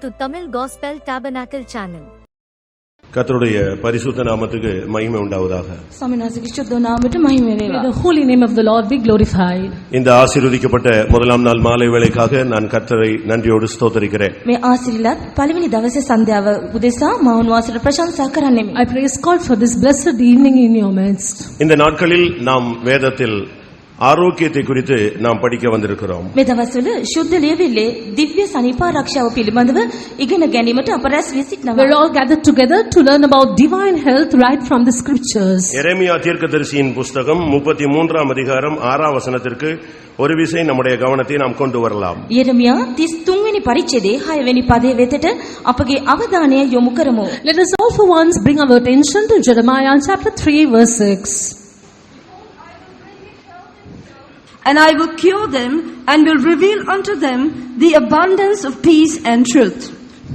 to Tamil Gospel Tabernacle channel. கர்த்தருடைய பரிசுத்த நாமத்துக்கு மகிமை உண்டாவதாக. May the holy name of the Lord be glorified. இந்த ஆசீர்வதிக்கப்பட்ட முதலாம் நாள் மாலை வேளைக்காக நான் கர்த்தரை நன்றியோடு ஸ்தோத்திரிக்கிறேன். මේ ආශිර්වාද පළවෙනි දවසේ සන්ධ්‍යාව උදෙසා මා උන්වහන්සේට ප්‍රශංසා කරන්නෙමි. I praise God for this blessed evening in your midst. இந்த நாட்களில் நாம் வேதத்தில் ஆரோக்கியத்தை குறித்து நாம் படிக்க வந்திருக்கிறோம். මේ දවස්වල ශුද්ධ ලියවිල්ලේ දිව්‍ය සනීපාරක්ෂාව පිළිබඳව ඉගෙන ගැනීමට අප රැස් වී සිටිනවා. We are all gathered together to learn about divine health right from the scriptures. எரேமியா தீர்க்கதரிசியின் புத்தகம் 33ஆம் அதிகாரம் 6ஆம் வசனத்திற்கு ஒரு விசை நம்முடைய கவனத்தை நாம் கொண்டு வரலாம். යෙරමියා 33 වෙනි පරිච්ඡේදයේ 6 වෙනි පදයේ වෙතට අපගේ අවධානය යොමු කරමු. Let us all for once bring our attention to Jeremiah chapter 3 verse 6. And I will cure them and will reveal unto them the abundance of peace and truth.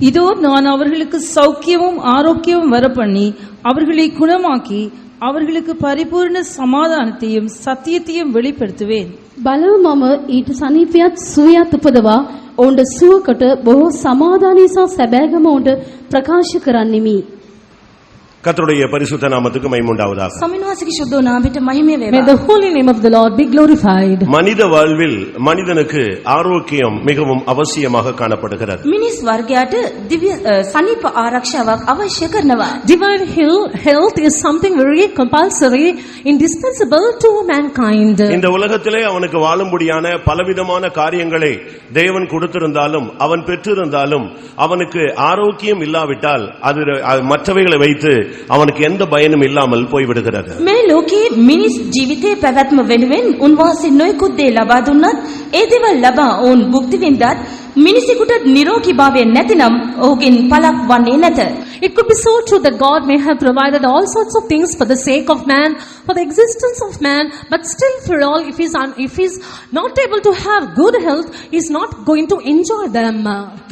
இதோ நான் அவர்களுக்கு சௌக்கியமும் ஆரோக்கியமும் வரப்பண்ணி அவர்களை குணமாக்கி அவர்களுக்கு பரிபூர்ண சமாதானத்தையும் சத்தியத்தையும் வெளிப்படுத்துவேன். බලව මම ඊට සනීපයත් සුවයත් උපදවා ඔවුන්ට සුවකට බොහෝ සමාදානය සහ සැබෑගම ඔවුන්ට ප්‍රකාශ කරන්නෙමි. கர்த்தருடைய பரிசுத்த நாமத்துக்கு மகிமை உண்டாவதாக. සමිනවාසගේ ශුද්ධ නාමයට මහිම May වේවා. the holy name of the Lord be glorified. மனித வாழ்வில் மனிதனுக்கு ஆரோக்கியம் மிகவும் அவசியமாக காணப்படுகிறது. මිනිස් වර්ගයාට දිව්‍ය සනීප ආරක්ෂාවක් අවශ්‍ය කරනවා. Divine health is something very compulsory, indispensable to mankind. இந்த உலகத்திலே அவனுக்கு வாழும்படியான பலவிதமான காரியங்களை தேவன் கொடுத்திருந்தாலும் அவன் பெற்றிருந்தாலும் அவனுக்கு ஆரோக்கியம் இல்லாவிட்டால் அது மற்றவைகளை வைத்து அவனுக்கு எந்த பயனும் இல்லாமல் போய்விடுகிறது. මේ ලෝකේ මිනිස් ජීවිතේ පැවැත්ම වෙනුවෙන් උන්වහන්සේ නොයෙකුත් දේ ලබා දුන්නත් ඒ දේවල් ලබා ඔවුන් භුක්ති විඳත් මිනිසෙකුට නිරෝගී භාවය නැතිනම් ඔහුගෙන් පළක් වන්නේ නැත. It could be so true that God may have provided all sorts of things for the sake of man, for the existence of man, but still for all, if he's not able to have good health, he's not going to enjoy them.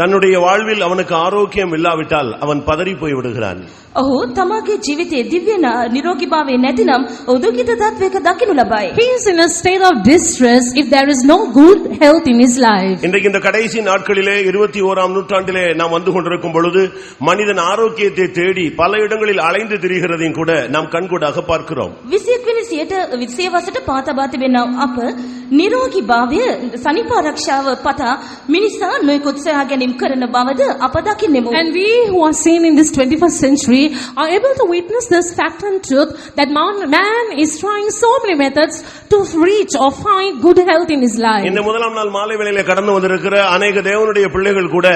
தன்னுடைய வாழ்வில் அவனுக்கு ஆரோக்கியம் இல்லாவிட்டால் அவன் பதறி போய் விடுகிறான். ඔහු තමාගේ ජීවිතයේ දිව්‍ය නිරෝගී භාවය නැතිනම් ඔහු දුකිත තත්වයක දකින්න ලබයි. He is in a state of distress if there is no good health in his life. இன்றைக்கு இந்த கடைசி நாட்களிலே 21ஆம் நூற்றாண்டிலே நாம் வந்து கொண்டிருக்கும் பொழுது மனிதன் ஆரோக்கியத்தை தேடி பல இடங்களில் அலைந்து திரிகிறதையும் கூட நாம் கண்கூடாக பார்க்கிறோம். 21 වෙනි සියවසට පාතබා තිබෙනා අප නිරෝගී භාවය සනීප ආරක්ෂාව පතා මිනිසා නොයෙකුත් සොයා ගැනීම කරන බවද අප දකින්නෙමු. And we who are seen in this 21st century are able to witness this fact and truth that man is trying so many methods to reach or find good health in his life. இந்த முதலாம் நாள் மாலை வேளையிலே கடந்து வந்திருக்கிற अनेक தேவனுடைய பிள்ளைகள் கூட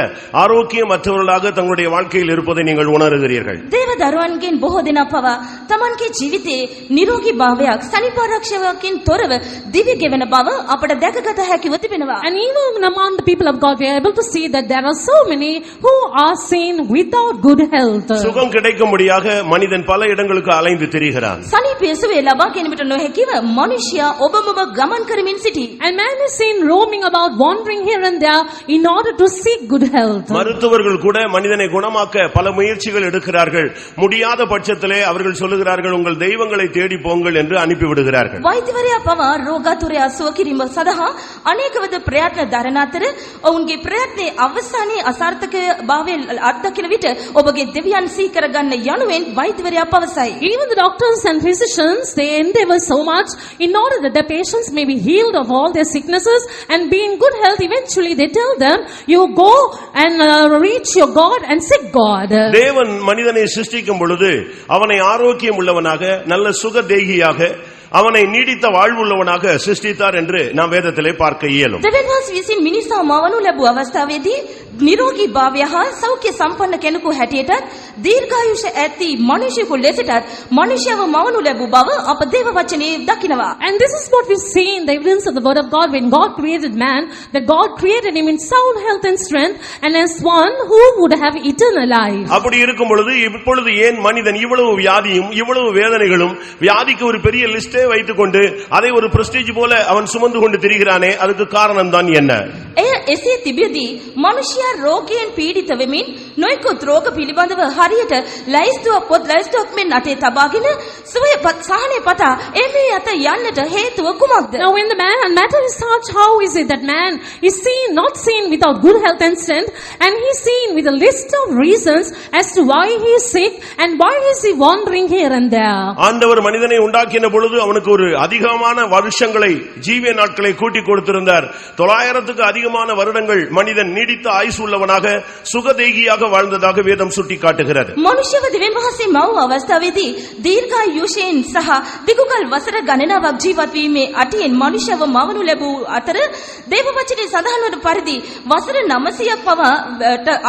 ஆரோக்கியமற்றவர்களாக தங்களுடைய வாழ்க்கையில் இருப்பதை நீங்கள் உணர்கிறீர்கள். දේව දරුවන්ගෙන් බොහෝ දෙනා පවා තමන්ගේ ජීවිතේ නිරෝගී භාවයක් සනීප ආරක්ෂාවකින් තොරව දිවි ගෙවන බව අපට දැකගත හැකිව තිබෙනවා. And even among the people of God we are able to see that there are so many who are seen without good health. சுகம் கிடைக்கும்படியாக மனிதன் பல இடங்களுக்கு அலைந்து திரிகிறான். සනීපය සුවේ ලබා ගැනීමට නොහැකිව මනුෂ්‍යයා ඔබමම ගමන් කරමින් සිටී. And man is seen roaming about, wandering here and there in order to seek good health. மருத்துவர்கள் கூட மனிதனை குணமாக்க பல முயற்சிகள் எடுக்கிறார்கள். முடியாத பட்சத்திலே அவர்கள் சொல்லுகிறார்கள் உங்கள் தெய்வங்களை தேடி போங்கள் என்று அனுப்பி விடுகிறார்கள். වෛද්‍යවරයා පවා රෝගාතුරයා සුව කිරීම සඳහා අනේකවද ප්‍රයත්න දරන අතර ඔවුන්ගේ ප්‍රයත්නයේ අවසානයේ අසාර්ථක භාවය අත්දකින විට ඔබගේ දෙවියන් සිහි කරගන්න යනුවෙන් වෛද්‍යවරයා පවසයි. Even the doctors and physicians, they endeavor so much in order that the patients may be healed of all their sicknesses and be in good health. Eventually they tell them, you go and reach your God and seek God. தேவன் மனிதனை சிருஷ்டிக்கும் பொழுது அவனை ஆரோக்கியம் உள்ளவனாக நல்ல சுகதேகியாக அவனை நீடித்த வாழ்வுள்ளவனாக சிருஷ்டித்தார் என்று நாம் வேதத்திலே பார்க்க இயலும். දෙවියන් වහන්සේ විසින් මිනිසා මවනු ලැබුව අවස්ථාවේදී නිරෝගී භාවය හා සෞඛ්‍ය සම්පන්න කෙනෙකු හැටියටත් දීර්ඝායුෂ ඇති මිනිසෙකු ලෙසටත් මනුෂ්‍යව මවනු ලැබූ බව අප දේව වචනේ දකිනවා. And this is what we see in the evidence of the word of God. When God created man, that God created him in sound health and strength and as one who would have eternal life. அப்படி இருக்கும் பொழுது இப்பொழுது ஏன் மனிதன் இவ்வளவு வியாதியும் இவ்வளவு வேதனைகளும், வியாதிக்கு ஒரு பெரிய லிஸ்டே மனதிலே வைத்துக்கொண்டு அதை ஒரு பிரஸ்டீஜ் போல அவன் சுமந்து கொண்டு திரிகிறானே, அதுக்கு காரணம் தான் என்ன? එසේ තිබෙදී මිනිසයා රෝගයෙන් පීඩිත වෙමින් නොයෙකුත් රෝග පිළිබඳව හරියට ලයිස්තුවක් මෙන් අතේ තබාගෙන සුවය සහනය පතා එමේ අත යන්නට හේතුව කුමක්ද? Now when the matter is such, how is it that man is not seen without good health and strength, and he is seen with a list of reasons as to why he is sick and why is he wandering here and there? ஆண்டவர் மனிதனை உண்டாக்கின பொழுது அவனுக்கு ஒரு அதிகமான வருஷங்களை, ஜீவிய நாட்களை கூட்டி கொடுத்திருந்தார். 900க்கு அதிகமான வருடங்கள் மனிதன் நீடித்த ஆயுசு உள்ளவனாக சுகதேகியாக வாழ்ந்ததாக வேதம் சுட்டிக்காட்டுகிறது. මනුෂ්‍යව දෙවියන් වහන්සේ මව අවස්ථාවේදී දීර්ඝායුෂයෙන් සහ දිගුකල් වසර ගණනාවක් ජීවත් වීමේ අටියෙන් මනුෂ්‍යව මවනු ලැබූ අතර දේව වචනේ සඳහන් වන පරිදි වසර 900ක් පවා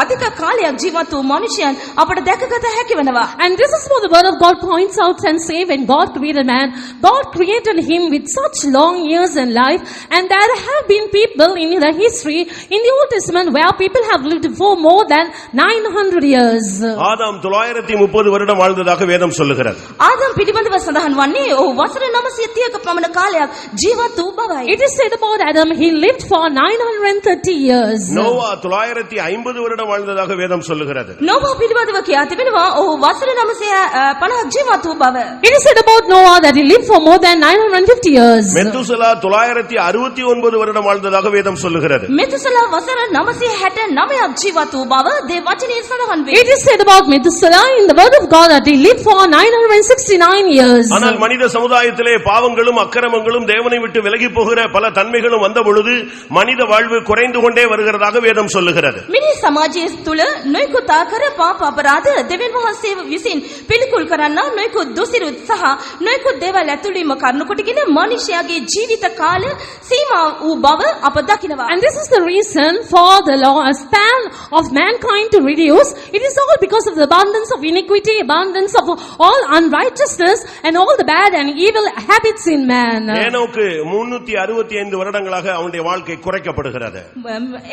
අධික කාලයක් ජීවත් වූ මනුෂ්‍යයන් අපට දැකගත හැකි වෙනවා. And this is what the word of God points out and say, when God created man, God created him with such long years in life, and there have been people in the history in the Old Testament where people have lived for more than 900 years. ஆதாம் 930 வருடம் வாழ்ந்ததாக வேதம் சொல்லுகிறது. ආදම් පිළිබඳව සඳහන් වන්නේ ඔහු වසර 930ක පමණ කාලයක් ජීවත් වූ බවයි. It is said about Adam, he lived for 930 years. Noah 950 வருடம் வாழ்ந்ததாக வேதம் சொல்லுகிறது. නෝවා පිළිබඳව කියා තිබෙනවා ඔහු වසර 950ක් ජීවත් වූ බව. It is said about Noah that he lived for more than 950 years. Methuselah 969 வருடம் வாழ்ந்ததாக வேதம் சொல்லுகிறது. මෙතුසලා වසර 969ක් ජීවත් වූ බව දේව වචනේ සඳහන් වේ. It is said about Methuselah in the word of God that he lived for 969 years. ஆனால் மனித சமுதாயத்திலே பாவங்களும் அக்கிரமங்களும் தேவனை விட்டு விலகி போகிற பல தன்மைகளும் வந்த பொழுது மனித வாழ்வு குறைந்து கொண்டே வருகிறதாக வேதம் சொல்லுகிறது. මිනිස් සමාජයේ තුල නොයෙකුත් ආකාර පාප අපරාධ දෙවියන් වහන්සේ විසින් පිළිකුල් කරන්නා නොයෙකුත් දුසිරුත් සහ නොයෙකුත් දේවල් ඇතුළීම කරනු කොටගෙන මනුෂ්‍යයාගේ ජීවිත කාල සීමා වූ බව අප දකිනවා. And this is the reason for the span of mankind to reduce. It is all because of the abundance of iniquity, abundance of all unrighteousness and all the bad and evil habits in man. ஏனோக்கு 365 வருடங்களாக அவனுடைய வாழ்க்கை குறைக்கப்படுகிறது.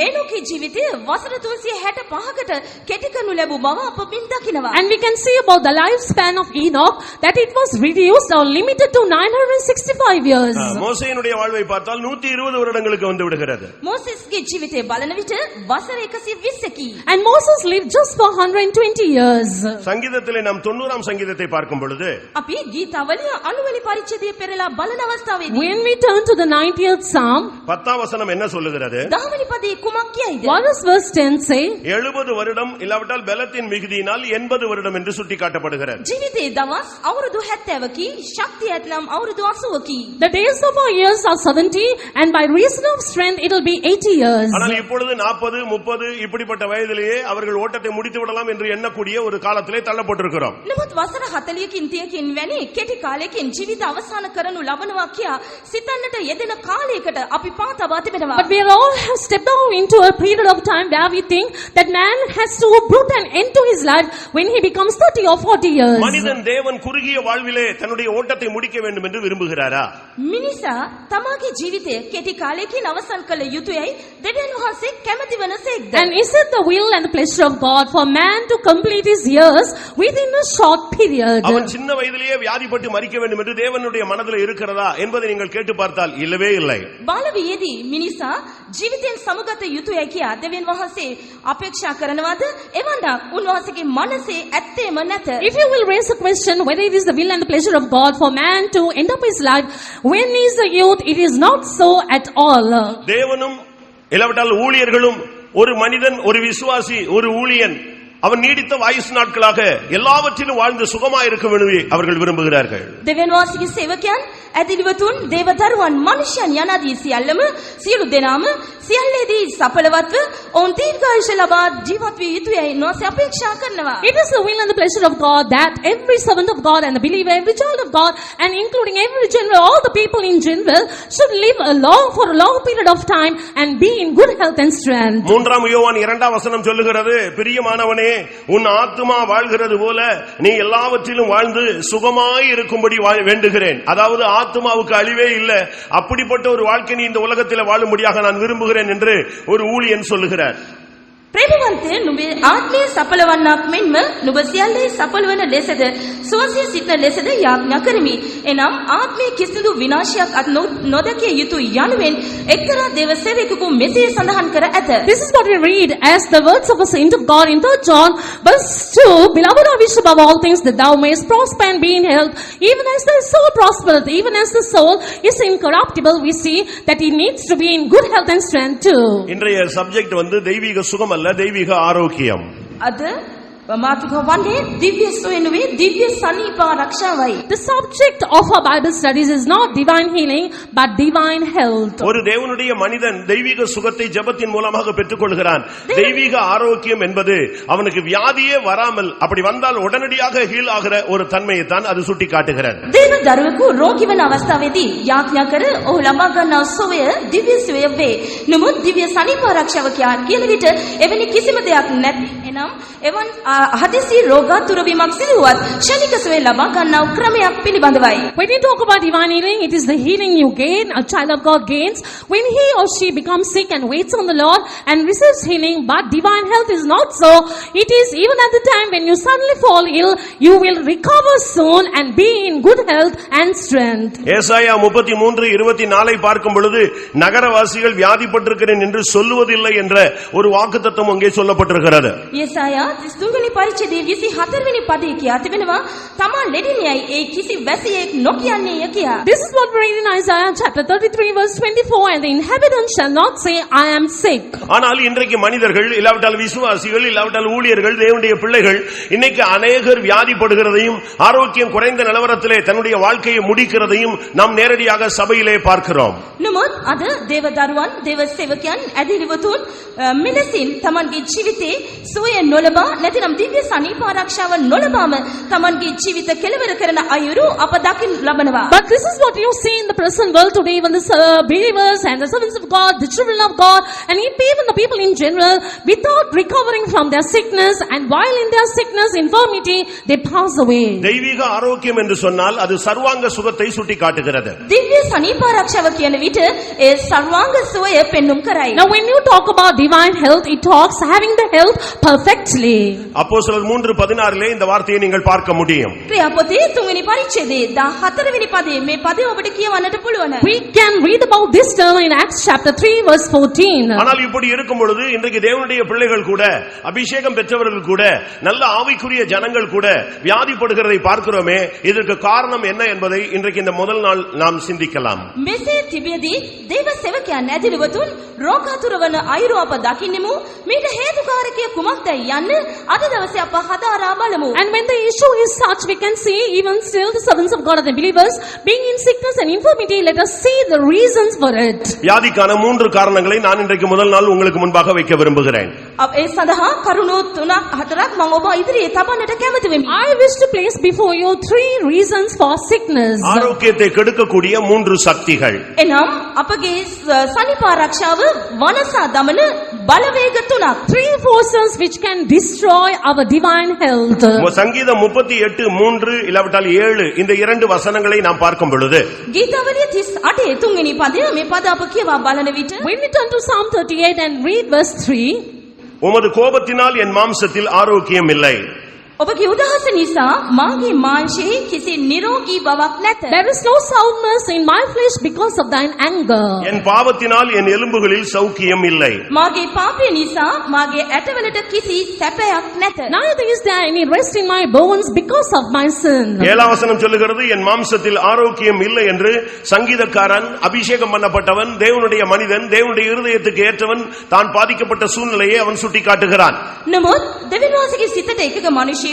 ඒනෝකේ ජීවිතය වසර 365කට කෙටි කරනු ලැබූ බව අප මින් දකිනවා. And we can see about the lifespan of Enoch that it was reduced or limited to 965 years. மோசேயினுடைய வாழ்வை பார்த்தால் 120 வருடங்களுக்கு வந்து விடுகிறது. මෝසෙස්ගේ ජීවිතය බලන විට වසර 120කි. And Moses lived just for 120 years. சங்கீதத்திலே நாம் 90ஆம் சங்கீதத்தை பார்க்கும் பொழுது අපි ගීතාවලිය 90 පරිච්ඡේදයේ පෙරලා බලන අවස්ථාවේදී When we turn to the 90th Psalm, 10ஆம் வசனம் என்ன சொல்லுகிறது? 10 පදයේ කුමක් කියයිද? what does verse 10 say? 70 வருடம் இல்லாவிட்டால் பலத்தின் மிகுதியினால் 80 வருடம் என்று சுட்டிக்காட்டப்படுகிறது. ජීවිතයේ දවස් අවුරුදු 70කි, ශක්තිය ඇතනම් අවුරුදු 80කි. The days of our years are 70, and by reason of strength it will be 80 years. ஆனால் இப்பொழுது 40, 30 இப்படிப்பட்ட வயதிலேயே அவர்கள் ஓட்டத்தை முடித்து விடலாம் என்று எண்ணக்கூடிய ஒரு காலத்திலே தள்ளப்பட்டிருக்கிறோம். නමුත් වසර 40කින් 30කින් වැනි කෙටි කාලයකින් ජීවිත අවසන් කරනු ලබනවා කියා සිතන්නට යෙදෙන කාලයකට අපි පා තබා තිබෙනවා. But we all have stepped out into a period of time where we think that man has to put an end to his life when he becomes 30 or 40 years. மனிதன் தேவன் குறுகிய வாழ்விலே தன்னுடைய ஓட்டத்தை முடிக்க வேண்டும் என்று விரும்புகிறாரா? මිනිසා තමාගේ ජීවිතය කෙටි කාලයකින් අවසන් කළ යුතුයයි දෙවියන් වහන්සේ කැමති වනසේක්ද? And is it the will and the pleasure of God for man to complete his years within a short period? அவன் சின்ன வயதிலேயே வியாதிப்பட்டு மரிக்க வேண்டும் என்று தேவனுடைய மனதில் இருக்கிறதா என்பதை நீங்கள் கேட்டு பார்த்தால் இல்லவே இல்லை. බාලවියේදී මිනිසා ජීවිතයෙන් සමුගත යුතුයයි කියා දෙවියන් වහන්සේ අපේක්ෂා කරනවාද? එවන්ඩක් උන්වහන්සේගේ මනසේ ඇත්තේම නැත. If you will raise a question whether it is the will and the pleasure of God for man to end up his life when he is a youth, it is not so at all. தேவனும் இல்லாவிட்டால் ஊழியர்களும், ஒரு மனிதன், ஒரு விசுவாசி, ஒரு ஊழியன் அவன் நீடித்த ஆயுசு நாட்களாக எல்லாவற்றிலும் வாழ்ந்து சுகமாக இருக்க வேண்டும் அவர்கள் விரும்புகிறார்கள். දෙවියන් වහන්සේගේ සේවකයන්, ඇදිලිවතුන්, දේවදරුවන්, මනුෂ්‍යයන් යනාදී සියල්ලම සියලු දෙනාම සියල්ලේදී සඵලවත්ව ඔවුන් දීර්ඝායුෂ ලබා ජීවත් විය යුතුයයි උන්වහන්සේ අපේක්ෂා කරනවා. It is the will and the pleasure of God that every servant of God and the believer, every child of God, and including every general, all the people in general, should live for a long period of time and be in good health and strength. 3 யோவான் 2ஆம் வசனம் சொல்லுகிறது, பிரியமானவனே, உன் ஆத்துமா வாழ்கிறது போல நீ எல்லாவற்றிலும் வாழ்ந்து சுகமாய் இருக்கும்படி வேண்டுகிறேன். அதாவது ஆத்துமாவுக்கு அழிவே இல்லை, அப்படிப்பட்ட ஒரு வாழ்க்கை நீ இந்த உலகத்தில் வாழும்படியாக நான் விரும்புகிறேன் என்று ஒரு ஊழியன் சொல்லுகிறார். ප්‍රේමවන්තය නුඹේ ආත්මය සඵල වන්නක් මෙන්ම නුඹ සියල්ලේ සඵල වන ලෙසද සුවසේ සිටින ලෙසද යාඥා කරමි. එනම් ආත්මයේ කිසිදු විනාශයක් අත් නොදකිය යුතු යනුවෙන් එක්තරා දේව සේවකෙකු මෙසේ සඳහන් කර ඇත. This is what we read as the words of a saint of God in 3 John verse 2. Beloved, I wish above all things that thou mayest prosper and be in health, even as thy soul prospereth. Even as the soul is incorruptible, we see that he needs to be in good health and strength too. இன்றைய subject தெய்வீக சுகம் அல்ல, தெய்வீக ஆரோக்கியம். අද මාතෘකාව වන්නේ දිව්‍ය සොයනුවේ දිව්‍ය සනීප ආරක්ෂාවයි. The subject of our Bible studies is not divine healing but divine health. ஒரு தேவனுடைய மனிதன் தெய்வீக சுகத்தை ஜெபத்தின் மூலமாக பெற்றுக்கொள்கிறான். தெய்வீக ஆரோக்கியம் என்பது அவனுக்கு வியாதியே வராமல், அப்படி வந்தால் உடனடியாக ஹீல் ஆகிற ஒரு தன்மையை தான் அது சுட்டி காட்டுகிறது. දේව දරුවෙකු රෝගී වන අවස්ථාවේදී යාඥා කර ඔහු ලබා ගන්නා සුවය දිව්‍ය සුවය වේ. නමුත් දිව්‍ය සනීප ආරක්ෂාව කියන විට එවැනි කිසිම දෙයක් නැති. එනම් එවන් හදිසි රෝගාතුර වීමක් සිදුවත් ක්ෂණික සුවය ලබා ගන්නා ක්‍රමයක් පිළිබඳවයි. When you talk about divine healing, it is the healing you gain, a child of God gains, when he or she becomes sick and waits on the Lord and receives healing. But divine health is not so. It is even at the time when you suddenly fall ill, you will recover soon and be in good health and strength. ஏசாயா 33:24 பார்க்கும் பொழுது நகரவாசிகள் வியாதிப்பட்டிருக்கிறேன் என்று சொல்லுவதில்லை என்ற ஒரு வாக்குத்தத்தம் அங்கே சொல்லப்பட்டிருக்கிறது. යසායා 33 වෙනි පරිච්ඡේදයේ 24 වෙනි පදයේ කියා තිබෙනවා තමා ලෙඩිනියයි ඒ කිසි වැසියෙක් නොකියන්නේය කියා. This is what we read in Isaiah chapter 33 verse 24, and the inhabitants shall not say, I am sick. ஆனால் இன்றைக்கு மனிதர்கள், இல்லாவிட்டால் விசுவாசிகள், இல்லாவிட்டால் ஊழியர்கள், தேவனுடைய பிள்ளைகள் இன்னைக்கு அநேகர் வியாதிப்படுகிறதையும் ஆரோக்கியம் குறைந்த நிலவரத்திலே தன்னுடைய வாழ்க்கையை முடிக்கிறதையும் நாம் நேரடியாக சபையிலே பார்க்கிறோம். නමුත් අද දේව දරුවන් දේව සේවකයන් ඇදිරිවතුන් මෙලෙසින් තමන්ගේ ජීවිතේ සුවය නොලබා නැතිනම් දිව්‍ය සනීප ආරක්ෂාව නොලබාම තමන්ගේ ජීවිත කෙලවර කරන අයුරු අප දකින්න ලබනවා. But this is what you see in the present world today, when the believers and the servants of God, the children of God, and even the people in general, without recovering from their sickness, and while in their sickness, infirmity, they pass away. தெய்வீக ஆரோக்கியம் என்று சொன்னால் அது சர்வாங்க சுகத்தை சுட்டி காட்டுகிறது. දිව්‍ය සනීප ආරක්ෂාව කියන විට ඒ සර්වාංග සුවය පෙන්눔 කරයි. Now when you talk about divine health, it talks having the health perfectly. அப்போஸ்தலர் 3:16 இந்த வார்த்தையை நீங்கள் பார்க்க முடியும். ක්‍රියාපොතේ 3 වෙනි පරිච්ඡේදයේ 14 වෙනි පදයේ මේ පදය ඔබට කියවන්නට පුළුවන්. We can read about this term in Acts chapter 3 verse 14. ஆனால் இப்படி இருக்கும் பொழுது இன்றைக்கு தேவனுடைய பிள்ளைகள் கூட, அபிஷேகம் பெற்றவர்கள் கூட, நல்ல ஆவிக்குரிய ஜனங்கள் கூட வியாதிப்படுகிறதை பார்க்கிறோமே, இதற்கு காரணம் என்ன என்பதை இன்றைக்கு இந்த முதல் நாள் நாம் சிந்திக்கலாம். මෙසේ තිබෙදී දේව සේවකයන් ඇදිරිවතුන් රෝගාතුර වන අයුරු අප දකින්නෙමු. මේට හේතුකාරකය කුමක්දයි යන්න අද දවසේ අප හදාරා බලමු. And when the issue is such, we can see even still the servants of God and the believers being in sickness and infirmity. Let us see the reasons for it. வியாதிக்கான 3 காரணங்களை நான் இன்றைக்கு முதல் நாள் உங்களுக்கு முன்பாக வைக்க விரும்புகிறேன். ඒ සඳහා කරුණු 3-4ක් මම ඔබ ඉදිරියේ තබන්නට කැමති වෙමි. I wish to place before you 3 reasons for sickness. ஆரோக்கியத்தை கெடுக்கக்கூடிய 3 சக்திகள். එනම් අපගේ සනීප ආරක්ෂාව වනසා දමන බලවේග 3ක්. 3 forces which can destroy our divine health. சங்கீதம் 38:3 இல்லாவிட்டால் 7 இந்த 2 வசனங்களை நாம் பார்க்கும் பொழுது ගීතාවලිය 38 3 වෙනි පදය මේ පද අප කියවා බලන විට When we turn to Psalm 38 and read verse 3, உமது கோபத்தினால் என் மாம்சத்தில் ஆரோக்கியம் இல்லை. ඔබගේ උදහස නිසා මාගේ මාංශයේ කිසි නිරෝගී බවක් නැත. there is no soundness in my flesh because of thine anger. என் பாவத்தினால் என் எலும்புகளில் சௌக்கியம் இல்லை. මාගේ පාපය නිසා මාගේ ඇටවලට කිසි සැපයක් නැත. Neither is there any rest in my bones because of my sin. 7 வசனம் சொல்லுகிறது என் மாம்சத்தில் ஆரோக்கியம் இல்லை என்று சங்கீதக்காரன், அபிஷேகம் பண்ணப்பட்டவன், தேவனுடைய மனிதன், தேவனுடைய இருதயத்துக்கு ஏற்றவன், தான் பாதிக்கப்பட்ட சூழ்நிலையை அவன் சுட்டி காட்டுகிறான். නමුත් දෙවියන් වහන්සේගේ සිතට එකක මිනිසෙකු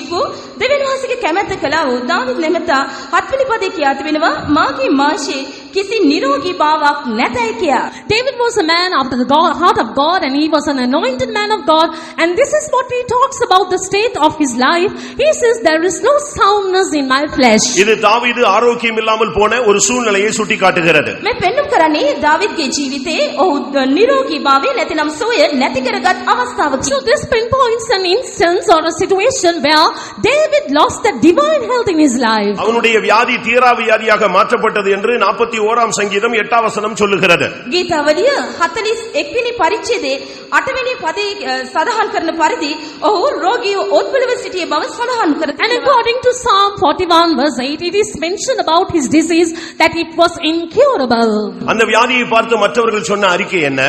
දෙවියන් වහන්සේගේ කැමැත්ත කළා වූ දාවිද් නැමෙතා 7 වෙනි පදේ කියා තිබෙනවා මාගේ මාංශයේ කිසි නිරෝගී බවක් නැතයි කියා. David was a man after the heart of God, and he was an anointed man of God, and this is what he talks about the state of his life. He says there is no soundness in my flesh. இது தாவீது ஆரோக்கியம் இல்லாமல் போன ஒரு சூழ்நிலையை சுட்டி காட்டுகிறது. මේ පෙන්눔 කරන්නේ දාවිද්ගේ ජීවිතේ ඔහු නිරෝගී භාවය නැතිනම් සෝය නැති කරගත් අවස්ථාවකි. So this pinpoints an instance or a situation where David lost the divine health in his life. அவனுடைய வியாதி தீரா வியாதியாக மாற்றப்பட்டது என்று 41 41 சங்கீதம் 8 வசனம் சொல்லுகிறது. ගීතාවලිය 41 වෙනි පරිච්ඡේදයේ 8 වෙනි පදයේ සඳහන් කරන පරිදි ඔහු රෝගියව ඔත්පලව සිටිය බව සඳහන් කර And according to Psalm 41 verse 8, it is mentioned about his disease that it was incurable. அந்த வியாதியை பார்த்து மற்றவர்கள் சொன்ன அறிக்கை என்ன?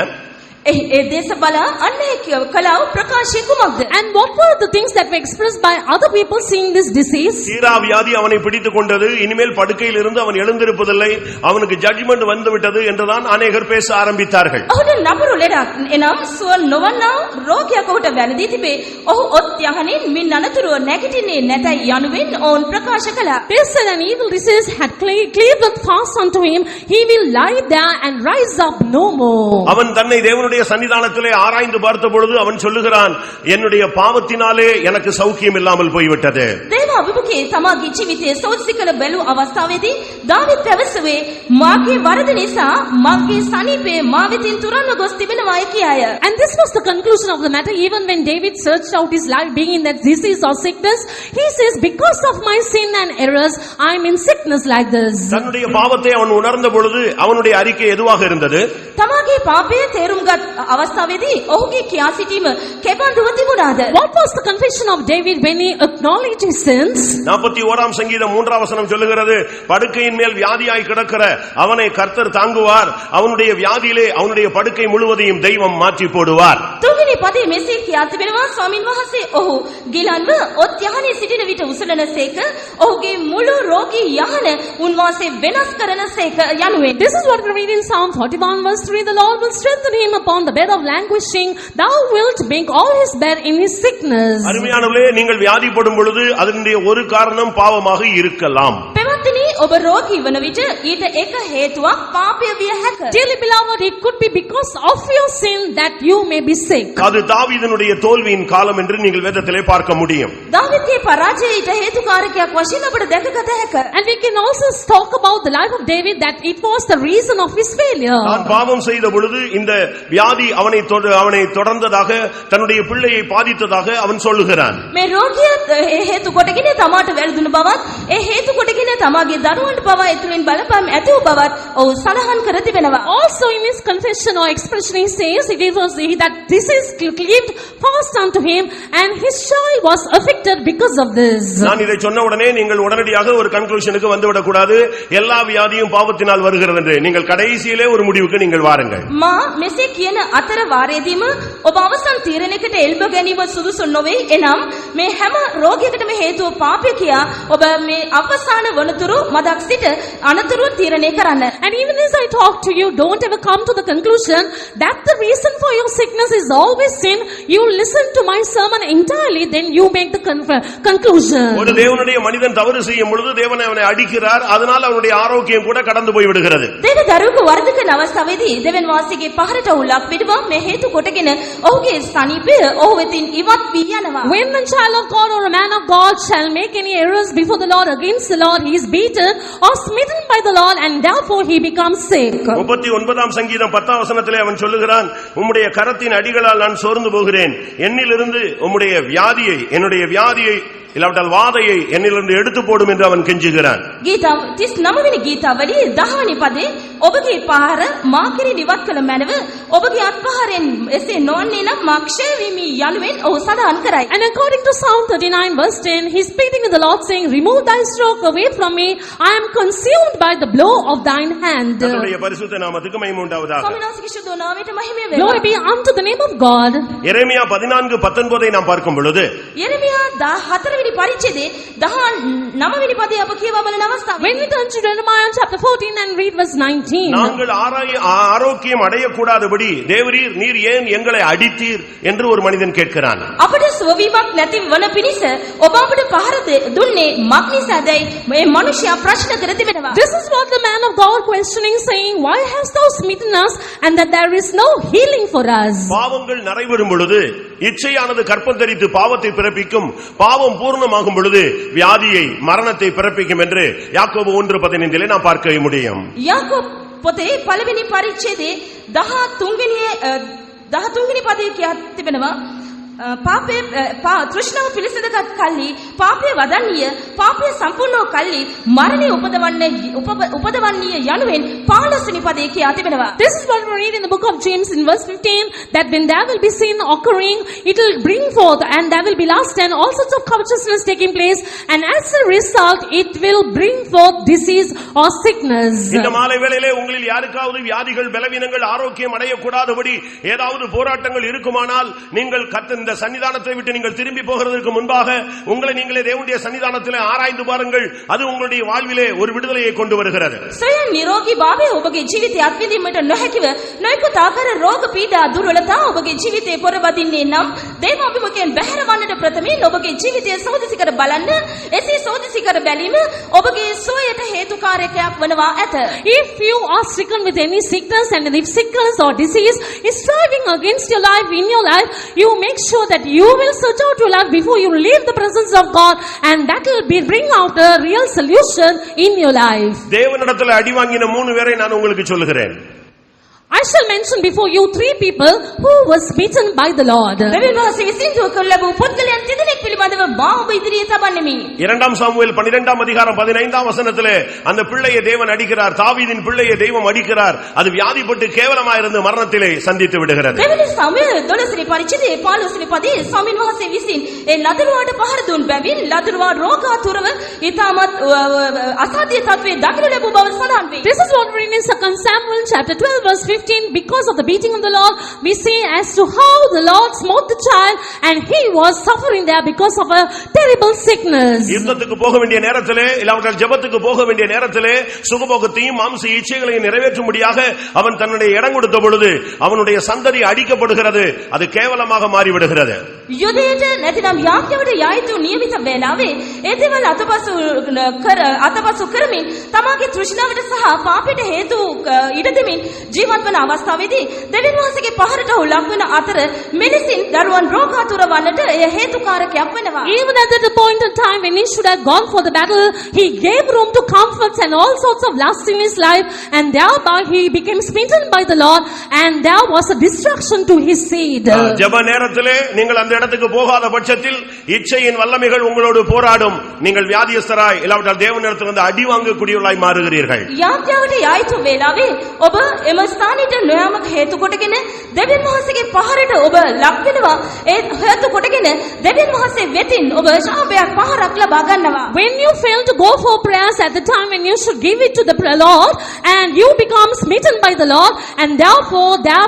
ඒ දේශ බලා අන්නේ කලාව ප්‍රකාශය කුමක්ද? And what were the things that were expressed by other people seeing this disease? தீரா வியாதி அவனை பிடித்துக் கொண்டது, இனிமேல் படுக்கையில் இருந்து அவன் எழுந்திருப்பதில்லை, அவனுக்கு ஜட்ஜ்மெண்ட் வந்து விட்டது என்றுதான் அநேகர் பேச ஆரம்பித்தார்கள். ඔහුට නපුරු ලෙඩක් එනම් සුව නොවන්නා රෝගයක් ඔහුට වැළඳී තිබේ. ඔහු ඔත් යහනින් මින් අනතුරුව නැගිටින්නේ නැතයි යනුවෙන් ඔවුන් ප්‍රකාශ කළා. They said an evil disease had cleaved fast unto him, he will lie there and rise up no more. அவன் தன்னை தேவனுடைய சன்னிதானத்திலே ஆராய்ந்து பார்த்த பொழுது அவன் சொல்லுகிறான், என்னுடைய பாவத்தினாலே எனக்கு சௌக்கியம் இல்லாமல் போய்விட்டது. දේව අභිමුඛයේ තමාගේ ජීවිතයේ සෝදිසි කළ බැලූ අවස්ථාවේදී දාවිද් පැවසුවේ මාගේ වරද නිසා මගේ සනීපේ මා වෙතින් තුරන්ව ගොස් තිබෙනවායි කියාය. And this was the conclusion of the matter. Even when David searched out his life being in that disease or sickness, he says, because of my sin and errors I am in sickness like this. தன்னுடைய பாவத்தை அவன் உணர்ந்த பொழுது அவனுடைய அறிக்கை எதுவாக இருந்தது? තමාගේ පාපය තේරුම්ගත් අවස්ථාවේදී ඔහුගේ කියා සිටීම කෙබඳුව තිබුණාද? What was the confession of David when he acknowledged his sins? 41 சங்கீதம் 3 வசனம் சொல்லுகிறது, படுக்கையின் மேல் வியாதியாய் கிடக்கிற அவனை கர்த்தர் தாங்குவார், அவனுடைய வியாதியிலே அவனுடைய படுக்கை முழுவதையும் தெய்வம் மாற்றி போடுவார். තුන්වෙනි පදයේ මෙසේ කියා තිබෙනවා, ස්වාමින් වහන්සේ ඔහු ගිලන්ව ඔත් යහනේ සිටින විට උසලනසේක, ඔහුගේ මුළු රෝගී යහන උන්වහන්සේ වෙනස් කරනසේක යනුවෙන්. This is what we read in Psalm 41 verse 3. The Lord will strengthen him upon the bed of languishing. Thou wilt make all his bed in his sickness. அருமையானவர்களே, நீங்கள் வியாதிப்படும் பொழுது அதனுடைய ஒரு காரணம் பாவமாக இருக்கலாம். පෙවත්නි, ඔබ රෝගී වන විට ඊට එක හේතුවක් පාපය විය හැක. Dearly beloved, it could be because of your sin that you may be sick. அது தாவீதினுடைய தோல்வியின் காலம் என்று நீங்கள் வேதத்திலே பார்க்க முடியும். දාවිදගේ පරාජයට හේතුකාරකයක් වශයෙන් අපට දැකගත හැක. And we can also talk about the life of David that it was the reason of his failure. நான் பாவம் செய்த பொழுது இந்த வியாதி அவனை தொடர்ந்ததாக, தன்னுடைய பிள்ளையை பாதித்ததாக அவன் சொல்லுகிறான். මේ රෝගිය හේතු කොටගෙන තමාට වැළඳුණු බවත්, ඒ හේතු කොටගෙන තමාගේ දරුවන්ට පවා එතුලින් බලපෑම් ඇති වූ බවත් ඔහු සඳහන් කර තිබෙනවා. Also in his confession or expression he says it was that this is cleaved fast unto him and his child was affected because of this. நான் இதை சொன்ன உடனே நீங்கள் உடனடியாக ஒரு கன்க்ளூஷனுக்கு வந்துவிடக் கூடாது, எல்லா வியாதியும் பாவத்தினால் வருகிறது என்று. நீங்கள் கடைசியிலே ஒரு முடிவுக்கு நீங்கள் வாருங்கள். මා මෙසේ කියන අතර වාරයේදීම ඔබ අවසන් තීරණයකට එල්බ ගැනීම සුදුසු නොවේ. එනම් මේ හැම රෝගයකටම හේතුව පාපය කියා ඔබ මේ අවසාන වනතුරු මදක් සිට අනතුරු තීරණය කරන්න. And even as I talk to you, don't ever come to the conclusion that the reason for your sickness is always sin. You listen to my sermon entirely, then you make the conclusion. ஒரு தேவனுடைய மனிதன் தவறு செய்யும் பொழுது தேவன் அவனை அடிக்கிறார், அதனால் அவனுடைய ஆரோக்கியம் கூட கடந்து போய் விடுகிறது. දේව දරුවෙකු වරද කරන අවස්ථාවේදී දෙවියන් වහන්සේගේ පහරට ඔහු ලක් වෙනවා. මේ හේතු කොටගෙන ඔහුගේ සනීපය ඔහු වෙතින් ඉවත් වී යනවා. When the child of God or a man of God shall make any errors before the Lord against the Lord, he is beaten or smitten by the Lord and therefore he becomes sick. 39 சங்கீதம் 10 வசனத்திலே அவன் சொல்லுகிறான், உம்முடைய கரத்தின் அடிகளால் நான் சோர்ந்து போகிறேன், என்னிலிருந்து உம்முடைய வியாதியை, என்னுடைய வியாதியை இல்லாவிட்டால் வாதையை என்னிலிருந்து எடுத்து போடும் என்று அவன் கெஞ்சுகிறான். ගීතා 39 වෙනි ගීතාවලියේ 10 වෙනි පදේ ඔබගේ පහර මා කෙරෙහි ඉවත් කළ මැනව ඔබගේ අත්පහරෙන් එසේ නොවන්නේ නම් මා ක්ෂය වෙමි යනුවෙන් ඔහු සඳහන් කරයි. And according to Psalm 39 verse 10, he is speaking to the Lord saying, remove thy stroke away from me, I am consumed by the blow of thine hand. கர்த்தருடைய பரிசுத்த நாமத்துக்கு மகிமை உண்டாவதாக. ස්වාමීන් වහන්සේගේ ශුද්ධ නාමයට මහිම වේවා. Glory be unto the name of God. எரேமியா 14:19 நாம் பார்க்கும் பொழுது, යෙරමියා 14 වෙනි පරිච්ඡේදයේ 19 වෙනි පදේ අප කියවා බලන අවස්ථාවේ When we turn to Jeremiah chapter 14 and read verse 19, நாங்கள் ஆரோக்கியம் அடையக்கூடாதபடி தேவரீர் நீர் ஏன் எங்களை அடித்தீர் என்று ஒரு மனிதன் கேட்கிறான். අපට සුවවීමක් නැති වන පිණිස ඔබ අපට පහර දුන්නේ මක් නිසාදයි මේ මනුෂ්‍යයා ප්‍රශ්න කර තිබෙනවා. this is what the man of God questioning, saying, why hast thou smitten us and that there is no healing for us? பாவங்கள் நிறைவேறும் பொழுது இச்சையானது கற்பம் தரித்து பாவத்தை பிறப்பிக்கும், பாவம் பூர்ணமாகும் பொழுது வியாதியை, மரணத்தை பிறப்பிக்கும் என்று யாக்கோபு 1:15 நாம் பார்க்க முடியும். යාකෝබ් පොතේ පළවෙනි පරිච්ඡේදයේ 13 වෙනි පදයේ කියා තිබෙනවා, පාපේ තෘෂ්ණාව පිළිසඳගත් කල්ලි පාපය වදන්නේය පාපය සම්පූර්ණව කල්ලි මරණය උපදවන්නේය යනුවෙන් 15 වෙනි පදයේ කියා තිබෙනවා. This is what we read in the book of James in verse 15, that when there will be sin occurring, it will bring forth, and there will be lust and all sorts of covetousness taking place, and as a result, it will bring forth disease or sickness. இந்த மாலை வேளையிலே உங்களில் யாருக்காவது வியாதிகள் பலவீனங்கள் ஆரோக்கியம் அடையக்கூடாதபடி ஏதாவது போராட்டங்கள் இருக்குமானால் நீங்கள் இந்த சன்னிதானத்தை விட்டு நீங்கள் திரும்பி போகிறதற்கு முன்பாக உங்களை நீங்களே தேவனுடைய சன்னிதானத்திலே ஆராய்ந்து பாருங்கள். அது உங்களுடைய வாழ்விலே ஒரு விடுதலையை கொண்டு வருகிறது. स्वयं නිරෝගී භාවය ඔබගේ ජීවිතය අත්විඳීමට නොහැකිව නොයෙකුත් ආකාර රෝග පීඩා දුර්වලතා ඔබගේ ජීවිතේ පොරබදින්නේ නම් දේව අභිමුඛයෙන් බැහැර වන්නට ප්‍රථමයෙන් ඔබගේ ජීවිතය සෝදිසි කර බලන්න. එසේ සෝදිසි කර බැලීම ඔබගේ සුවයට හේතුකාරකයක් වනවා ඇත. If you are stricken with any sickness, and if sickness or disease is striving against your life, in your life, you make sure that you will search out your life before you leave the presence of God, and that will bring out a real solution in your life. தேவனிடத்தில் அடி வாங்கின 3 பேரை நான் உங்களுக்கு சொல்லுகிறேன். I shall mention before you 3 people who was beaten by the Lord. දෙවියන් වහන්සේ විසින් දුක ලැබූ පුද්ගලයන් තිදෙනෙක් පිළිබඳව මා ඔබ ඉදිරියේ තබන්නෙමි. 2 சாமுவேல் 12ஆம் அதிகாரம் 15ஆம் வசனத்திலே அந்த பிள்ளையை தேவன் அடிக்கிறார். தாவீதின் பிள்ளையை தெய்வம் அடிக்கிறார். அது வியாதிப்பட்டு கேவலமாக இருந்து மரணத்திலே சந்தித்து விடுகிறது. දෙවියන් සාමුවෙල් 12 වෙනි පරිච්ඡේදයේ 15 වෙනි පදයේ ස්වාමීන් වහන්සේ විසින් ඒ ලදරුවාට පහර දුන් බැවින් ලදරුවා රෝගාතුරව ඊටමත් අසාධ්‍ය තත්වයේ දකින්න ලැබූ බව සඳහන් වේ. This is what we read in 2 Samuel chapter 12 verse 15. Because of the beating of the Lord, we see as to how the Lord smote the child, and he was suffering there because of a terrible sickness. யுத்தத்துக்கு போக வேண்டிய நேரத்திலே இல்லாவிட்டால் ஜெபத்துக்கு போக வேண்டிய நேரத்திலே சுகபோகத்தையும் மாம்ச இச்சைகளையும் நிறைவேற்றும்படியாக அவன் தன்னுடைய இடம் கொடுத்த பொழுது அவனுடைய சந்ததி அடிக்கப்படுகிறது. அது கேவலமாக மாறிவிடுகிறது. යුදයට නැතිනම් යාඥාවට යායුතු නියමිත වේලාවේ ඒ දේවල් අතපසු කරමින් තමාගේ තෘෂ්ණාවට සහ පාපයට හේතු ඉඩ දෙමින් ජීවත් වන අවස්ථාවේදී දෙවියන් වහන්සේගේ පහරට ලක් වෙන අතර මෙලෙසින් දරුවන් රෝගාතුර වන්නට එය හේතුකාරකයක් වෙනවා. Even at the point of time when he should have gone for the battle, he gave room to comforts and all sorts of lust in his life, and thereby he became smitten by the Lord, and there was a destruction to his seed. ஜெப நேரத்திலே நீங்கள் அந்த இடத்துக்கு போகாத பட்சத்தில் இச்சையின் வல்லமைகள் உங்களோடு போராடும். நீங்கள் வியாதியஸ்தராய் இல்லாவிட்டால் தேவனிடத்தில் வந்து அடி வாங்கக்கூடியவர்களாய் மாறுகிறீர்கள். යාඥාවට යායුතු වේලාවේ ඔබ එම ස්ථානෙට නොයාමක හේතු කොටගෙන දෙවියන් වහන්සේගේ පහරට ඔබ ලක් වෙනවා. ඒ හේතු කොටගෙන දෙවියන් වහන්සේ වෙතින් ඔබ ශාපයක් පහරක් ලබා ගන්නවා. When you fail to go for prayers at the time when you should give it to the Lord, and you become smitten by the Lord, and therefore there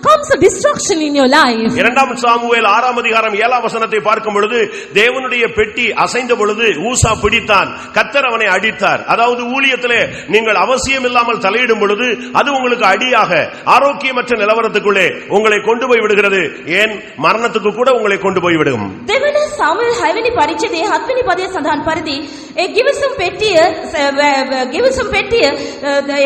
comes a destruction in your life. 2 Samuel 6ஆம் அதிகாரம் 7ஆம் வசனத்தை பார்க்கும் பொழுது தேவனுடைய பெட்டி அசைந்த பொழுது ஊசா பிடித்தான், கர்த்தர் அவனை அடித்தார். அதாவது ஊழியத்திலே நீங்கள் அவசியம் இல்லாமல் தலையிடும் பொழுது அது உங்களுக்கு அடியாக ஆரோக்கியமற்ற நிலவரத்துக்குள்ளே உங்களை கொண்டு போய் விடுகிறது. ஏன் மரணத்துக்கு கூட உங்களை கொண்டு போய் விடும். දෙවන සාමුවෙල් 6 වෙනි පරිච්ඡේදයේ 7 වෙනි පදයේ සඳහන් පරිදි ඒ ගිවිසුම් පෙට්ටිය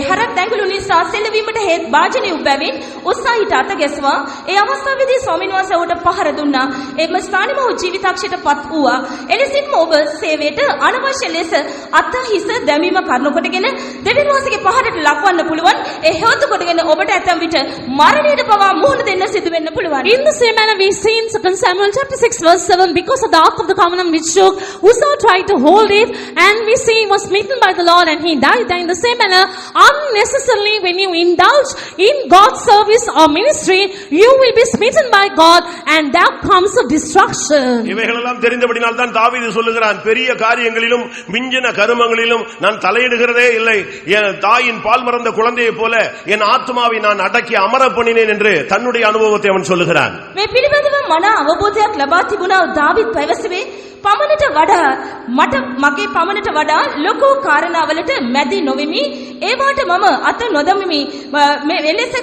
හරක් දැඟලු නිසා සෙලවීමට හේත් වාජනය උබැවින් උත්සාහිත අත ගැසුවා. ඒ අවස්ථාවේදී ස්වාමීන් වහන්සේ උට පහර දුන්නා. එම ස්ථානෙම ජීවිතක්ෂයට පත් වූවා. එලෙසින්ම ඔබ සේවයට අනවශ්‍ය ලෙස අත හිස දැමීම කරනු කොටගෙන දෙවියන් වහන්සේගේ පහරට ලක්වන්න පුළුවන්. ඒ හේතු කොටගෙන ඔබට ඇතම් විට මරණයට පවා මුහුණ දෙන්න සිදු වෙන්න පුළුවන්. In the same manner we see in 2 Samuel chapter 6 verse 7, because of the ark of the covenant which shook, Uzzah tried to hold it, and we see he was smitten by the Lord and he died. In the same manner, unnecessarily when you indulge in God's service or ministry, you will be smitten by God, and there comes a destruction. இவைகளெல்லாம் தெரிந்தபடியால் தான் தாவீது சொல்லுகிறான், பெரிய காரியங்களிலும் மிஞ்சின கருமங்களிலும் நான் தலையிடுகிறதே இல்லை. என் தாயின் பால் மறந்த குழந்தையை போல என் ஆத்மாவை நான் அடக்கி அமர பண்ணினேன் என்று தன்னுடைய அனுபவத்தை அவன் சொல்லுகிறான். මේ පිළිබඳව මන අවබෝධයක් ලබා තිබුණා දාවිද් පැවසුවේ. පමණට වඩා මගේ පමණට වඩා ලොකු කාරණාවලට මැදි නොවෙමි. ඒවාට මම අත නොදමිමි. මේ වෙලෙස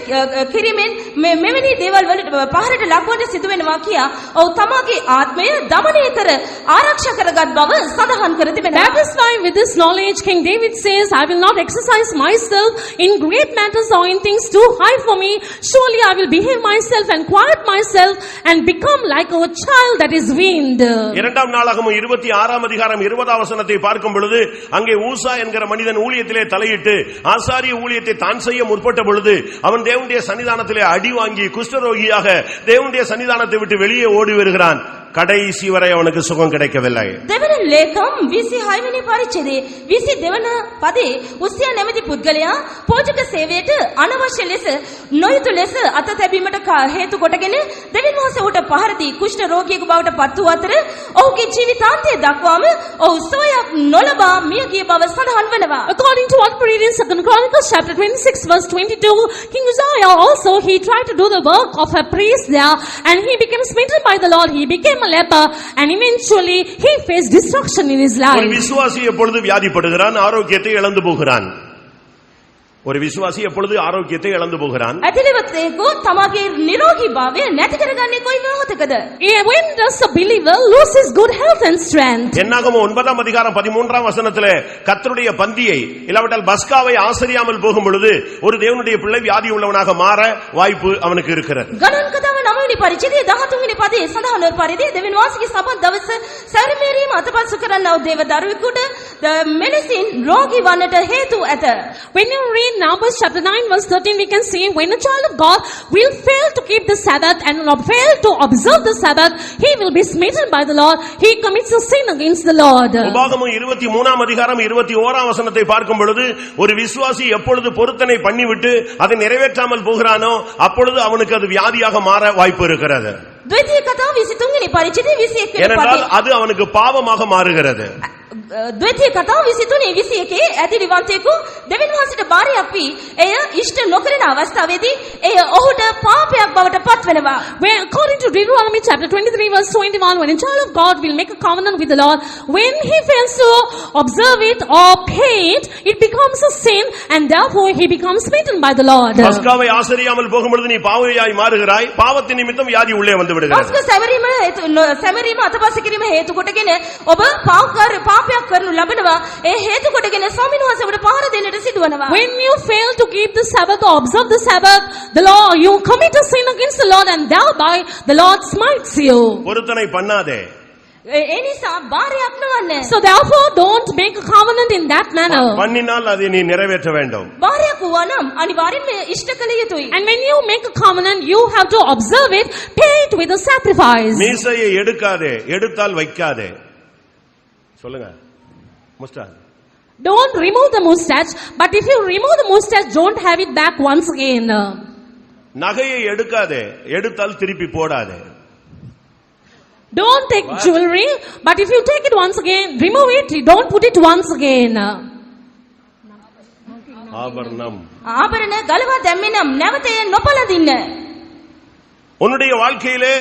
කිරීමෙන් මෙවැනි දේවල් වලට පහරට ලක්වන්න සිදු වෙනවා කියා ඔව් තමාගේ ආත්මය දමනය කර ආරක්ෂා කරගත් බව සඳහන් කර තිබෙනවා. That is why with this knowledge King David says, I will not exercise myself in great matters or in things too high for me, surely I will behave myself and quiet myself and become like a child that is weaned. இரண்டாம் நாளாகமம் 26ஆம் அதிகாரம் 20ஆம் வசனத்தை பார்க்கும் பொழுது அங்கே ஊசா என்கிற மனிதன் ஊழியத்திலே தலையிட்டு ஆசாரிய ஊழியத்தை தான் செய்ய முற்பட்ட பொழுது அவன் தேவனுடைய சன்னிதானத்திலே அடி வாங்கி குஷ்டரோகியாக தேவனுடைய சன்னிதானத்தை விட்டு வெளியே ஓடி வருகிறான். கடைசி வரை அவனுக்கு சுகம் கிடைக்கவில்லை. දෙවන ලේකම් 26 වෙනි පරිච්ඡේදයේ 22 වන පදේ උස්සියා නැමැති පුද්ගලයා පෝෂක සේවයට අනවශ්‍ය ලෙස නොයුතු ලෙස අත තැබීමට හේතු කොටගෙන දෙවියන් වහන්සේ ඌට පහර දී කුෂ්ඨ රෝගියෙකු බවට පත් වූ අතර ඔහුගේ ජීවිතාන්තය දක්වාම ඔහු සුවයක් නොලබා මිය ගිය බව සඳහන් වෙනවා. According to what we read in 2 Chronicles chapter 26 verse 22, King Uzziah also he tried to do the work of a priest there, and he became smitten by the Lord. He became a leper, and eventually he faced destruction in his life. ஒரு விசுவாசி எப்பொழுது வியாதிப்படுகிறான், ஆரோக்கியத்தை இழந்து போகிறான். ஒரு விசுவாசி எப்பொழுது ஆரோக்கியத்தை இழந்து போகிறான்? ඇතිලිවතේකෝ තමාගේ නිරෝගී භාවය නැති කරගන්නේ කොයි මොහොතකද? When does a believer lose his good health and strength? என்னாகமம் 9ஆம் அதிகாரம் 13ஆம் வசனத்திலே கர்த்தருடைய பந்தியை இல்லாவிட்டால் பஸ்காவை ஆசரியாமல் போகும் பொழுது ஒரு தேவனுடைய பிள்ளை வியாதி உள்ளவனாக மாற வாய்ப்பு அவனுக்கு இருக்கிறது. ගණන් කතාව 9 වෙනි පරිච්ඡේදයේ 13 වෙනි පදයේ සඳහන් වන පරිදි දෙවියන් වහන්සේගේ සබත් දවස සැරමේරීම අතපසු කරන්නව දේව දරුවෙකුට මෙලෙසින් රෝගී වන්නට හේතු ඇත. When you read Numbers chapter 9 verse 13, we can see when a child of God will fail to keep the Sabbath and fail to observe the Sabbath, he will be smitten by the Lord. He commits a sin against the Lord. உபாகமம் 23ஆம் அதிகாரம் 21ஆம் வசனத்தை பார்க்கும் பொழுது ஒரு விசுவாசி எப்பொழுது பொருத்தனை பண்ணிவிட்டு அதை நிறைவேற்றாமல் போகிறானோ அப்பொழுது அவனுக்கு அது வியாதியாக மாற வாய்ப்பு இருக்கிறது. ද්විතීය කතාව 23 වෙනි පරිච්ඡේදයේ 21 වෙනි ஏனென்றால் පදයේ அது அவனுக்கு பாவமாக மாறுகிறது. ද්විතීය කතාව 23 21 ඇතිලිවන්තයෙකු දෙවියන් වහන්සේට බාරයක් වී එය ඉෂ්ට නොකරන අවස්ථාවේදී එය ඔහුට පාපයක් බවට පත් වෙනවා. When according to Deuteronomy chapter 23 verse 21, when a child of God will make a covenant with the Lord, when he fails to observe it or pay it, it becomes a sin, and therefore he becomes smitten by the Lord. பஸ்காவை ஆசரியாமல் போகும் பொழுது நீ பாவியாய் மாறுகிறாய். பாவத்தின் நிமித்தம் வியாதி உள்ளே வந்து விடுகிறது. පස්ක සැමරීම අතපස කිරීම හේතු කොටගෙන ඔබ පාපයක් කරනු ලබනවා. ඒ හේතු කොටගෙන ස්වාමීන් වහන්සේ ඔබට පහර දෙන්නට සිදුවනවා. When you fail to keep the Sabbath or observe the Sabbath, the Lord, you commit a sin against the Lord, and thereby the Lord smites you. பொருத்தனை பண்ணாதே. ඒ නිසා බාරයක් නොවන්න. So therefore don't make a covenant in that manner. பண்ணினால் அதை நீ நிறைவேற்ற வேண்டும். බාරයක් වුණා නම් අනිවාර්යෙන්ම ඉෂ්ට කළ යුතුයි. And when you make a covenant, you have to observe it, pay it with a sacrifice. மீசையை எடுக்காதே, எடுத்தால் வைக்காதே. சொல்லுங்க. Moustache. Don't remove the mustache, but if you remove the mustache, don't have it back once again. நகையை எடுக்காதே, எடுத்தால் திருப்பி போடாதே. Don't take jewelry, but if you take it once again, remove it, don't put it once again. ஆபரணம். ආභරණ ගලවා දැම්මේ නම් නැවත එය නොපලදින්න. உன்னுடைய வாழ்க்கையிலே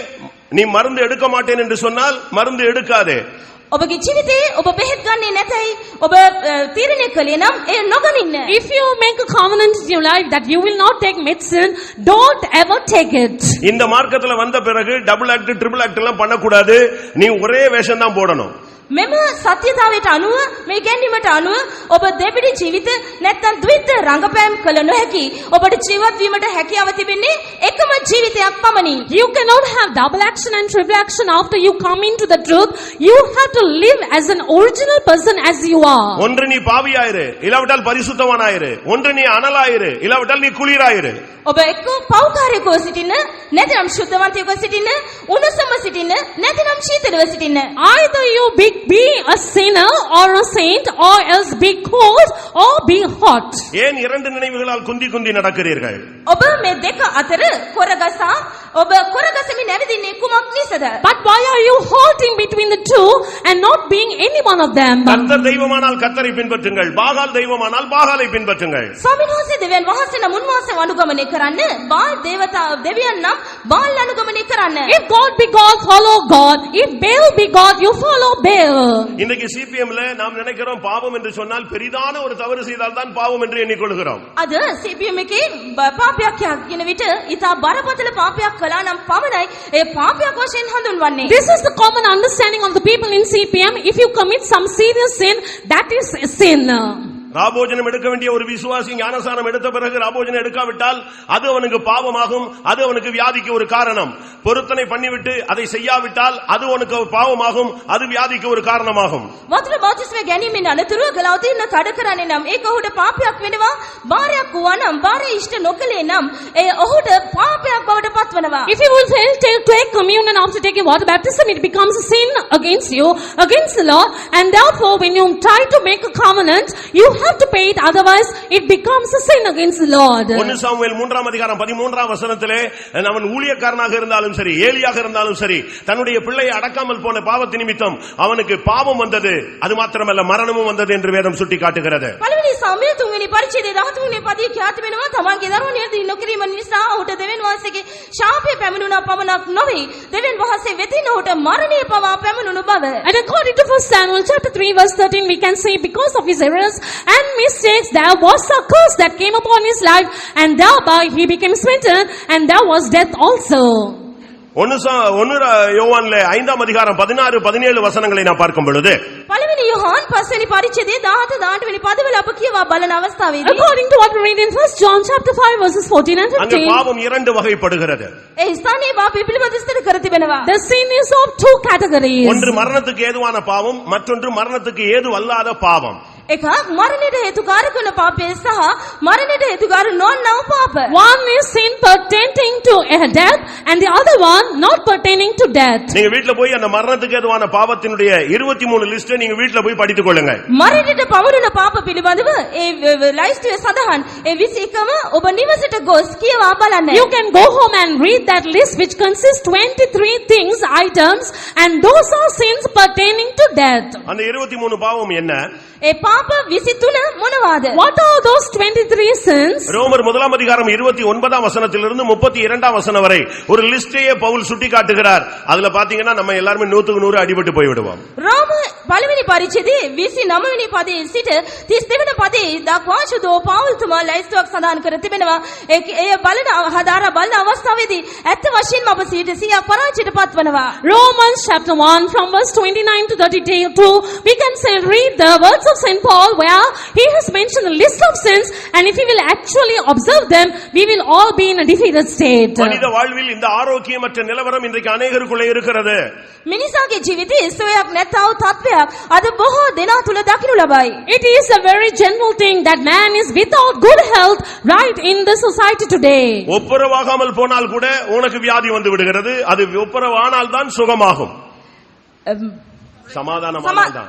நீ மருந்து எடுக்க மாட்டேன் என்று சொன்னால் மருந்து எடுக்காதே. ඔබගේ ජීවිතේ ඔබ බෙහෙත් ගන්නේ නැතයි ඔබ තීරණය කළේ නම් එය නොගනින්න. If you make a covenant in your life that you will not take medicine, don't ever take it. இந்த மார்க்கத்துல வந்த பிறகு டபுள் ஆக்ட் ட்ரிபிள் ஆக்ட் எல்லாம் பண்ணக்கூடாது. நீ ஒரே வேஷம் தான் போடணும். මෙම සත්‍යතාවයට අනුව මේ ගැන්වීමට අනුව ඔබ දෙවිඩි ජීවිත නැත්නම් ද්විත රංගපෑම් කළ නොහැකි. ඔබට ජීවත් වීමට හැකියාව තිබෙන්නේ එකම ජීවිතයක් පමණි. You cannot have double action and triple action after you come into the truth. You have to live as an original person as you are. ஒன்று நீ பாவியாயிரு, இல்லாவிட்டால் பரிசுத்தவானாயிரு. ஒன்று நீ அனலாயிரு, இல்லாவிட்டால் நீ குளிராயிரு. ඔබ එක්ක පෞකාරයෙකුව සිටින්න, නැතිනම් ශුද්ධවන්තයෙකුව සිටින්න, උණුසුම සිටින්න, නැතිනම් ශීතලව සිටින්න. Either you be a sinner or a saint, or else be cold or be hot. ஏன் இரண்டு நினைவுகளால் குந்தி குந்தி நடக்கிறீர்கள்? ඔබ මේ දෙක අතර කොරගසා ඔබ කොරගසමින් ඇවිදින්නේ කුමක් නිසාද? But why are you halting between the two and not being any one of them? கர்த்தர் தெய்வமானால் கர்த்தரை பின்பற்றுங்கள், பாகால் தெய்வமானால் பாகாலை பின்பற்றுங்கள். ස්වාමීන් වහන්සේ දෙවියන් වහන්සේ නම් උන්වහන්සේ අනුගමනය කරන්න, බාල් දේවතා දෙවියන් නම් බාල් අනුගමනය කරන්න. If God be God, follow God. If Baal be God, you follow Baal. இன்னைக்கு சிபிஎம்ல நாம் நினைக்கிறோம் பாவம் என்று சொன்னால் பெரிதான ஒரு தவறு செய்தால் தான் பாவம் என்று எண்ணிக்கொள்கிறோம். අද CPM එකේ පාපයක් කියන විට ඊට බරපතල පාපයක් කළා නම් පමණයි ඒ පාපයක් වශයෙන් හඳුන්වන්නේ. This is the common understanding of the people in CPM. If you commit some serious sin, that is a sin. ராபோஜனம் எடுக்க வேண்டிய ஒரு விசுவாசி ஞானசானம் எடுத்த பிறகு ராபோஜனம் எடுக்காவிட்டால் அது அவனுக்கு பாவமாகும், அது அவனுக்கு வியாதிக்கு ஒரு காரணம். பொருத்தனை பண்ணிவிட்டு அதை செய்யாவிட்டால் அது அவனுக்கு பாவமாகும், அது வியாதிக்கு ஒரு காரணமாகும். වතුර බෞතිස්මය ගැනීමෙන් අනතුරුව ගලවතින්න කඩ කරන්නේ නම් ඒක ඔහුට පාපයක් වෙනවා. බාරයක් වුණා නම් බාරය ඉෂ්ට නොකලේ නම් ඒ ඔහුට පාපයක් බවට පත්වනවා. If you will fail to take communion after taking water baptism, it becomes a sin against you, against the Lord, and therefore when you try to make a covenant, you have to pay it, otherwise it becomes a sin against the Lord. 1 Samuel 3ஆம் அதிகாரம் 13ஆம் வசனத்திலே அவன் ஊழியக்காரனாக இருந்தாலும் சரி, ஏலியாக இருந்தாலும் சரி, தன்னுடைய பிள்ளையை அடக்காமல் போன பாவத்தின் நிமித்தம் அவனுக்கு பாவம் வந்தது, அது மாத்திரமல்ல மரணமும் வந்தது என்று வேதம் சுட்டிக்காட்டுகிறது. පළවෙනි සාමුවෙල් 3 වෙනි පරිච්ඡේදයේ 13 වෙනි පදයේ ක්‍යාති වෙනවා තමන්ගේ දරුවෝ නිර්දී නොකිරීම නිසා ඔහුට දෙවියන් වහන්සේගේ ශාපය පැමිණුණා පමණක් නොවේ, දෙවියන් වහන්සේ වෙතින් ඔහුට මරණය පවා පැමිණුණු බව. And according to 1 Samuel chapter 3 verse 13, we can say because of his errors and mistakes there was a curse that came upon his life, and thereby he became smitten, and there was death also. 1 யோவான்ல 5ஆம் அதிகாரம் 16 17 வசனங்களை நான் பார்க்கும் பொழுது පළවෙනි යොහාන් 5 වෙනි පරිච්ඡේදයේ 17 18 වෙනි පදවල අප කියවා බලන අවස්ථාවේදී According to what we read in 1 John chapter 5 verses 14 and அங்க 15, பாவம் இரண்டு வகைப்படுகிறது. ඒ ස්ථානයේ පාපය පිළිබඳ විස්තර කර තිබෙනවා. the sin is of two categories. ஒன்று மரணத்துக்கு ஏதுவான பாவம், மற்றொன்று மரணத்துக்கு ஏதுவல்லாத பாவம். එකක් මරණයට හේතුකාරක වන පාපය සහ මරණයට හේතුකාර නොවන පාප. One is sin pertaining to death, and the other one not pertaining to death. நீங்க வீட்ல போய் அந்த மரணத்துக்கு ஏதுவான பாவத்தினுடைய 23 லிஸ்ட் நீங்க வீட்ல போய் படித்துக் கொள்ளுங்க. මරණයට පවරුන පාප පිළිබඳව ඒ ලයිස්ට් එක සඳහන් ඒ 21ම ඔබ නිවසට ගොස් කියවා බලන්න. You can go home and read that list which consists 23 things, items, and those are sins pertaining to death. அந்த 23 பாவம் என்ன? ඒ පාප 23 මොනවාද? What are those 23 sins? ரோமர் 1ஆம் அதிகாரம் 29ஆம் வசனத்திலிருந்து 32ஆம் வசனம் வரை ஒரு லிஸ்டையே பவுல் சுட்டி காட்டுகிறார். அதுல பாத்தீங்கன்னா நம்ம எல்லாரும் 100க்கு 100 அடிபட்டு போய் விடுவோம். රෝම පළවෙනි පරිච්ඡේදයේ 29 වෙනි පදයේ සිට 32 වෙනි පදයේ දක්වා සුදෝ පෞල්තුමා ලයිස්ට්ුවක් සඳහන් කර තිබෙනවා. ඒ බලන ආධාර බලන අවස්ථාවේදී ඇත්ත වශයෙන්ම අප 100ක් පරාජයට පත්වනවා. Romans chapter 1 from verse 29 to 32, we can say read the words of St. Paul where he has mentioned a list of sins, and if we will actually observe them, we will all be in a defeated state. மனித வாழ்வில் இந்த ஆரோக்கியமற்ற நிலவரம் இன்றைக்கு அநேகருக்குள்ளே இருக்கிறது. මිනිසාගේ ජීවිතයේ සොයක් නැත්තා වූ තත්වයක් අද බොහෝ දෙනා තුල දකින්න ලබයි. It is a very general thing that man is without good health right in the society today. ஒப்புரவாகாமல் போனால் கூட உனக்கு வியாதி வந்து விடுகிறது. அது ஒப்புரவானால் தான் சுகமாகும். சமாதானமானால் தான்.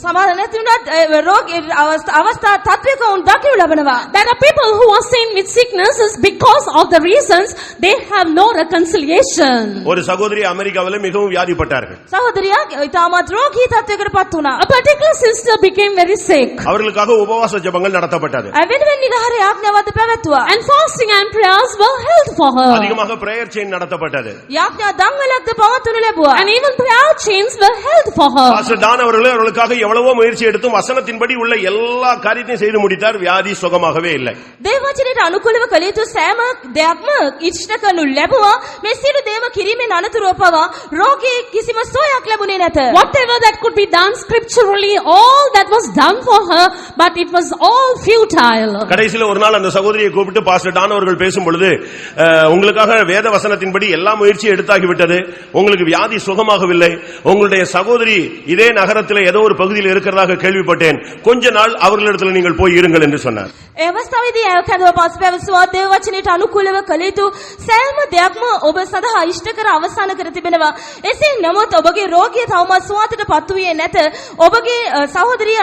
සමාන නැති වුණත් රෝග අවස්ථා තත්වයක උන් දකින්න ලබනවා. There are people who are sin with sicknesses because of the reasons they have no reconciliation. ஒரு சகோதரி அமெரிக்காவிலே மிகவும் வியாதிப்பட்டார்கள். සහෝදරියා ඉතාමත් රෝගී තත්වයකට පත් වුණා. A particular sister became very sick, அவர்களுக்காக உபவாச ஜெபங்கள் நடத்தப்பட்டது. වෙනවෙන් නිරහරේ ආඥාවත් පැවැත්තුවා. and fasting and prayers were held for her, அதிகமாக பிரேயர் செயின் நடத்தப்பட்டது. යාඥා දන්වලක්ද පවත්වනු ලැබුවා. and even prayer chains were held for her. Pastor Don அவர்களுக்காக எவ்வளவோ முயற்சி எடுத்தும் வசனத்தின்படி உள்ள எல்லா காரியத்தையும் செய்து முடித்தார். வியாதி சுகமாகவே இல்லை. දේවචනයට අනුකූලව කළ යුතු සෑම දෙයක්ම ඉෂ්ට කරනු ලැබුවා. මේ සියලු දේම කිරීමෙන් අනතුරුව පවා රෝගී කිසිම සුවයක් ලැබුණේ නැත. Whatever that could be done scripturally, all that was done for her, but it was all futile. கடைசில ஒரு நாள் அந்த சகோதரியை கூப்பிட்டு பாஸ்டர் டான் அவர்கள் பேசும் பொழுது, உங்களுக்காக வேத வசனத்தின்படி எல்லா முயற்சியும் எடுத்தாகிவிட்டது, உங்களுக்கு வியாதி சுகமாகவில்லை, உங்களுடைய சகோதரி இதே நகரத்தில் ஏதோ ஒரு பகுதியில் இருக்கிறதாக கேள்விப்பட்டேன், கொஞ்ச நாள் அவர்களிடத்தில் நீங்கள் போய் இருங்கள் என்று சொன்னார். ඒ අවස්ථාවේදී කැඳව පස් පැවසුවා දේවචනයට අනුකූලව කළ යුතු සෑම දෙයක්ම ඔබ සඳහා ඉෂ්ට කර අවසන් කර තිබෙනවා. එසේ නමුත් ඔබගේ රෝගිය තවමත් සුවතට පත් වූයේ නැත. ඔබගේ සහෝදරිය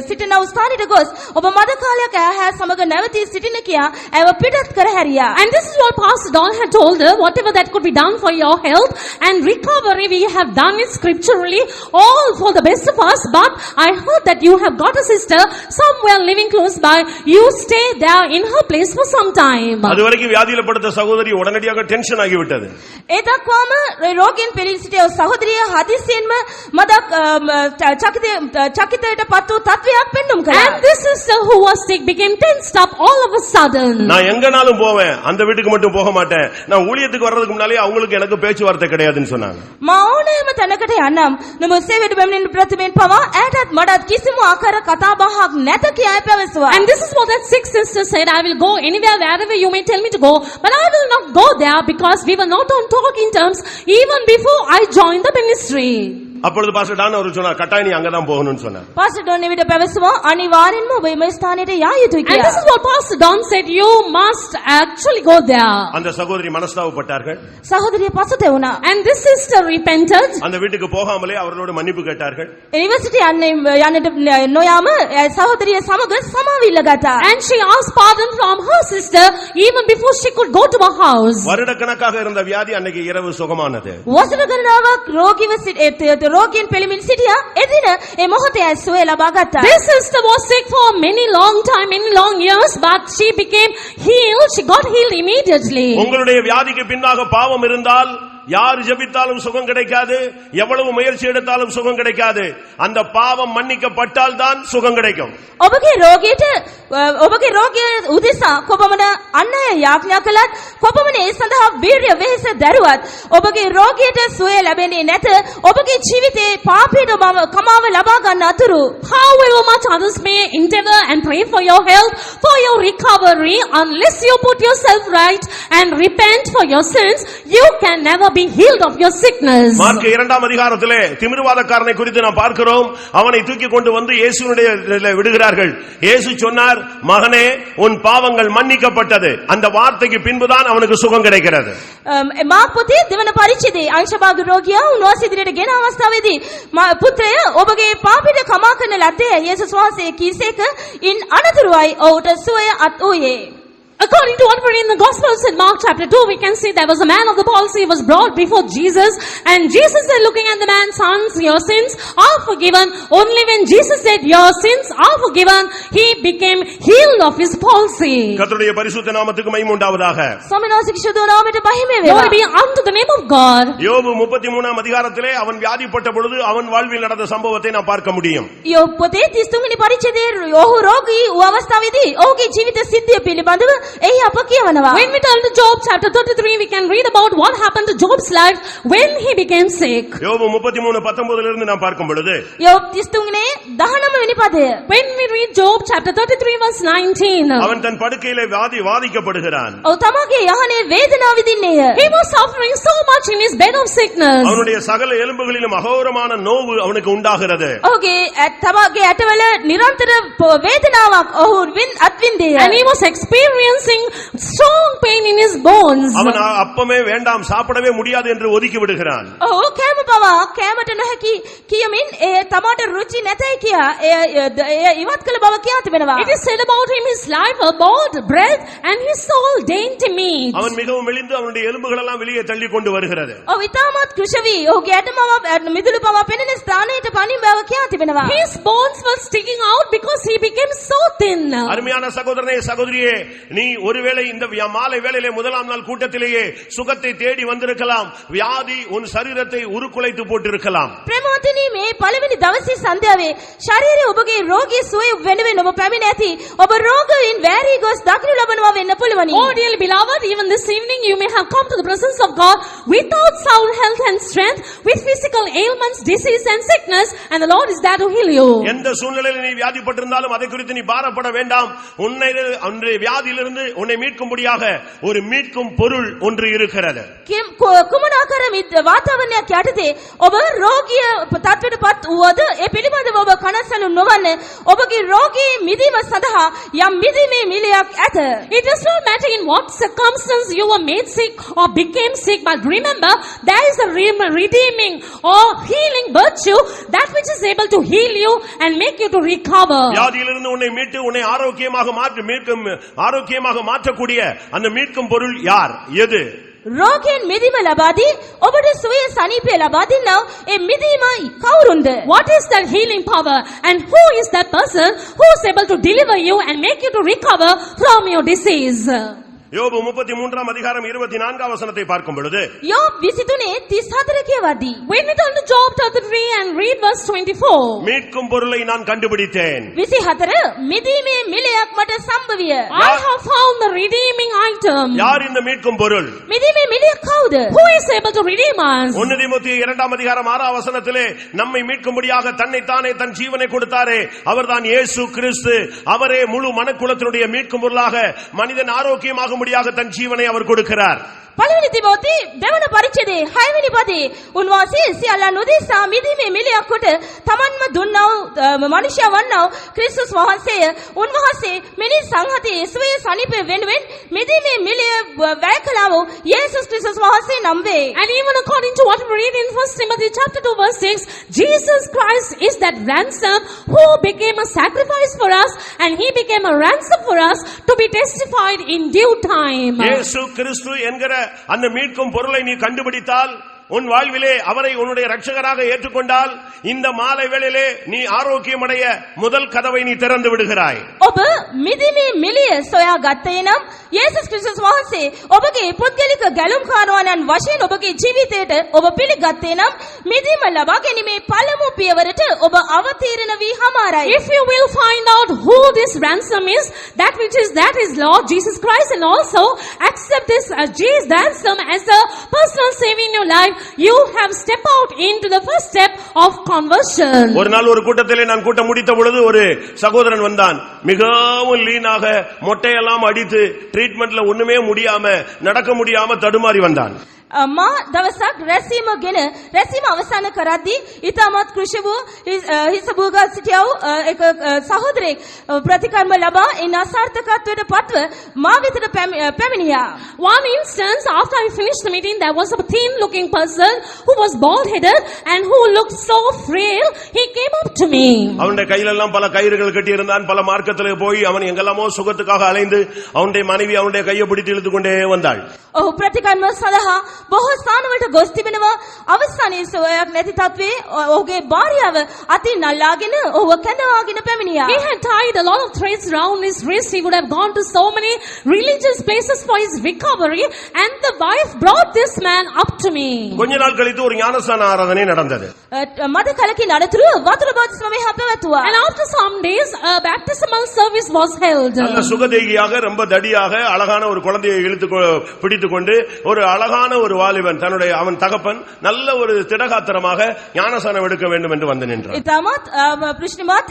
සිටින ස්ථානයට ගොස් ඔබ මද කාලයක් ඇහැ සමග නැවතී සිටින කියා ඇව පිටත් කර හැරියා. And this is what Pastor Don had told her, whatever that could be done for your health and recovery, we have done it scripturally, all for the best of us. But I heard that you have got a sister somewhere living close by. You stay there in her place for some time. அதுவரைக்கும் வியாதியில படுத்த சகோதரி உடனடியாக tension ஆகிவிட்டது. ඒ දක්වාම රෝගීන් පිළිසිට සිටිය සහෝදරිය හදිසියෙන්ම මදක් චකිතයට පත් වූ තත්වයක් පෙන්නුම් කළා. And this sister who was sick became tensed up all of a sudden. நான் எங்கனாலும் போவேன், அந்த வீட்டுக்கு மட்டும் போக மாட்டேன். நான் ஊழியத்துக்கு வர்றதுக்கு முன்னாலே அவங்களுக்கு எனக்கு பேச்சுவார்த்தை கிடையாதுன்னு சொன்னாங்க. මා ඕනෑම තැනකට යන්නම් නම සේවයට පැමිණෙන ප්‍රතිමෙන් පවා ඇයටත් මටත් කිසිම ආකාර කතා බහක් නැත කියා පැවසුවා. And this is what that sick sister said, I will go anywhere, wherever you may tell me to go, but I will not go there because we were not on talking terms even before I joined the ministry. அப்பொழுது pastor Don அவர் சொன்னார், கட்டாயம் நீ அங்கதான் போகணும்னு சொன்னார். Pastor Don විට පැවසුවා අනිවාර්යෙන්ම ඔබ මේ ස්ථානයට යා යුතුයි And this කියලා. is what Pastor Don said, you must actually go there. அந்த சகோதரி மனஸ்தாபப்பட்டார்கள். සහෝදරිය පසුතැ වුණා. And this sister repented. அந்த வீட்டுக்கு போகாமலே அவர்களோடு மன்னிப்பு கேட்டார்கள். යුනිවර්සිටි යන්නට නොයාම සහෝදරිය සමග සමාව ඉල්ලගත්තා. And she asked pardon from her sister even before she could go to her house. வருடக்கணக்காக இருந்த வியாதி அன்னைக்கு இரவு சுகமானது. වසර ගණනාවක් රෝගීන් පෙළමින් සිටියා. එදින ඒ මොහොතේ ඇය සුවය ලබා ගත්තා. This sister was sick for many long time, many long years, but she became healed. She got healed immediately. உங்களுடைய வியாதிக்கு பின்னாக பாவம் இருந்தால் யார் ஜெபித்தாலும் சுகம் கிடைக்காது, எவ்வளவு முயற்சி எடுத்தாலும் சுகம் கிடைக்காது. அந்த பாவம் மன்னிக்கப்பட்டால் தான் சுகம் கிடைக்கும். ඔබගේ රෝගය උදෙසා කොපමණ අන් අය යාඥා කළත් කොපමණ ඒ සඳහා වීර්ය වෙහෙස දැරුවත් ඔබගේ රෝගයට සුවය ලැබෙන්නේ නැත. ඔබගේ ජීවිතේ පාපයට කමාව ලබා ගන්න අතුරු However much others may endeavor and pray for your health, for your recovery, unless you put yourself right and repent for your sins, you can never be healed of your sickness. Mark 2ஆம் அதிகாரத்திலே திமிர்வாதக்காரனை குறித்து நாம் பார்க்கிறோம். அவனை தூக்கி கொண்டு வந்து இயேசுவினுடைய விடுகிறார்கள். இயேசு சொன்னார், மகனே உன் பாவங்கள் மன்னிக்கப்பட்டது. அந்த வார்த்தைக்கு பின்புதான் அவனுக்கு சுகம் கிடைக்கிறது. මාක් පොතේ දෙවන පරිච්ඡේදයේ අංශභාග රෝගියා උන්වහන්සේ ඉදිරියට ගෙන අවස්ථාවේදී පුත්‍රය ඔබගේ පාපයට කමා කරන ලද්දේ යේසුස් වහන්සේ කීසේක ඉන් අනතුරුයි ඔහුට සුවය අත් වූයේ. According to what we read in the Gospels in Mark chapter 2, we can see there was a man of the palsy who was brought before Jesus, and Jesus said, looking at the man, sons, your sins are forgiven. Only when Jesus said, your sins are forgiven, he became healed of his palsy. கர்த்தருடைய பரிசுத்த நாமத்துக்கு மகிமை உண்டாவதாக. ස්වාමීන් ශුද්ධ නාමයට මහිම වේවා. Glory be unto the name of God. யோபு 33ஆம் அதிகாரத்திலே அவன் வியாதிப்பட்ட பொழுது அவன் வாழ்வில் நடந்த சம்பவத்தை நாம் பார்க்க முடியும். යෝබ් පොතේ 33 වෙනි පරිච්ඡේදයේ ඔහු රෝගී වූ අවස්ථාවේදී ඔහුගේ ජීවිත සිද්ධිය පිළිබඳව එහි අප කියවනවා. When we turn to Job chapter 33, we can read about what happened to Job's life when he became sick. யோபு 33:19 இருந்து நாம் பார்க்கும் பொழுது යෝබ් 33 19 වෙනි පදය. When we read Job chapter 33 verse 19, அவன் தன் படுக்கையிலே வாதிக்கப்படுகிறான். ඔහු තමගේ යහනේ වේදනාව විඳින්නේය. he was suffering so much in his bed of sickness. அவனுடைய சகல எலும்புகளிலும் அகோரமான நோவு அவனுக்கு உண்டாகிறது. ඔහුගේ තමගේ ඇටවල නිරන්තර වේදනාවක් ඔහු අත්විඳියේය. And he was experiencing strong pain in his bones. அவன் அப்பமே வேண்டாம் சாப்பிடவே முடியாது என்று ஒதுக்கி விடுகிறான். ඔහු කෑම පවා කෑමට නොහැකි කියමින් ඒ තමාට රුචි නැතයි කියා ඒ ඉවත් කළ බව කියා තිබෙනවා. It is said about him, his life abhorred bread and his soul dainty meat. அவன் மிகவும் மெலிந்து அவனுடைய எலும்புகள் எல்லாம் வெளியே தள்ளி கொண்டு வருகிறது. ඔහු ඉතාමත් කෘෂවි ඔහුගේ ඇටමව මිදුළු පවා පෙනෙන ස්ථානයට පනින් බව කියා තිබෙනවා. His bones were sticking out because he became so thin. அருமையான சகோதரனே சகோதரியே, நீ ஒருவேளை இந்த மாலை வேளையிலே முதலாம் நாள் கூட்டத்திலேயே சுகத்தை தேடி வந்திருக்கலாம். வியாதி உன் சரீரத்தை உருக்குலைத்து போட்டிருக்கலாம். ප්‍රේමවතුනි, මේ පළවෙනි දවසේ සන්ධ්‍යාවේ ශරීරය ඔබගේ රෝගී සුවය වෙනුවෙන් ඔබ පැමිණ ඇති. ඔබ රෝගයෙන් වැරි ගොස් දකිනු ලබනවා වෙන්න පුළුවනි. Oh dearly beloved, even this evening you may have come to the presence of God without sound health and strength, with physical ailments, disease and sickness, and the Lord is there to heal you. எந்த சூழ்நிலையில் நீ வியாதிப்பட்டிருந்தாலும் அதை குறித்து நீ பாரப்பட வேண்டாம். உன்னை வியாதியிலிருந்து உன்னை மீட்கும்படியாக ஒரு மீட்கும் பொருள் ஒன்று இருக்கிறது. කුමනාකර වාතාවරණයක් යටතේ ඔබ රෝගිය තත්ත්වයට පත් වුවද ඒ පිළිබඳව ඔබ කනස්සලු නොවන්න. ඔබගේ රෝගී මිදීම සඳහා යම් මිදීමේ මිලයක් ඇත. It does not matter in what circumstance you were made sick or became sick, but remember there is a redeeming or healing virtue, that which is able to heal you and make you to recover. வியாதியிலிருந்து உன்னை மீட்டு உன்னை ஆரோக்கியமாக மாற்றக்கூடிய அந்த மீட்கும் பொருள் யார்? எது? රෝගයෙන් මිදීම ලබා දී ඔබට සුවය සනීපය ලබා දෙන්නව ඒ මිදීමයි කවුරුන්ද? What is that healing power, and who is that person who is able to deliver you and make you to recover from your disease? யோபு 33 அதிகாரம் 24 வசனத்தை பார்க்கும் பொழுது යෝබ් 23 34 කියවදී When we turn to Job 33 and read verse 24. மீட்கும் பொருளை நான் கண்டுபிடித்தேன். 24 මිදීමේ මිලයක් මට සම්භවිය. I have found the redeeming item. யார் இந்த மீட்கும் பொருள்? මිදීමේ මිලය කවුද? Who is able to redeem us? 1 தீமோத்தேயு 2 அதிகாரம் 6 வசனத்திலே நம்மை மீட்கும்படியாக தன்னைத்தானே தன் ஜீவனை கொடுத்தாரே அவர்தான் இயேசு கிறிஸ்து. அவரே முழு மனுக்குலத்தினுடைய மீட்கும் பொருளாக மனிதன் ஆரோக்கியமாகும்படியாக தன் ஜீவனை அவர் கொடுக்கிறார். පළවෙනි තිමෝති දෙවන පරිච්ඡේදයේ 6 වෙනි පදේ උන්වහන්සේ සියල්ලන් උදෙසා මිදීමේ මිලයක් කොට තමන්ම දුන්නා වූ මනුෂ්‍ය වන්නා වූ ක්‍රිස්තුස් වහන්සේය. උන්වහන්සේ මිනිස් සංහතයේ ඊශ්වරයේ සනීපය වෙනුවෙන් මිදීමේ මිලය වැය කළා වූ යේසුස් ක්‍රිස්තුස් වහන්සේ නම් වේ. And even according to what we read in 1 Timothy chapter 2 verse 6, Jesus Christ is that ransom who became a sacrifice for us, and he became a ransom for us to be testified in due time. இயேசு கிறிஸ்து என்கிற அந்த மீட்கும் பொருளை நீ கண்டுபிடித்தால் உன் வாழ்விலே அவரை உன்னுடைய ரட்சகராக ஏற்றுக்கொண்டால் இந்த மாலை வேளையிலே நீ ஆரோக்கியமடைய முதல் கதவை நீ திறந்து விடுகிறாய். ඔබ මිදීමේ මිලය සොයා ගත්තේ නම් යේසුස් ක්‍රිස්තුස් වහන්සේ ඔබගේ පුද්ගලික ගැලුම්කාරවණන් වශයෙන් ඔබගේ ජීවිතයට ඔබ පිළිගත්තේ නම් මිදීම ලබා ගැනීමේ පළමු පියවරට ඔබ අවතීර්ණ වී හමාරයි. If you will find out who this ransom is, that is Lord Jesus Christ, and also accept this Jesus ransom as the personal savior in your life, you have stepped out into the first step of conversion. ஒரு நாள் ஒரு கூட்டத்திலே நான் கூட்டம் முடித்த பொழுது ஒரு சகோதரன் வந்தான். மிகவும் லீனாக மொட்டையெல்லாம் அடித்து ட்ரீட்மெண்ட்ல ஒண்ணுமே முடியாம நடக்க முடியாம தடுமாறி வந்தான். මා දවසක් රැසීම අවසන් කරද්දී ඉතාමත් කෘෂි වූ හිස භූගා සිටියා වූ එක සහෝදරයෙක් ප්‍රතිකර්ම ලබා ඒ අසාර්ථකත්වයට පත්ව මා වෙතට පැමිණියා. One instance, after I finished the meeting, there was a thin looking person who was bald headed and who looked so frail. He came up to me. அவனுடைய கையில எல்லாம் பல கயிறுகள் கட்டி இருந்தான். பல மார்க்கத்திலே போய் அவன் எங்கெல்லாமோ சுகத்துக்காக அலைந்து அவனுடைய மனைவி அவனுடைய கையை பிடித்து இழுத்து கொண்டே வந்தாள். ඔහු ප්‍රතිකර්ම සඳහා බොහෝ ස්ථානවලට ගොස් තිබෙනවා. අවසානයේ සොයක් නැති තත්වේ ඔහුගේ භාර්යාව අතින් අල්ලාගෙන ඔහුව කැඳවාගෙන පැමිණියා. He had tied a lot of threads around his wrist. He would have gone to so many religious places for his recovery, and the wife brought this man up to me. கொஞ்ச நாள் கழித்து ஒரு ஞானஸ்நான ஆராதனை நடந்தது. මද කලකින් අනතුරු වතුර බාප්තිස්මය පැවැත්තුවා. And after some days, a baptismal service was held. நல்ல சுகதேகியாக ரொம்ப தடியாக அழகான ஒரு குழந்தையை பிடித்துக்கொண்டு ஒரு அழகான ஒரு வாலிபன் தன்னுடைய அவன் தகப்பன் நல்ல ஒரு திடகாத்திரமாக ஞானஸ்நானம் எடுக்க வேண்டும் என்று வந்து நின்றான். ඉතාමත් ප්‍රශ්නමත්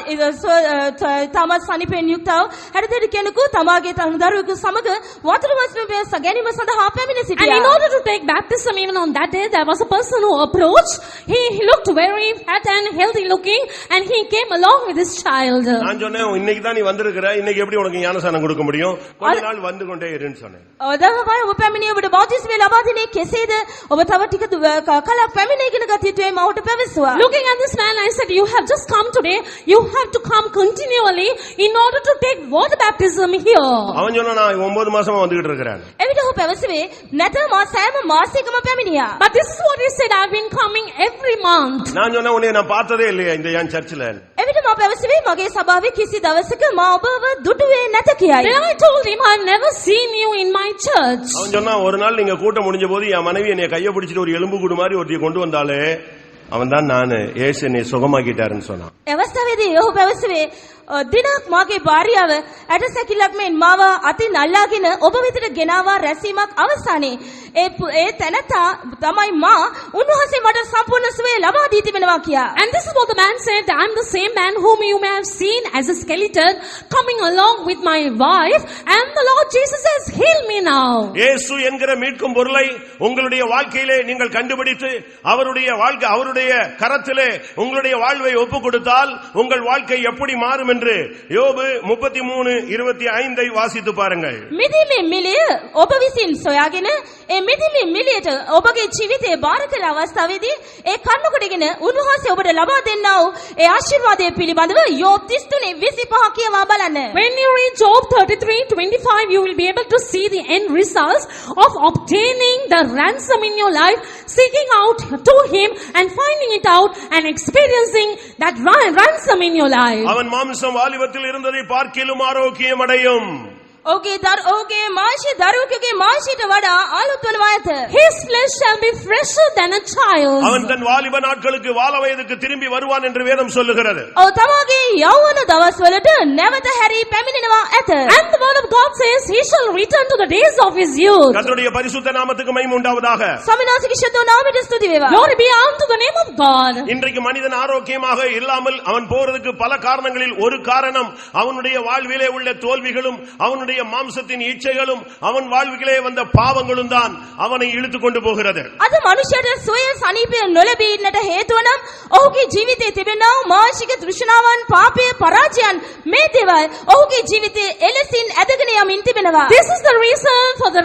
ඉතාමත් සනිපෙන් යුක්තව හැඩදෙඩි කෙනෙකු තමාගේ දරුවෙකු සමග වතුර බාප්තිස්මය ගැනීම සඳහා පැමිණ And සිටියා. in order to take baptism, even on that day, there was a person who approached. He looked very fat and healthy looking, and he came along with his child. நான் சொன்னேன் இன்னைக்கு தான் நீ வந்திருக்கிற, இன்னைக்கு எப்படி உனக்கு ஞானஸ்நானம் கொடுக்க முடியும்? கொஞ்ச நாள் வந்து கொண்டே இருன்னு சொன்னேன். ඔදවපයි ඔබ පැමිණිය ඔබට බාප්තිස්මය ලබා දෙන්නේ කෙසේද? ඔබ තව ටික කලක් පැමිණීගෙන ගත යුතුයි මවට පැවසුවා. Looking at this man, I said, you have just come today. You have to come continually in order to take water baptism here. அவன் சொன்னா நான் 9 மாசமா வந்துகிட்டு இருக்கிறேன். එවිට ඔහු පැවසුවේ නැත මා සෑම මාසයකම පැමිණියා. But this is what he said, I've been coming every month. நான் சொன்னா உன்னை நான் பார்த்ததே இல்லையா இந்த என் சர்ச்சில். එවිට මා පැවසුවේ මගේ සභාවේ කිසි දවසක මා ඔබව දුටුවේ නැත කියයි. Then I told him, I've never seen you in my church. அவன் சொன்னா ஒரு நாள் நீங்க கூட்டம் முடிஞ்ச போது என் மனைவி என்னை கையை பிடிச்சிட்டு ஒரு எலும்பு கூடு மாதிரி ஒருத்தி கொண்டு வந்தாலே அவன் தான் நானு ஏசு என்னை சுகமாக்கிட்டாருன்னு சொன்னான். අවස්ථාවේදී ඔහු පැවසුවේ දිනක් මාගේ භාර්යාව ඇටසැකිල්ලක් මෙන් මාව අතින් අල්ලාගෙන ඔබ වෙතට ගෙනාවා රැසීමක් අවසානයේ. ඒ තැනත්තා තමයි මා උන්වහන්සේ මට සම්පූර්ණ සුවය ලබා දී තිබෙනවා කියා. And this is what the man said, I'm the same man whom you may have seen as a skeleton coming along with my wife, and the Lord Jesus has healed me now. இயேசு என்கிற மீட்கும் பொருளை உங்களுடைய வாழ்க்கையிலே நீங்கள் கண்டுபிடித்து அவருடைய கரத்திலே உங்களுடைய வாழ்வை ஒப்புக் கொடுத்தால் உங்கள் வாழ்க்கை எப்படி மாறும் என்று யோபு 33:25 வாசித்து பாருங்கள். මිදීමේ මිලය ඔබ විසින් සොයාගෙන ඒ මිදීමේ මිලයට ඔබගේ ජීවිතේ බාර කළ අවස්ථාවේදී ඒ කන්නු කොටගෙන උන්වහන්සේ ඔබට ලබා දෙන්නා වූ ඒ ආශිර්වාදය පිළිබඳව යෝබ් 33:25 කියවා බලන්න. When you read Job 33:25, you will be able to see the end results of obtaining the ransom in your life, seeking out to him and finding it out and experiencing that ransom in your life. அவன் மாம்சம் வாலிபத்தில் இருந்ததை பார்க்கிலும் ஆரோக்கியம் அடையும். ඔහුගේ මාංශය දරුවෙකුගේ මාංශයට වඩා අලුත් වනවා ඇත. His flesh shall be fresher than a child. அவன் தன் வாலிப நாட்களுக்கு வால வயதுக்கு திரும்பி வருவான் என்று வேதம் சொல்லுகிறது. ඔව් තමාගේ යෞවන දවස්වලට නැවත හැරී පැමිණෙනවා ඇත. And the word of God says he shall return to the days of his youth. கர்த்தருடைய பரிசுத்த நாமத்துக்கு மகிமை உண்டாவதாக. ස්වාමීන් වහන්සේගේ ශුද්ධ නාමයට ස්තුති වේවා. Glory be unto the name of God. இன்றைக்கு மனிதன் ஆரோக்கியமாக இல்லாமல் அவன் போறதுக்கு பல காரணங்களில் ஒரு காரணம் அவனுடைய வாழ்விலே உள்ள தோல்விகளும் அவனுடைய மாம்சத்தின் இச்சைகளும் அவன் வாழ்விலே வந்த பாவங்களும் தான் அவனை இழுத்துக் கொண்டு போகிறது. අද මනුෂ්‍යයාට සොය සනීපය නොලැබී ඉන්නට හේතුව නම් ඔහුගේ ජීවිතයේ තිබෙනා මානසික තෘෂ්ණාවන් පාපය පරාජයන් මේ දේවල් ඔහුගේ ජීවිතයේ එලෙසින් ඇදගෙන යමින් තිබෙනවා. This is the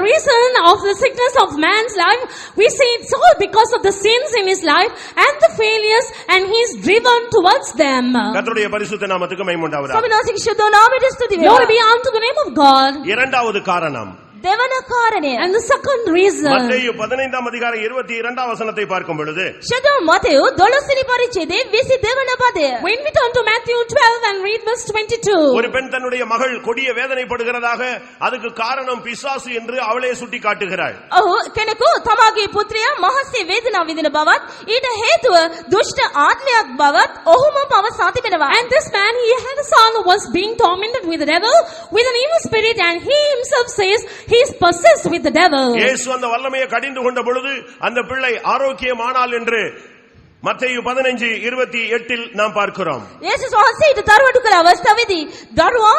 reason of the sickness of man's life. We say it's all because of the sins in his life and the failures, and he is driven towards them. கர்த்தருடைய பரிசுத்த நாமத்துக்கு மகிமை உண்டாவதாக. ස්වාමීන් වහන්සේගේ ශුද්ධ නාමයට ස්තුති Glory වේවා. be unto the name of God. இரண்டாவது காரணம் දෙවන කාරණය And the second reason. மத்தேயு 15 அதிகாரம் 22 வசனத்தை பார்க்கும் பொழுது ශුද්ධ මතයෝ 12 වෙනි පරිච්ඡේදයේ 22 වන පදය. When we turn to Matthew 12 and read verse 22. ஒரு பெண் தன்னுடைய மகள் கொடிய வேதனைப்படுகிறதாக அதுக்கு காரணம் பிசாசு என்று அவளே சுட்டி காட்டுகிறாள். ඔහු කෙනෙකු තමාගේ පුත්‍රයා මහසේ වේදනාව විඳින බවත් ඊට හේතුව දුෂ්ට ආත්මයක් බවත් ඔහුම පවසා තිබෙනවා. And this man, he had a son who was being tormented with the devil, with an evil spirit, and he himself says he is possessed with the devil. இயேசு அந்த வல்லமையை கடிந்து கொண்ட பொழுது அந்த பிள்ளை ஆரோக்கியமானாள் என்று மத்தேயு 15:28 நாம் பார்க்கிறோம். යේසුස් වහන්සේ ඊට දරුවටු කළ අවස්ථාවේදී දරුවා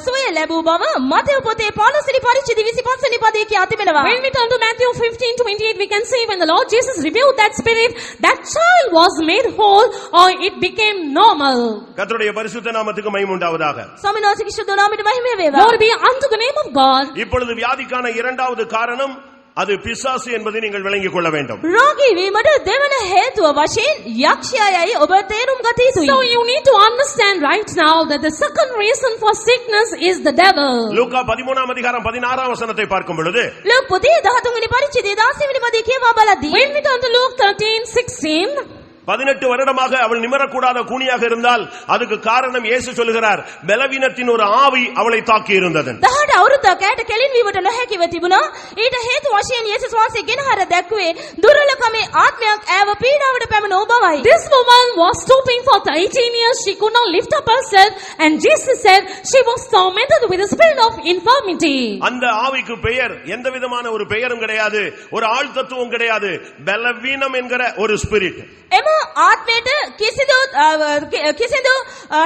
සුවය ලැබූ බව මතෙව් පොතේ 15 වෙනි පරිච්ඡේදයේ 25 වෙනි පදයේ කියා තිබෙනවා. When we turn to Matthew 15:28, we can see when the Lord Jesus rebuked that spirit, that child was made whole, or it became normal. கர்த்தருடைய பரிசுத்த நாமத்துக்கு மகிமை உண்டாவதாக. ස්වාමීන් වහන්සේගේ ශුද්ධ නාමයට මහිම වේවා. Glory be unto the name of God. இப்பொழுது வியாதிக்கான இரண்டாவது காரணம் அது பிசாசு என்பதை நீங்கள் விளங்கிக் கொள்ள வேண்டும். රෝගී වීමට දෙවන හේතුව වශයෙන් යක්ෂයායයි ඔබ තේරුම් ගත යුතුයි. So you need to understand right now that the second reason for sickness is the devil. லூக்கா 13 அதிகாரம் 16 வசனத்தை பார்க்கும் பொழுது ලූක් පොතේ 13 වෙනි පරිච්ඡේදයේ 16 වෙනි පදයේ කියවා බලද්දී When we turn to Luke 13:16, 18 வருடமாக அவள் நிமிரக்கூடாத கூனியாக இருந்தால் அதுக்கு காரணம் இயேசு சொல்லுகிறார் பலவீனத்தின் ஒரு ஆவி அவளை தாக்கி இருந்தது. 18 අවුරුද්දක් ඇයට කෙලින් වීමට නොහැකිව තිබුණා. ඊට හේතු වශයෙන් යේසුස් වහන්සේ ගෙනහැර දැක්ුවේ දුර්වලකමේ ආත්මයක් ඇව පීඩාවට පැමිණ බවයි. this woman was stooping for 18 years. She could not lift up herself, and Jesus said she was tormented with a spirit of infirmity. அந்த ஆவிக்கு பெயர் எந்த விதமான ஒரு பெயரும் கிடையாது, ஒரு ஆள் தத்துவம் கிடையாது, பலவீனம் என்கிற ஒரு ஸ்பிரிட். එම ආත්මයට කිසිදු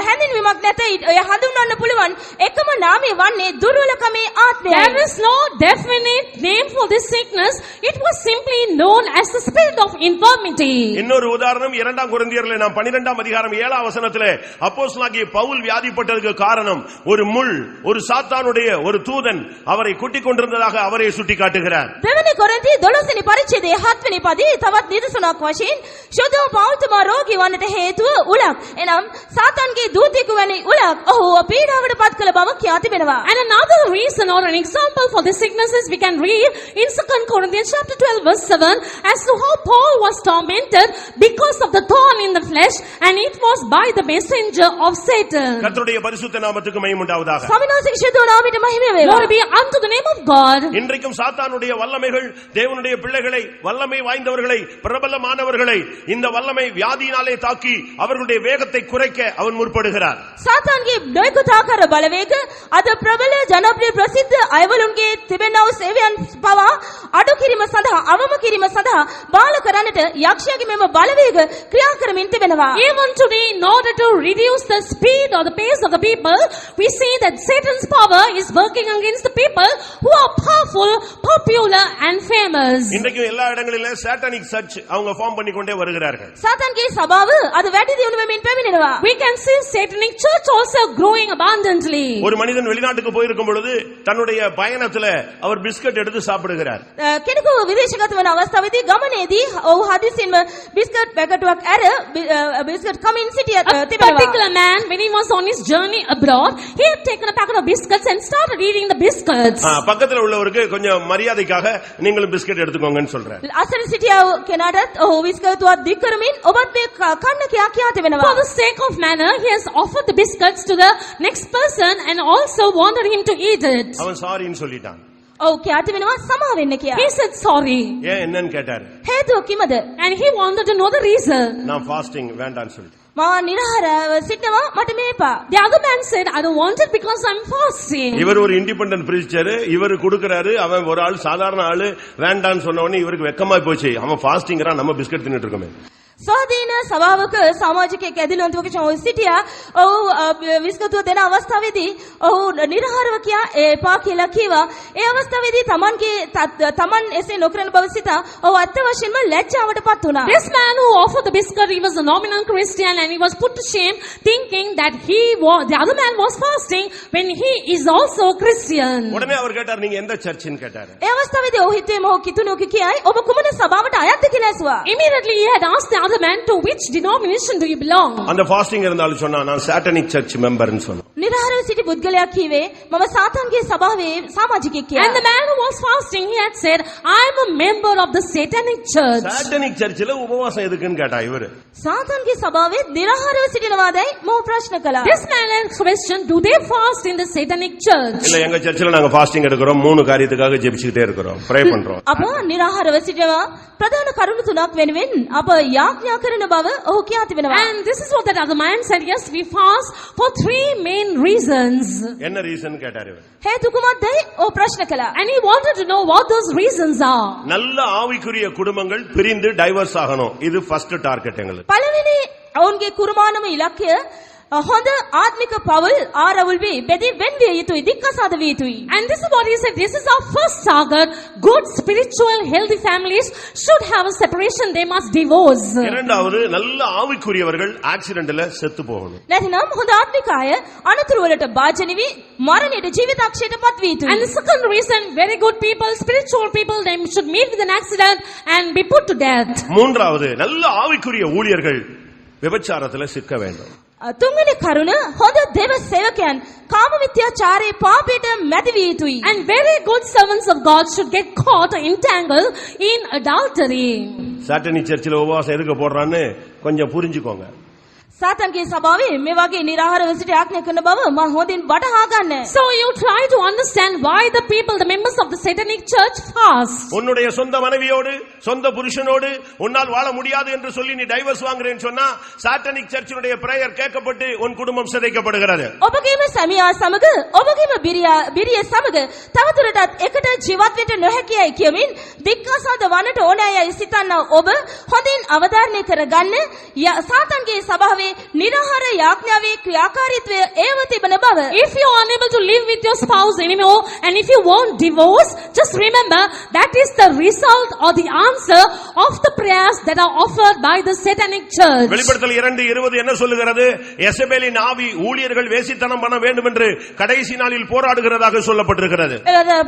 හැඳින්වීමක් නැත. එය හඳුන්වන්න පුළුවන් එකම නාමය වන්නේ දුර්වලකමේ ආත්මයයි. There is no definite name for this sickness. It was simply known as the spirit of infirmity. இன்னொரு உதாரணம் 2 கொரிந்தியர்ல நாம் 12 அதிகாரம் 7 வசனத்திலே அப்போஸ்தலனாகிய பவுல் வியாதிப்பட்டதற்கு காரணம் ஒரு முள், ஒரு சாத்தானுடைய ஒரு தூதன் அவரை கூட்டிக் கொண்டிருந்ததாக அவரே சுட்டி காட்டுகிறார். දෙවනි කොරින්ති 12 වෙනි පරිච්ඡේදයේ 7 වෙනි පදයේ තවත් නිදසුනක් වශයෙන් ශුද්ධ පෞල්තුමා රෝගී වන්නට හේතුව උලක්. එනම් සාතන්ගේ දූතයෙකු වැනි උලක් ඔහුව පීඩාවට පත් කළ බව කියා තිබෙනවා. And another reason or an example for this sickness is we can read in 2 Corinthians chapter 12 verse 7 as to how Paul was tormented because of the thorn in the flesh, and it was by the messenger of Satan. கர்த்தருடைய பரிசுத்த நாமத்துக்கு மகிமை உண்டாவதாக. ස්වාමීන් ශුද්ධ නාමයට මහිම වේවා. Glory be unto the name of God. இன்றைக்கும் சாத்தானுடைய வல்லமைகள் தேவனுடைய பிள்ளைகளை, வல்லமை வாய்ந்தவர்களை, பிரபலமானவர்களை இந்த வல்லமை வியாதியினாலே தாக்கி அவர்களுடைய வேகத்தை குறைக்க அவன் முற்படுகிறார். සාතන්ගේ නොයෙකුත් ආකාර බලවේග අද ප්‍රබල ජනප්‍රිය ප්‍රසිද්ධ අයවලුන්ගේ තිබෙනා වූ සේවයන් පවා අඩු කිරීම සඳහා අවම කිරීම සඳහා බාල කරන්නට යක්ෂයාගේ මෙම බලවේග ක්‍රියා කරමින් තිබෙනවා. Even today, in order to reduce the speed or the pace of the people, we see that Satan's power is working against the people who are powerful, popular and famous. இன்றைக்கு எல்லா இடங்களிலும் சாட்டானிக் சர்ச் அவங்க form பண்ணி கொண்டே வருகிறார்கள். සාතන්ගේ සභාව අද වැඩි දියුණු වෙමින් පැමිණෙනවා. We can see Satanic church also growing abundantly. ஒரு மனிதன் வெளிநாட்டுக்கு போயிருக்கும் பொழுது தன்னுடைய பயணத்துல அவர் பிஸ்கட் எடுத்து சாப்பிடுகிறார். කෙනෙකු විදේශගත වන අවස්ථාවේදී ගමනේදී ඔහු හදිසියෙන්ම බිස්කට් පැකටුවක් ඇර බිස්කට් කමින් සිටිය A තිබෙනවා. particular man, when he was on his journey abroad, he had taken a packet of biscuits and started eating the biscuits. பக்கத்துல உள்ளவருக்கு கொஞ்சம் மரியாதைக்காக நீங்களும் பிஸ்கட் எடுத்துக்கோங்கன்னு சொல்றார். අසල සිටියා කෙනාටත් ඔහු බිස්කට්ුවක් දික් කරමින් ඔබත් මේ කන්න කියා තිබෙනවා. For the sake of manner, he has offered the biscuits to the next person and also wanted him to eat it. அவன் சாரின்னு சொல்லிட்டான். ඔව් කියාති වෙනවා සමා වෙන්න කියා. He said sorry. ஏன் என்னன்னு கேட்டாரு. හේතුව කිමද? And he wanted to know the reason. நான் ஃபாஸ்டிங் வேண்டான்னு சொல்லிட்டு. මා නිරහරව සිටනවා මට මේ එපා. The other man said, I don't want it because I'm fasting. இவர் ஒரு இண்டிபெண்டன்ட் பிரீச்சர், இவர் கொடுக்கறாரு, அவன் ஒரு ஆள் சாதாரண ஆளு வேண்டான்னு சொன்ன உடனே இவருக்கு வெக்கமா போச்சு. அவன் ஃபாஸ்டிங்கிறான், நம்ம பிஸ்கட் தின்னுட்டு இருக்கோமே. ස්වාධීන සභාවක සමාජිකයෙක් ඇදිලොන්තුවක චෝයි සිටියා. ඔහු විස්කතුව දෙන අවස්ථාවේදී ඔහු නිරහරව කියා එපා කියලා කිව්වා. ඒ අවස්ථාවේදී තමන් එසේ නොකරන බව සිතා ඔහු අත්ත වශයෙන්ම ලැජ්ජාවටපත් වුණා. This man who offered the biscuit, he was a nominal Christian and he was put to shame thinking that the other man was fasting when he is also a Christian. உடனே அவர் கேட்டார், நீங்க எந்த சர்ச்சின்னு கேட்டாரு. ඒ අවස්ථාවේදී ඔහු හිතුවේ මොහු කිතුණු කියයි ඔබ කුමන සභාවට අයත්ද කියලා ඇසුවා. Immediately he had asked the other man, to which denomination do you belong? அந்த ஃபாஸ்டிங் இருந்தாலும் சொன்னா நான் சாட்டனிக் சர்ச் மெம்பர்னு சொன்னான். නිරහරව සිටි පුද්ගලයා කීවේ මම සාතන්ගේ සභාවේ සමාජිකයෙක් කියලා. And the man who was fasting, he had said, I am a member of the satanic church. Satanic சர்ச்சில உபவாசம் எதுக்குன்னு கேட்டா இவரு. සාතන්ගේ සභාවේ නිරහරව සිටිනවාදයි මොහු ප්‍රශ්න කළා. This man asked question, do they fast in the satanic church? இல்ல, எங்க சர்ச்சில நாங்க ஃபாஸ்டிங் எடுக்கிறோம், 3 காரியத்துக்காக ஜெபிச்சிட்டே இருக்கிறோம், ப்ரே பண்றோம். අප නිරහරව සිටිනවා ප්‍රධාන කරුණු 3ක් වෙනුවෙන් අප යාඥා කරන බව ඔහු කියා තිබෙනවා. And this is what that other man said, yes, we fast for 3 main reasons. என்ன ரீசன் கேட்டாரு இவர். හේතු කුමක්දයි ඔහු ප්‍රශ්න කළා. And he wanted to know what those reasons are. நல்ல ஆவிக்குரிய குடும்பங்கள் பிரிந்து டைவர்ஸ் ஆகணும். இது ஃபர்ஸ்ட் டார்கெட் எங்களுக்கு. පළවෙනි ඔවුන්ගේ කුරුමානම ඉලක්කය හොඳ ආත්මික පවුල් ආරවුල් වී බෙදී වෙන් විය යුතුයි, දික්කසාද විය යුතුයි. And this is what he said, this is our first target. Good spiritual healthy families should have a separation, they must divorce. இரண்டாவது, நல்ல ஆவிக்குரியவர்கள் ஆக்சிடென்ட்ல செத்து போகணும். නැතිනම් හොඳ ආත්මික අය අනතුරු වලට භාජනය වී මරණයට ජීවිතාක්ෂයට පත් විය යුතුයි. And the second reason, very good people, spiritual people, they should meet with an accident and be put to death. மூன்றாவது, நல்ல ஆவிக்குரிய ஊழியர்கள் விபச்சாரத்துல சிக்க வேண்டும். තුන්වෙනි කරුණ හොඳ දේව සේවකයන් කාම මිත්‍යාචාරයේ පාපයට මැදි විය යුතුයි. And very good servants of God should get caught or entangled in adultery. Satanic சர்ச்சில் உபவாசம் எதுக்கு போடுறான்னு கொஞ்சம் புரிஞ்சுக்கோங்க. සාතන්ගේ සභාවේ මේ වගේ නිරාහාරව සිට ආඥා කරන බව මම හොඳින් වටහා ගන්න. So you try to understand why the people, the members of the satanic church fast. உன்னுடைய சொந்த மனைவியோடு சொந்த புருஷனோடு உன்னால் வாழ முடியாது என்று சொல்லி நீ டைவர்ஸ் வாங்குறேன்னு சொன்னா சாட்டனிக் சர்ச்சினுடைய பிரேயர் கேட்கப்பட்டு உன் குடும்பம் சிதைக்கப்படுகிறது. ඔබගේම සැමියා සමග ඔබගේම බිරිය සමග තවදුරටත් එකට ජීවත් වෙන්න නොහැකියයි කියමින් දික්කසාද වන්නට ඕනෑ යයි සිතන්නා ඔබ හොඳින් අවධාරණය කරගන්න. සාතන්ගේ සභාවේ නිරාහාර යාඥාවේ ක්‍රියාකාරීත්වය ඒව තිබෙන බව. If you are unable to live with your spouse anymore and if you want divorce, just remember that is the result or the answer of the prayers that are offered by the satanic church. வெளிப்படுத்தல் 2:20 என்ன சொல்லுகிறது? எசபேலின் ஆவி ஊழியர்கள் வேசித்தனம் பண்ண வேண்டும் என்று கடைசி நாளில் போராடுகிறதாக சொல்லப்பட்டிருக்கிறது.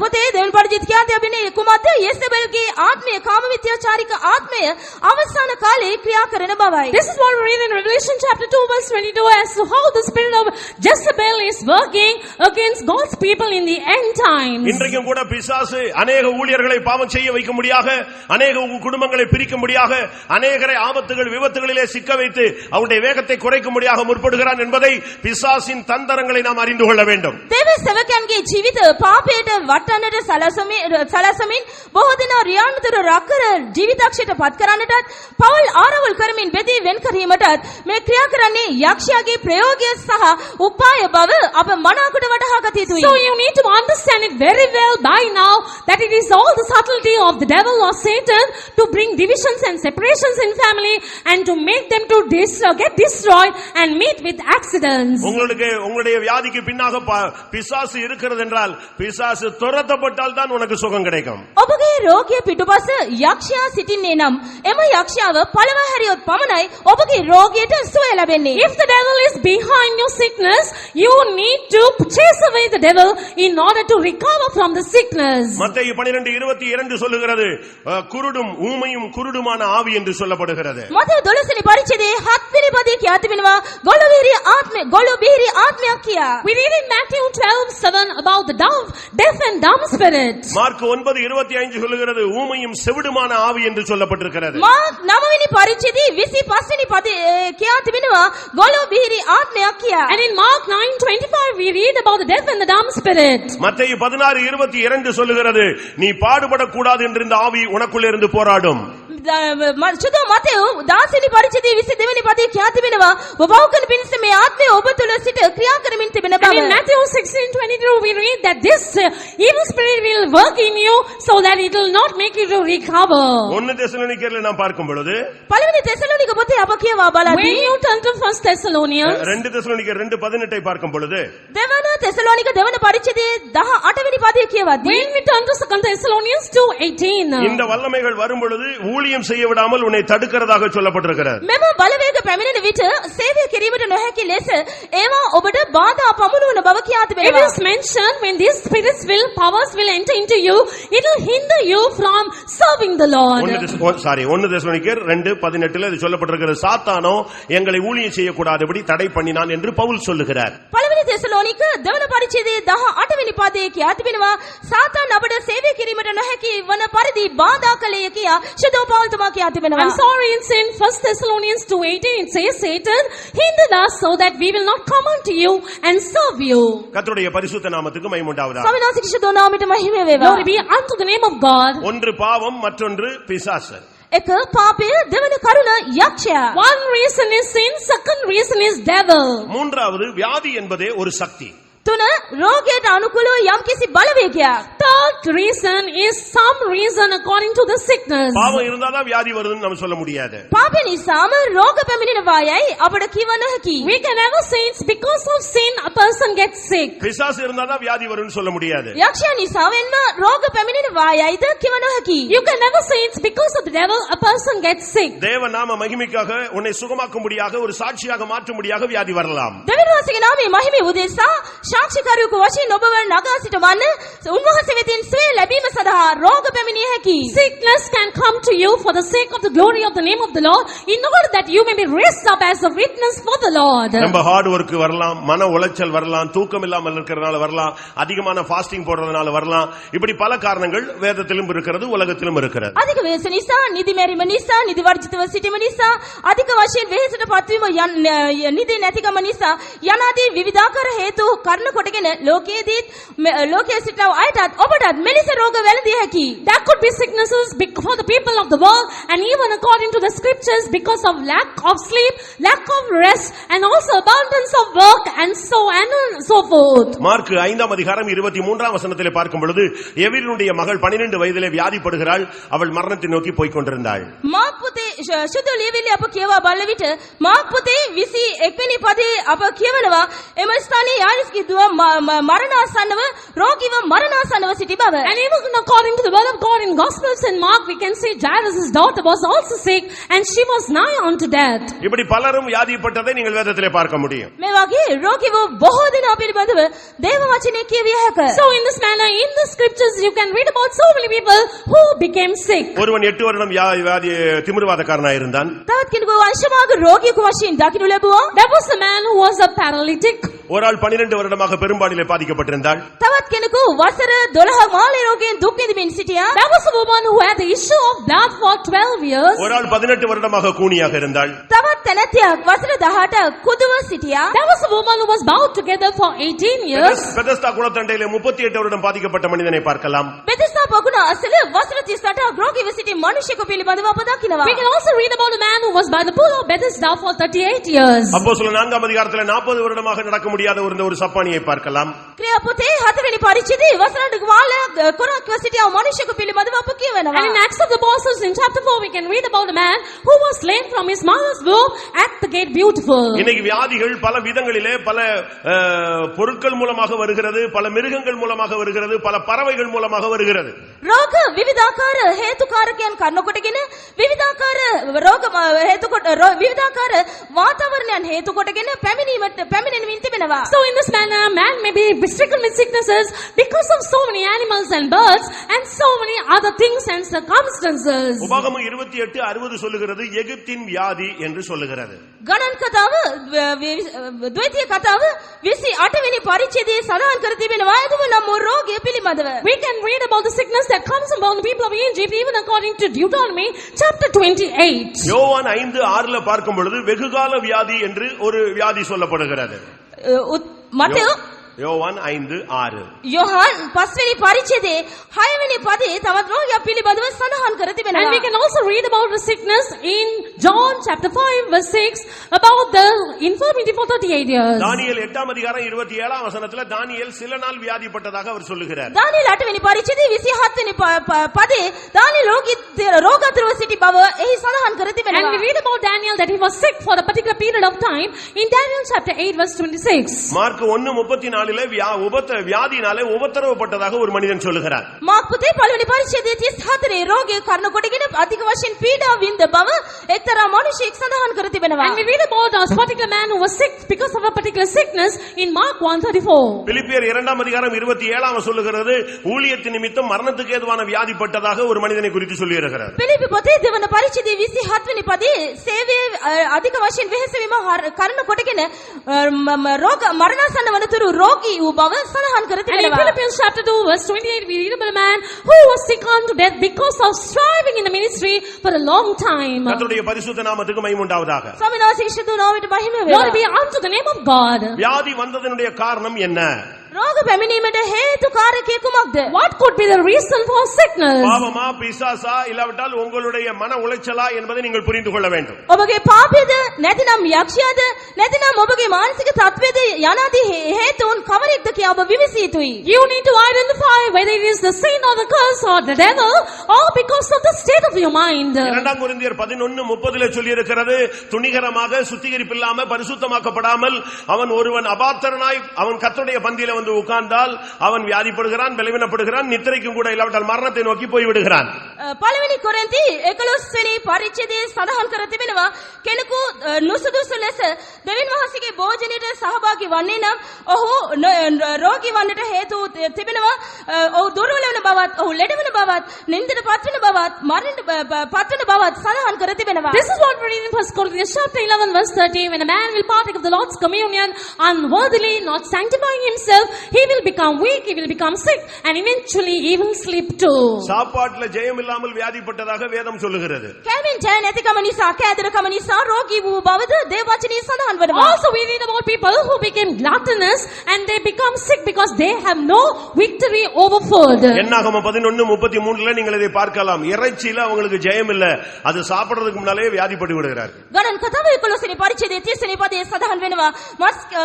පොතේ දෙවන පරිච්ඡේදය කියා තිබෙන්නේ කුමක්ද? යෙසබෙල්ගේ ආත්මය කාම මිත්‍යාචාරික ආත්මය අවසාන කාලේ ක්‍රියා කරන බවයි. This is what we read in Revelation chapter 2 verse 22 as to how the spirit of Jezebel is working against God's people in the end times. இன்றைக்கும் கூட பிசாசு அநேக ஊழியர்களை பாவம் செய்ய வைக்க முடியாக, அநேக குடும்பங்களை பிரிக்க முடியாக, அநேகரை ஆபத்துகள் விபத்துகளிலே சிக்க வைத்து அவருடைய வேகத்தை குறைக்க முடியாக முற்படுகிறான் என்பதை பிசாசின் தந்திரங்களை நாம் அறிந்து கொள்ள வேண்டும். දේව සේවකයන්ගේ ජීවිත පාපයට වටන්නට සලසමින් බොහෝ දෙනා රියාන්තර රක්කර ජීවිතාක්ෂයට පත් කරන්නටත් පවුල් ආරවුල් කරමින් බෙදී වෙන් කිරීමටත් මේ ක්‍රියා කරන්නේ යක්ෂයාගේ ප්‍රයෝගය සහ උපාය බව අප මනාකොට වටහා ගත යුතුයි. So you need to understand it very well by now that it is all the subtlety of the devil or Satan to bring divisions and separations in family and to make them to get destroyed and meet with accidents. உங்களுடைய வியாதிக்கு பின்னாக பிசாசு இருக்கிறது என்றால் பிசாசு துரத்தப்பட்டால் தான் உனக்கு சுகம் கிடைக்கும். ඔබගේ රෝගිය පිටුපස යක්ෂයා සිටින්නේ නම් එම යක්ෂයාව පළව හැරියොත් පමණයි ඔබගේ රෝගියට සුවය ලැබෙන්නේ. If the devil is behind your sickness, you need to chase away the devil in order to recover from the sickness. மத்தேயு 12:22 சொல்லுகிறது, குருடும் ஊமையும் குருடுமான ஆவி என்று சொல்லப்படுகிறது. මතේ 12 වෙනි පරිච්ඡේදයේ 7 වෙනි පදයේ කියා තිබෙනවා ගොළු බිහිරි ආත්මයක් කියා. We read in Matthew 12:7 about the deaf and dumb spirit. Mark 9:25 சொல்லுகிறது ஊமையும் செவிடுமான ஆவி என்று சொல்லப்பட்டிருக்கிறது. මාක් 9 වෙනි පරිච්ඡේදයේ 25 වෙනි පදේ කියා තිබෙනවා ගොළු බිහිරි ආත්මයක් කියා. And in Mark 9:25 we read about the deaf and the dumb spirit. மத்தேயு 16:22 சொல்லுகிறது நீ பாடுபடக்கூடாது என்று இந்த ஆவி உனக்குள்ளே இருந்து போராடும். චුදෝ මතෙව් 10 වෙනි පරිච්ඡේදයේ 22 වෙනි පදේ කියා තිබෙනවා වවුකන පිණිස මේ ආත්මය ඔබ තුල සිට ක්‍රියා කරමින් තිබෙන බව. And in Matthew 16:22 we read that this evil spirit will work in you so that it will not make you to recover. 1 தெசலோனிக்கேயர்ல நாம் பார்க்கும் பொழுது පළවෙනි තෙසලෝනික පොතේ අප කියවා බලද්දී When you turn to 1 Thessalonians 2 தெசலோனிக்கேயர் 2:18 பார்க்கும் பொழுது දෙවන තෙසලෝනික දෙවන පරිච්ඡේදයේ 18 වෙනි පදේ කියවද්දී when we turn to 2 Thessalonians 2:18 இந்த வல்லமைகள் வரும் பொழுது ஊழியம் செய்ய விடாமல் உன்னை தடுக்கிறதாக சொல்லப்பட்டிருக்கிறது. මෙම බලවේග පැමිණෙන විට සේවය කිරීමට නොහැකි ලෙස ඒවා ඔබට බාධා පමුණුවන බව කියා It තිබෙනවා. is mentioned when these spirits will powers will enter into you, it will hinder you from serving the Lord. 1 தெசலோனிக்கேயர் 2:18 இது சொல்லப்பட்டிருக்கிறது. சாத்தானோ எங்களை ஊழியம் செய்யக்கூடாதபடி தடை பண்ணினான் என்று பவுல் சொல்லுகிறார். පළවෙනි තෙසලෝනික දෙවන පරිච්ඡේදයේ 18 වෙනි පදයේ කියා තිබෙනවා සාතාන් අපට සේවය කිරීමට නොහැකි වන පරිදි බාධා කළේ කියා ශුද්ධ පෞල්තුමා කියා තිබෙනවා. I'm sorry, it's in 1 Thessalonians 2:18 it says Satan hindered us so that we will not come unto you and serve you. கர்த்தருடைய பரிசுத்த நாமத்துக்கு மகிமை உண்டாவதாக. ස්වාමීන් වහන්සේගේ ශුද්ධ නාමයට මහිම වේවා. Glory be unto the name of God. ஒன்று பாவம் மற்றொன்று பிசாசு. එක පාපය දෙවන කරුණ යක්ෂයා. One reason is sin, second reason is devil. மூன்றாவது வியாதி என்பதே ஒரு சக்தி. තුන රෝගයට අනුකූලව යම්කිසි බලවේගයක්. Third reason is some reason according to the sickness. பாவம் இருந்தாதான் வியாதி வருதுன்னு நம்ம சொல்ல முடியாது. පාපය නිසාම රෝග පැමිණෙනවායයි අපට කිව නොහැකි. We can never say it's because of sin a person gets sick. பிசாசு இருந்தாதான் வியாதி வரும்னு சொல்ல முடியாது. යක්ෂයා නිසාවෙන්ම රෝග පැමිණෙනවායයිද කිව නොහැකි. You can never say it's because of the devil a person gets sick. தேவ நாம மகிமைக்காக உன்னை சுகமாக்கும்படியாக ஒரு சாட்சியாக மாற்றும்படியாக வியாதி வரலாம். දෙවියන් වහන්සේගේ නාමයේ මහිමේ උදෙසා සාක්ෂිකාරයෙකු වශයෙන් ඔබව නගා සිටවන්න උන්වහන්සේ වෙතින් සුවය ලැබීම සඳහා රෝග පැමිණිය හැකි. Sickness can come to you for the sake of the glory of the name of the Lord in order that you may be raised up as a witness for the Lord. நம்ம hard work வரலாம், மன உளைச்சல் வரலாம், தூக்கம் இல்லாமல் இருக்கிறதுனால வரலாம், அதிகமான ஃபாஸ்டிங் போடுறதுனால வரலாம். இப்படி பல காரணங்கள் வேதத்திலும் இருக்கிறது, உலகத்திலும் இருக்கிறது. අධික වේස නිසා, නිදි මැරීම නිසා, නිදි වර්ජිතව සිටීම නිසා, අධික වශයෙන් වෙහෙසට පත්වීම නිදි නැතිකම නිසා යනාදී විවිධාකාර හේතු කරන කොටගෙන ලෝකයේ සිටින අයටත් ඔබටත් මෙලෙස රෝග වැළඳිය හැකි. There could be sicknesses for the people of the world and even according to the scriptures because of lack of sleep, lack of rest and also abundance of work and so forth. Mark 5ஆம் அதிகாரம் 23ஆம் வசனத்திலே பார்க்கும் பொழுது எவினுடைய மகள் 12 வயதிலே வியாதிப்படுகிறாள். அவள் மரணத்தை நோக்கி போய் கொண்டிருந்தாள். මාක් පුතේ ශුද්ධ ලියවිලි අප කියවා බලන විට මාක් පුතේ 21 වෙනි පදේ අප කියවනවා එම ස්ථානයේ යාරිස්ගේ දුව මරණාසන්නව රෝගීව මරණාසන්නව සිටි බව. And even according to the word of God in Gospels and Mark we can see Jairus' daughter was also sick and she was nigh unto death. இப்படி பலரும் வியாதிப்பட்டதை நீங்கள் வேதத்திலே பார்க்க முடியும். මේ වගේ රෝගීව බොහෝ දෙනා පිළිබඳව දේව වචනේ කියවිය හැක. So in this manner in the scriptures you can read about so many people who became sick. ஒருவன் 8 வருடம் வியாதி திமிர்வாதக்காரனாய் இருந்தான். තවත් කෙනෙකු වංශමාර්ග රෝගියෙකු වශයෙන් දකින්නු ලැබුවා. There was a man who was a paralytic. ஒரு ஆள் 12 வருடமாக பெரும்பாடிலே பாதிக்கப்பட்டிருந்தாள். තවත් කෙනෙකු වසර 12 මාළේ රෝගයෙන් දුක් විඳින්න සිටියා. There was a woman who had the issue of blood for 12 years. ஒரு ஆள் 18 வருடமாக கூனியாக இருந்தாள். තවත් තැනැතියක් වසර 18 කුදුව සිටියා. There was a woman who was bound together for 18 years. Bethesda குளத்தண்டையிலே 38 வருடம் பாதிக்கப்பட்ட மனிதனை பார்க்கலாம். බෙදෙස්සා පොකුණ අසල වසර 38ක් රෝගීව සිටි මිනිසෙකු පිළිබඳව අප දකිනවා. We can also read about a man who was by the pool of Bethesda for 38 years. அப்போஸ்தலர் 4ஆம் அதிகாரத்திலே 40 வருடமாக நடக்க முடியாத ஒரு சப்பானியை பார்க்கலாம். ක්‍රියා පොතේ 4 වෙනි පරිච්ඡේදයේ වසරට කාල කොරක්ව සිටියා මිනිසෙකු පිළිබඳව අප කියවනවා. And in Acts of the Apostles in chapter 4 we can read about a man who was slain from his mother's womb at the gate beautiful. இன்னைக்கு வியாதிகள் பல விதங்களிலே பல பொருட்கள் மூலமாக வருகிறது, பல மிருகங்கள் மூலமாக வருகிறது, பல பறவைகள் மூலமாக வருகிறது. රෝග විවිධාකාර හේතුකාරකයන් කරනකොටගෙන විවිධාකාර රෝග හේතුකොට විවිධාකාර වාතාවරණයන් හේතුකොටගෙන පැමිණෙනමින් තිබෙනවා. So in this manner man may be stricken with sicknesses because of so many animals and birds and so many other things and circumstances. உபாகமம் 28:60 சொல்லுகிறது எகிப்தின் வியாதி என்று சொல்லுகிறது. ගණන් කතාව ද්විතීය කතාව 28 වෙනි පරිච්ඡේදයේ සඳහන් කර තිබෙනවා එතුම නම් රෝගය පිළිබඳව. We can read about the sickness that comes upon the people of Egypt, even according to Deuteronomy chapter 28. யோவான் 5:6 பார்க்கும் பொழுது வெகுகால வியாதி என்று ஒரு வியாதி சொல்லப்படுகிறது. මතය யோவான் 5:6 යොහන් 5 වෙනි පරිච්ඡේදයේ 6 වෙනි පදයේ තවත් රෝගියෙක් පිළිබඳව සඳහන් කර And තිබෙනවා. we can also read about the sickness in John chapter 5 verse 6 about the infirmity for 38 years. தானியேல் 8:27 வசனத்துல தானியேல் சில நாள் வியாதிப்பட்டதாக அவர் சொல்லுகிறார். දානියෙල් 8 වෙනි පරිච්ඡේදයේ 27 වෙනි පදයේ දානියෙල් රෝගාතුරව සිටි බව එහි සඳහන් කර And we තිබෙනවා. read about Daniel that he was sick for a particular period of time in Daniel chapter 8 verse 26. Mark 1:34 வியாதினாலே உபத்திரவப்பட்டதாக ஒரு மனிதன் சொல்லுகிறார். මාක් පුතේ පළවෙනි පරිච්ඡේදයේ 34 රෝගී කර්ණ කොටගෙන අධික වශයෙන් පීඩා විඳ බව එක්තරා මිනිසෙක් සඳහන් කර තිබෙනවා. And we read about a particular man who was sick because of a particular sickness in Mark 1:34. பிலிப்பியர் 2:27 சொல்லுகிறது ஊழியத்தின் நிமித்தம் மரணத்துக்கு ஏதுவான வியாதிப்பட்டதாக ஒரு மனிதனை குறித்து சொல்லி இருக்கிறார். පිලිපි පොතේ දෙවන පරිච්ඡේදයේ 27 වෙනි පදයේ සේවයේ අධික වශයෙන් වෙහෙසවීම කර්ණ කොටගෙන රෝග මරණාසන්න වනතුරු රෝගී වූ බව සඳහන් කර And in තිබෙනවා. Philippians chapter 2 verse 28 we read about a man who was sick unto death because of striving in the ministry for a long time. கர்த்தருடைய பரிசுத்த நாமத்துக்கு மகிமை உண்டாவதாக. ස්වාමීන් වහන්සේ ක්ෂිත නාමයට මහිම Glory වේවා. be unto the name of God. வியாதி வந்ததனுடைய காரணம் என்ன? රෝග පැමිණීමට හේතු කාරකය කුමක්ද? What could be the reason for sickness? பாவமா பிசாசா இல்லாவிட்டால் உங்களுடைய மன உளைச்சலா என்பதை நீங்கள் புரிந்து கொள்ள வேண்டும். ඔබගේ පාපයද නැතිනම් යක්ෂයාද නැතිනම් ඔබගේ මානසික තත්ත්වයද යනාදී හේතුන් කවරෙක්ද කියා ඔබ විමසිය යුතුයි. You need to identify whether it is the sin or the curse or the devil or because of the state of your mind. 2 கொரிந்தியர் 11:30 சொல்லி இருக்கிறது துணிகரமாக சுத்திகரிப்பில்லாம பரிசுத்தமாக்கப்படாமல் ஒருவன் அபாத்திரனாய் அவன் கர்த்தருடைய பந்தியில வந்து உட்கார்ந்தால் அவன் வியாதிப்படுகிறான், பலவீனப்படுகிறான், நித்திரைக்கும் கூட இல்லாவிட்டால் மரணத்தை நோக்கி போய் விடுகிறான். පළවෙනි කොරින්ති 11 වෙනි පරිච්ඡේදයේ සඳහන් කර තිබෙනවා කෙනෙකු නුසුදුසු ලෙස දෙවියන් වහන්සේගේ භෝජනයට සහභාගී වන්නේ නම් ඔහු රෝගී වන්නට හේතු තිබෙනවා. ඔහු දුර්වල වෙන බවත්, ඔහු ලෙඩ වෙන බවත්, නින්දට පත් වෙන බවත්, මරණයට පත් වෙන බවත් සඳහන් කර තිබෙනවා. This is what we read in 1 Corinthians chapter 11 verse 30. When a man will partake of the Lord's communion unworthily, not sanctifying himself, he will become weak, he will become sick, and eventually he will sleep too. சாப்பாட்டுல ஜெயம் இல்லாமல் வியாதிப்பட்டதாக வேதம் சொல்லுகிறது. කැමින් ජය නැතිකම නිසා, කෑදරකම නිසා රෝගී වූ බවද දේව වචනේ සඳහන් වෙනවා. Also we read about people who became gluttonous and they become sick because they have no victory over food. என்னாகமம் 11:33 நீங்கள் இதை பார்க்கலாம். இறைச்சியில அவங்களுக்கு ஜெயம் இல்ல, அது சாப்பிடுறதுக்கு முன்னாலே வியாதிப்பட்டு விடுகிறார்கள். ගණන් කතාව 11 වෙනි පරිච්ඡේදයේ 30 වෙනි පදයේ සඳහන් වෙනවා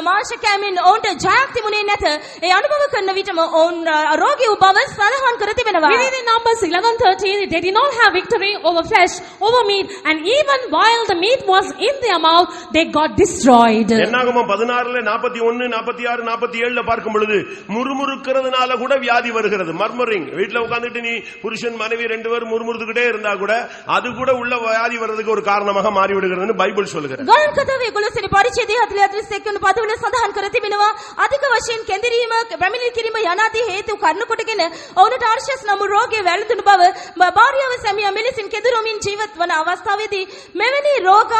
මාංශ කැමින් ඔවුන්ට ජයක් තිබුණේ නැත. ඒ අනුභව කරන විටම ඔවුන් රෝගී වූ බව සඳහන් කර තිබෙනවා. We read in Numbers 11:13, they did not have victory over flesh, over meat, and even while the meat was in their mouth, they got destroyed. என்னாகமம் 16:41, 46, 47 பார்க்கும் பொழுது முறுமுறுக்கிறதுனால கூட வியாதி வருகிறது. மர்மரிங் வீட்ல உட்கார்ந்துட்டு நீ புருஷன் மனைவி ரெண்டு பேரும் முறுமுறுத்துக்கிட்டே இருந்தா கூட அது கூட உள்ள வியாதி வர்றதுக்கு ஒரு காரணமாக மாறி விடுகிறதுன்னு பைபிள் சொல்லுகிறது. ගණන් කතාවේ 11 වෙනි පරිච්ඡේදයේ 41 වෙනි පදවල සඳහන් කර තිබෙනවා අධික වශයෙන් කැඳිරීම, පැමිණිලි කිරීම යනාදී හේතු කරුණු කොටගෙන ඔවුන්ට ආර්ශස් නම් රෝගය වැළඳුණු බව භාර්යාව සැමියා මෙලෙසින් කෙදුරමින් ජීවත් වන අවස්ථාවේදී මෙවැනි රෝග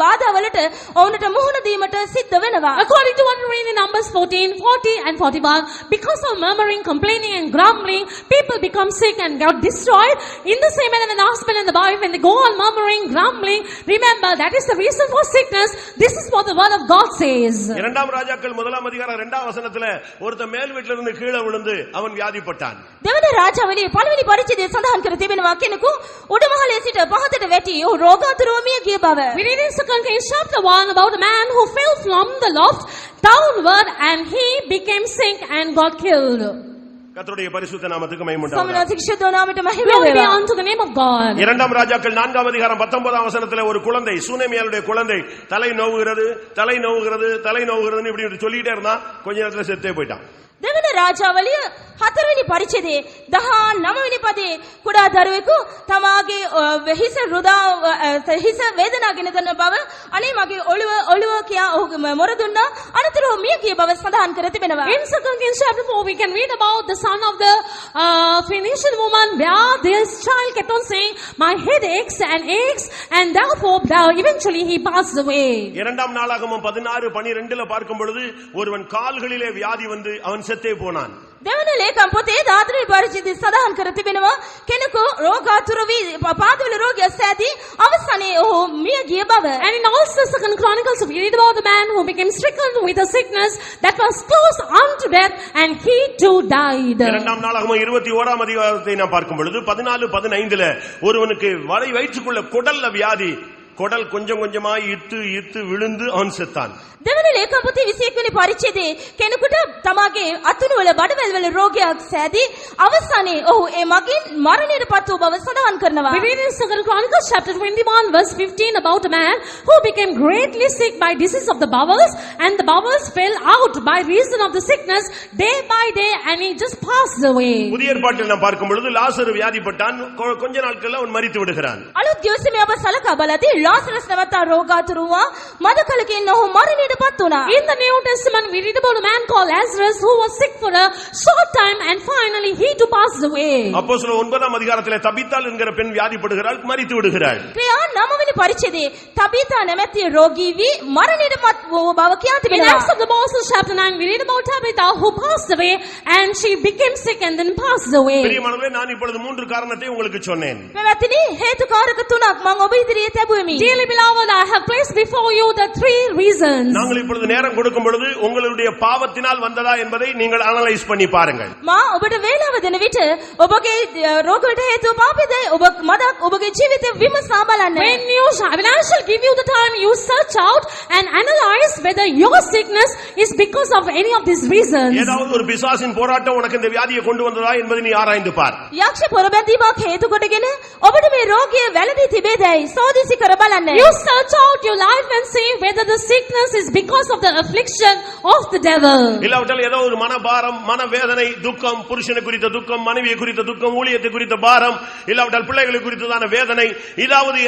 බාධා වලට ඔවුන්ට මුහුණ දීමට සිද්ධ වෙනවා. According to what we read in Numbers 14, 40 and 41, because of murmuring, complaining and grumbling, people become sick and got destroyed. In the same manner, when the husband and the wife, when they go on murmuring, grumbling, remember that is the reason for sickness. This is what the word of God says. இரண்டாம் ராஜாக்கள் 1:2 வசனத்துல ஒருத்தன் மேல் வீட்ல இருந்து கீழே விழுந்து அவன் வியாதிப்பட்டான். දෙවන රාජාවලියේ පළවෙනි පරිච්ඡේදයේ සඳහන් කර තිබෙනවා කෙනෙකු උඩමහලේ සිට පහතට වැටි ඔහු රෝගාතුරව මිය ගිය බව. We read in 2 Kings chapter 1 about a man who fell from the loft downward and he became sick and got killed. கர்த்தருடைய பரிசுத்த நாமத்துக்கு மகிமை உண்டாவதாக. සමනසික ක්ෂිත නාමයට මහිම Glory be වේවා. unto the name of God. இரண்டாம் ராஜாக்கள் 4:19 வசனத்துல ஒரு குழந்தை, சூனேமியாளுடைய குழந்தை தலை நோவுகிறது, தலை நோவுகிறது, தலை நோவுகிறதுன்னு இப்படி சொல்லிட்டே இருந்தா கொஞ்ச நேரத்துல செத்தே போயிட்டான். දෙවන රාජාවලිය 4 වෙනි පරිච්ඡේදයේ 19 වෙනි පදයේ කුඩා දරුවෙකු තමාගේ හිස රුදා හිස වේදනාගෙන දන බව අනේ මගේ ඔළුව කියා ඔහු මොර දුන්නා අනතුරු මිය ගිය බව සඳහන් කර තිබෙනවා. In 2 Kings chapter 4 we can read about the son of the Phoenician woman where this child kept on saying my head aches and aches and therefore eventually he passed away. இரண்டாம் நாளாகமம் 16:12 பார்க்கும் பொழுது ஒருவன் கால்களிலே வியாதி வந்து அவன் செத்தே போனான். දෙවන ලේකම් පොතේ 13 පරිච්ඡේදය සඳහන් කර තිබෙනවා කෙනෙකු රෝගාතුර වී පාදවල රෝගය සෑදී අවසානයේ ඔහු මිය ගිය බව. And in also Second Chronicles we read about the man who became stricken with a sickness that was close unto death and he too died. இரண்டாம் நாளாகமம் 21ஆம் அதிகாரத்தை நாம் பார்க்கும் பொழுது 14-15ல ஒருவனுக்கு வயிற்றுக்குள்ள குடல்ல வியாதி, குடல் கொஞ்சம் கொஞ்சமா இத்து விழுந்து அவன் செத்தான். දෙවන ලේකම් පොතේ 21 වෙනි පරිච්ඡේදයේ කෙනෙකුට තමාගේ අතුණු වල බඩවැල් වල රෝගයක් සෑදී අවසානයේ ඔහු ඒ මගින් මරණයට පත් වූ බව සඳහන් කරනවා. We read in Second Chronicles chapter 21 verse 15 about a man who became greatly sick by disease of the bowels, and the bowels fell out by reason of the sickness day by day, and he just passed away. புதிய ஏற்பாட்டில் நாம் பார்க்கும் பொழுது லாசரு வியாதிப்பட்டான், கொஞ்ச நாட்கள்ல அவன் மரித்து விடுகிறான். අලුත් දිවසේම අප සලකා බලද්දී ලාසරස් නැවත රෝගාතුර වූවා. මද කලකින් ඔහු මරණයට පත් වුණා. In the New Testament we read about a man called Lazarus who was sick for a short time and finally he too passed away. அப்போஸ்தலர் 9ஆம் அதிகாரத்திலே தபீத்தாள் என்கிற பெண் வியாதிப்படுகிறாள், மரித்து விடுகிறாள். ක්‍රියා 9 වෙනි පරිච්ඡේදයේ තබීතා නැමැති රෝගී වී මරණයට පත් වූ බව කියා In තිබෙනවා. Acts of the Apostles chapter 9 we read about Tabitha who passed away and she became sick and then passed away. பிரியமானவர்களே, நான் இப்பொழுது 3 காரணத்தை உங்களுக்கு சொன்னேன். මෙවැතිනි හේතු කාරක තුනක් මම ඔබ ඉදිරියේ තැබුවෙමි. Dearly beloved, I have placed before you the 3 reasons. நாங்கள் இப்பொழுது நேரம் கொடுக்கும் பொழுது உங்களுடைய பாவத்தினால் வந்ததா என்பதை நீங்கள் அனலைஸ் பண்ணி பாருங்கள். මා ඔබට වේලාව දෙන විට ඔබගේ රෝගවලට හේතුව පාපයද ඔබ මදක් ඔබගේ ජීවිතය විමසා බලන්න. When I shall give you the time, you search out and analyze whether your sickness is because of any of these reasons. ஏதாவது ஒரு பிசாசின் போராட்டம் உனக்கு இந்த வியாதியை கொண்டு வந்ததா என்பதை நீ ஆராய்ந்து பார். යක්ෂ පොරබැඳීමක් හේතු කොටගෙන ඔබට මේ රෝගය වැළඳී තිබේදයි සෝදිසි කර බලන්න. You search out your life and see whether the sickness is because of the affliction of the devil. இல்லாவிட்டால் ஏதோ ஒரு மனபாரம், மனவேதனை, துக்கம், புருஷனை குறித்த துக்கம், மனைவியை குறித்த துக்கம், ஊழியத்தை குறித்த பாரம், இல்லாவிட்டால் பிள்ளைகளை குறித்ததான வேதனை, ஏதாவது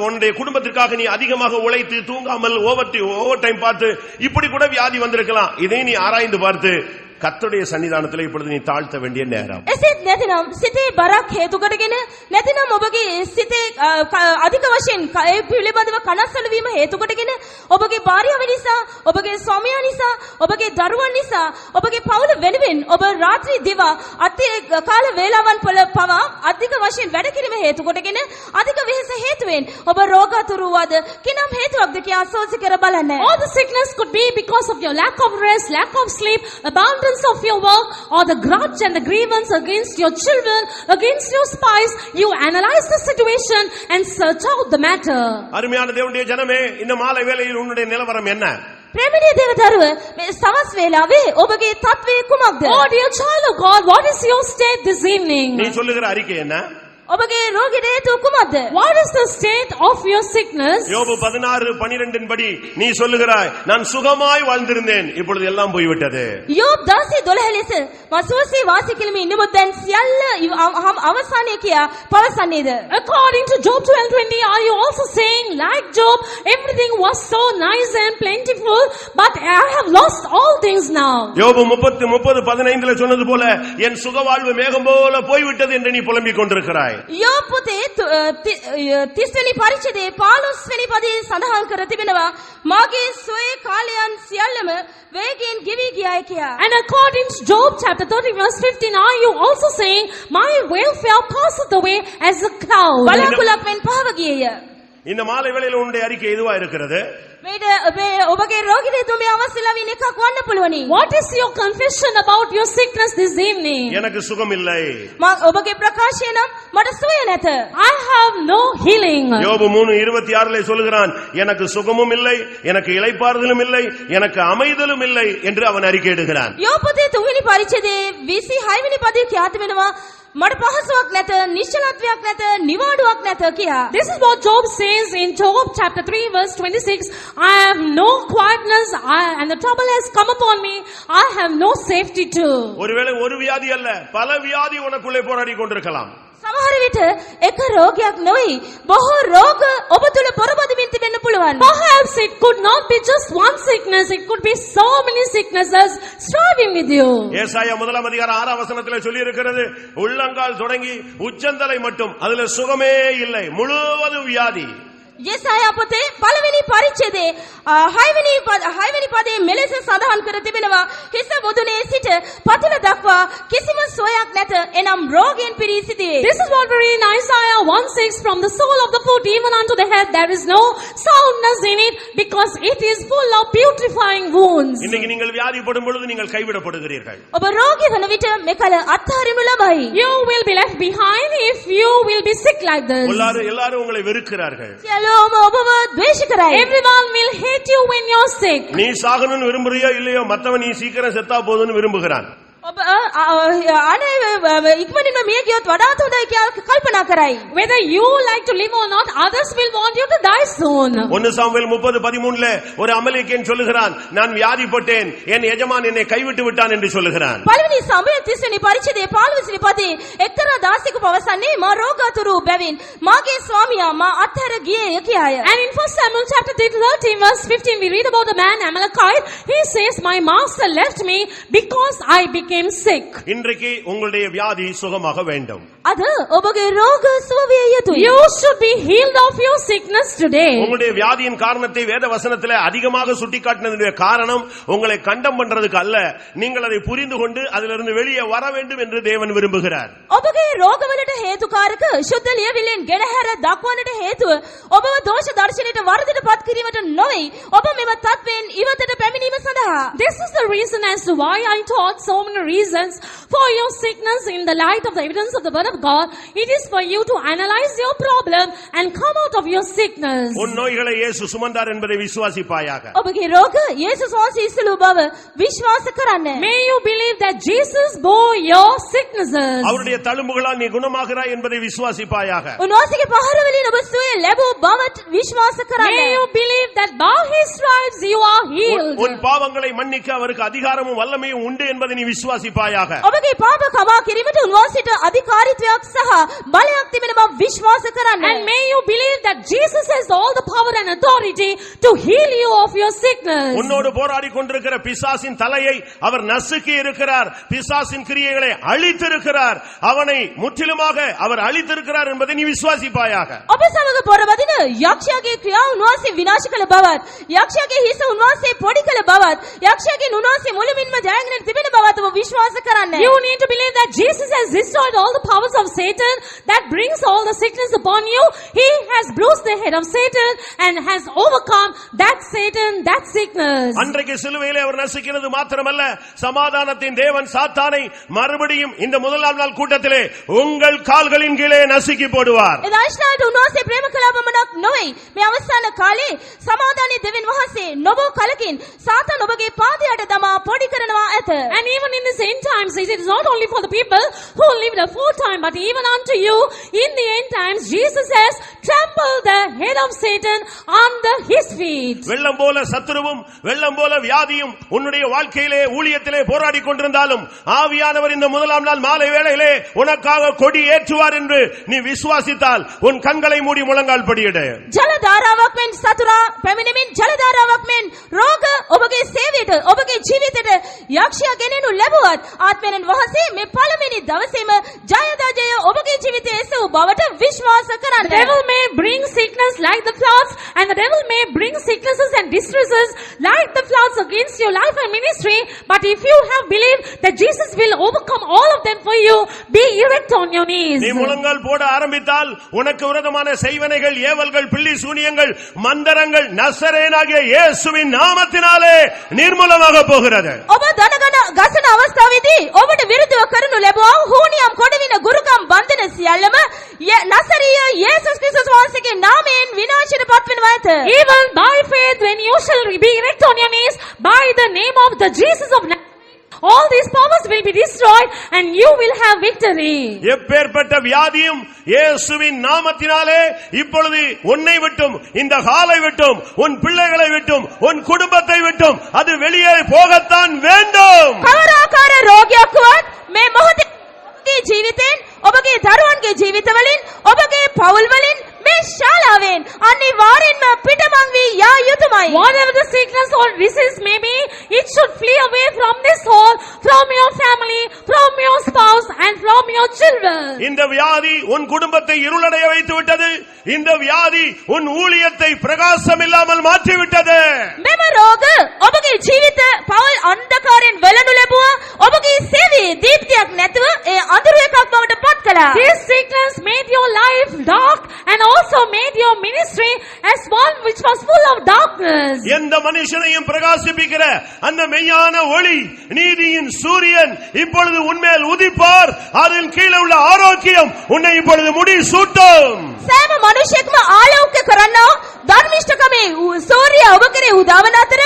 உன்னுடைய குடும்பத்திற்காக நீ அதிகமாக உழைத்து தூங்காமல் ஓவர் டைம் பார்த்து இப்படி கூட வியாதி வந்திருக்கலாம். இதை நீ ஆராய்ந்து பார்த்து கர்த்தருடைய சன்னிதானத்தில் இப்பொழுது நீ தாழ்த்த வேண்டிய நேரம். එසේත් නැතිනම් සිතේ බරක් හේතු කොටගෙන නැතිනම් ඔබගේ සිතේ අධික වශයෙන් ඒ පිළිබඳව කනස්සලු වීම හේතු කොටගෙන ඔබගේ භාර්යාව නිසා, ඔබගේ ස්වාමියා නිසා, ඔබගේ දරුවන් නිසා, ඔබගේ පවුල වෙනුවෙන් ඔබ රාත්‍රී දිවා අති කාල වේලාවන් පවා අධික වශයෙන් වැඩ කිරීම හේතු කොටගෙන අධික වෙහෙස හේතුවෙන් ඔබ රෝගාතුර වූද කිනම් හේතුවක්ද කියා අසෝසි කර බලන්න. All the sickness could be because of your lack of rest, lack of sleep, abundance of your work, or the grudge and the grievance against your children, against your spouse. You analyze the situation and search out the matter. அருமையான தேவனுடைய ஜனமே, இந்த மாலை வேளையில் உன்னுடைய நிலவரம் என்ன? ප්‍රේමණීය දේවදරුව, මේ සවස් වේලාවේ ඔබගේ තත්වය කුමක්ද? Oh dear child of God, what is your state this evening? நீ சொல்லுகிற அறிக்கை என்ன? ඔබගේ රෝගයට හේතුව කුමක්ද? What is the state of your sickness? யோபு 16:12 படி நீ சொல்லுகிறாய், நான் சுகமாய் வாழ்ந்திருந்தேன், இப்பொழுது எல்லாம் போய்விட்டது. යෝබ් 10:12 ලෙස මසුවසේ වාසය කිලිමේ ඉන්නමුත් දැන් සියල්ල අවසානයේ කියා පවසන්නේද? According to Job 12:20, are you also saying like Job, everything was so nice and plentiful, but I have lost all things now? யோபு 30:15 சொன்னது போல என் சுகவாழ்வு மேகம் போல போய்விட்டது என்று நீ புலம்பிக் கொண்டிருக்கிறாய். යෝබ් පොතේ 30 වෙනි පරිච්ඡේදයේ 15 වෙනි පදයේ සඳහන් කර තිබෙනවා මාගේ සුවේ කාලයන් සියල්ලම වේගයෙන් ගෙවි ගියායි කියා. And according to Job chapter 30 verse 15, are you also saying, my welfare passeth away as a cloud? බලාකුලක් මෙන් පහව ගියේය. இந்த மாலை வேளையில் உன்னுடைய அறிக்கை எதுவா இருக்கிறது? මේට ඔබගේ රෝගීට තුමේ අවශ්‍යලා වින එකක් වන්න පුළුවනි. What is your confession about your sickness this evening? எனக்கு சுகம் இல்லை. ඔබගේ ප්‍රකාශය නම් මට සුවය නැත. I have no healing. யோபு 3:26 சொல்லுகிறான், எனக்கு சுகமும் இல்லை, எனக்கு இளைப்பாறுதலும் இல்லை, எனக்கு அமைதலும் இல்லை என்று அவன் அறிக்கையிடுகிறான். යෝබ් පොතේ 3 වෙනි පරිච්ඡේදයේ 26 වෙනි පදයේ කියා තිබෙනවා මට පහසුවක් නැත, නිශ්චලත්වයක් නැත, නිවාඩුවක් නැත කියා. This is what Job says in Job chapter 3 verse 26. I have no quietness, and the trouble has come upon me. I have no safety too. ஒருவேளை ஒரு வியாதி அல்ல, பல வியாதி உனக்குள்ளே போராடி கொண்டிருக்கலாம். සමහර විට එක රෝගයක් නොවේ, බොහෝ රෝග ඔබ තුල පොරබදිමින් තිබෙන්න පුළුවන්. Perhaps it could not be just one sickness, it could be so many sicknesses striving with you. ஏசாயா 1:6 சொல்லி இருக்கிறது, உள்ளங்கால் தொடங்கி உச்சந்தலை மட்டும் அதுல சுகமே இல்லை, முழுவதும் வியாதி. යෙසායා පොතේ පළවෙනි පරිච්ඡේදයේ 6 වෙනි පදයේ මෙලෙස සඳහන් කර තිබෙනවා හිස මුදුනේ සිට පතුල දක්වා කිසිම සුවයක් නැත එනම් රෝගයෙන් පිරී සිටියේ. This is what we read in Isaiah 1:6, from the sole of the foot even unto the head there is no soundness in it, because it is full of putrefying wounds. இன்னைக்கு நீங்கள் வியாதிப்படும் பொழுது நீங்கள் கைவிடப்படுகிறீர்கள். ඔබ රෝගී වන විට මෙකල අත්හරිනු ලබයි. You will be left behind if you will be sick like this. எல்லாரும் உங்களை வெறுக்கிறார்கள். සියලුම ඔබව ද්වේෂ කරයි. Everyone will hate you when you're sick. நீ சாகணும்னு விரும்புறியோ இல்லையோ மத்தவன் நீ சீக்கிரம் செத்தா போதும்னு விரும்புகிறான். ඔබ අනේ ඉක්මනින්ම මිය ගියොත් වඩාත් හොඳයි කියලා කල්පනා කරයි. Whether you like to live or not, others will want you to die soon. 1 Samuel 30:13ல ஒரு அமலேக்கியன் சொல்லுகிறான், நான் வியாதிப்பட்டேன், என் எஜமான் என்னை கைவிட்டு விட்டான் என்று சொல்லுகிறான். පළවෙනි සමය 30 වෙනි පරිච්ඡේදයේ 15 වෙනි පදයේ එක්තරා දාසියෙකු පවසන්නේ මා රෝගාතුරු බැවින් මාගේ ස්වාමියා මා අත්හැර ගියේය කියාය. And in 1 Samuel chapter 13 verse 15 we read about a man Amalekite. He says, my master left me because I became sick. இன்றைக்கு உங்களுடைய வியாதி சுகமாக வேண்டும். අද ඔබගේ රෝග සුව විය යුතුයි. You should be healed of your sickness today. உங்களுடைய வியாதியின் காரணத்தை வேத வசனத்திலே அதிகமாக சுட்டிக்காட்டினதுடைய காரணம் உங்களை கண்டம் பண்றதுக்கு அல்ல, நீங்கள் அதை புரிந்து கொண்டு அதிலிருந்து வெளியே வர வேண்டும் என்று தேவன் விரும்புகிறார். ඔබගේ රෝගවලට හේතුකාරක ශුද්ධ ලියවිල්ලෙන් ගෙනහැර දක්වන්නට හේතුව ඔබව දෝෂ දර්ශනයට වර්ධිත පත් කිරීමට නොවේ. ඔබ මෙම තත්වයෙන් ඉවතට පැමිණීම සඳහා. This is the reason as to why I taught so many reasons for your sickness in the light of the evidence of the word of God. It is for you to analyze your problem and come out of your sickness. உன் நோய்களை இயேசு சுமந்தார் என்பதை விசுவாசிப்பாயாக. ඔබගේ රෝග යේසුස් වහන්සේ ඉස්සලු බව විශ්වාස කරන්න. May you believe that Jesus bore your sicknesses. அவருடைய தழும்புகளால் நீ குணமாகிறாய் என்பதை விசுவாசிப்பாயாக. උන්වහන්සේගේ පහර වලින් ඔබ සුවය ලැබුව බවට විශ්වාස කරන්න. May you believe that by his stripes you are healed. உன் பாவங்களை மன்னிக்க அவருக்கு அதிகாரமும் வல்லமையும் உண்டு என்பதை நீ விசுவாசிப்பாயாக. ඔබගේ පාප කමා කිරීමට උන්වහන්සේට අධිකාරීත්වයක් සහ බලයක් තිබෙන බව විශ්වාස කරන්න. And may you believe that Jesus has all the power and authority to heal you of your sickness. உன்னோடு போராடி கொண்டிருக்கிற பிசாசின் தலையை அவர் நசுக்கி இருக்கிறார். பிசாசின் கிரியைகளை அழித்திருக்கிறார். அவனை முற்றிலுமாக அவர் அழித்திருக்கிறார் என்பதை நீ விசுவாசிப்பாயாக. ඔබ සමග පොරබදින යක්ෂයාගේ ක්‍රියාව උන්වහන්සේ විනාශ කළ බවත්, යක්ෂයාගේ හිස උන්වහන්සේ පොඩි කළ බවත්, යක්ෂයාගෙන් උන්වහන්සේ මුළුමනින්ම ජයගෙන තිබෙන බවත් ඔබ විශ්වාස කරන්න. You need to believe that Jesus has destroyed all the powers of Satan that brings all the sickness upon you. He has bruised the head of Satan and has overcome that Satan, that sickness. அன்றைக்கு சிலுவையிலே அவர் நசுக்கினது மாத்திரமல்ல, சமாதானத்தின் தேவன் சாத்தானை மறுபடியும் இந்த முதலாம் நாள் கூட்டத்திலே உங்கள் கால்களின் கீழே நசுக்கி போடுவார். එදාශ්නාට උන්වහන්සේ ප්‍රේම කළා පමණක් නොවේ. මේ අවසාන කාලේ සමාදානයේ දෙවියන් වහන්සේ නොබෝ කලකින් සාතාන ඔබගේ පාදයට දමා පොඩි කරනවා ඇත. And even in this end times, it is not only for the people who lived aforetime, but even unto you, in the end times, Jesus has trampled the head of Satan under his feet. வெள்ளம் போல சத்துருவும் வெள்ளம் போல வியாதியும் உன்னுடைய வாழ்க்கையிலே ஊழியத்திலே போராடி கொண்டிருந்தாலும் ஆவியானவர் இந்த முதலாம் நாள் மாலை வேளையிலே உனக்காக கொடி ஏற்றுவார் என்று நீ விசுவாசித்தால் உன் கண்களை மூடி முழங்கால் படியிடு. ජල ධාරාවක් මෙන් සතුරා පැමිණෙමින් ජල ධාරාවක් මෙන් රෝග ඔබගේ සේවයට ඔබගේ ජීවිතයට යක්ෂයා ගෙනෙනු ලැබුවත් ආත්මයන් වහන්සේ මේ පළවෙනි දවසේම ජයදාජය ඔබගේ ජීවිතයේ එසවූ බවට විශ්වාස The කරන්න. devil may bring sickness like the floods, and the devil may bring sicknesses and distresses like the floods against your life and ministry, but if you have believed that Jesus will overcome all of them for you, be erect on your knees. நீ முழங்கால் போட ஆரம்பித்தால் உனக்கு விரோதமான செய்வனைகள், ஏவல்கள், பில்லி சூனியங்கள், மந்திரங்கள் நசரேயனாகிய இயேசுவின் நாமத்தினாலே நிர்மூலமாக போகிறது. ඔබ දනගන ගසන අවස්ථාවේදී ඔබට විරුද්ධව කරනු ලැබුවා හෝනියම් කොඩවින ගුරුකම් බන්ධන සියල්ලම නසරීය යේසුස් ක්‍රිස්තුස් වහන්සේගේ නාමයෙන් විනාශයට පත්වෙනවා ඇත. Even by faith, when you shall be erect on your knees, by the name of the Jesus of Nazareth, all these powers will be destroyed and you will have victory. எப்பேற்பட்ட வியாதியும் இயேசுவின் நாமத்தினாலே இப்பொழுது உன்னை விட்டும், இந்த ஹாலை விட்டும், உன் பிள்ளைகளை விட்டும், உன் குடும்பத்தை விட்டும் அது வெளியே போகத்தான் வேண்டும். කවරාකාර රෝගයක් වුවත් මේ මොහොතේ ඔබගේ ජීවිතෙන්, ඔබගේ දරුවන්ගේ ජීවිතවලින්, ඔබගේ පවුල් වලින්, මේ ශාලාවෙන් අනිවාර්යෙන්ම පිටමං වී යා යුතුයමයි. Whatever the sickness or disease may be, it should flee away from this hall, from your family, from your spouse, and from from your children. இந்த வியாதி உன் குடும்பத்தை இருளடைய வைத்து விட்டது. இந்த வியாதி உன் ஊழியத்தை பிரகாசம் இல்லாமல் மாற்றி விட்டது. මෙම රෝග ඔබගේ ජීවිත පවල් අන්ධකාරයෙන් වෙළඳු ලැබුවා. ඔබගේ සේවයේ දීප්තියක් නැතුව ඒ අඳුරු එකක් බවට පත් කළා. This sickness made your life dark and also made your ministry as one which was full of darkness. எந்த மனுஷனையும் பிரகாசிப்பிக்கிற அந்த மெய்யான ஒளி நீதியின் சூரியன் இப்பொழுது உன்மேல் உதிப்பார். அதன் கீழே உள்ள ஆரோக்கியம் உன்னை இப்பொழுது முடி சூட்டும். සෑම මනුෂ්‍යයෙක්ම ආලෝක කරන්නා ධර්මිෂ්ඨකමේ සූර්යය ඔබ කෙරේ උදාවන අතර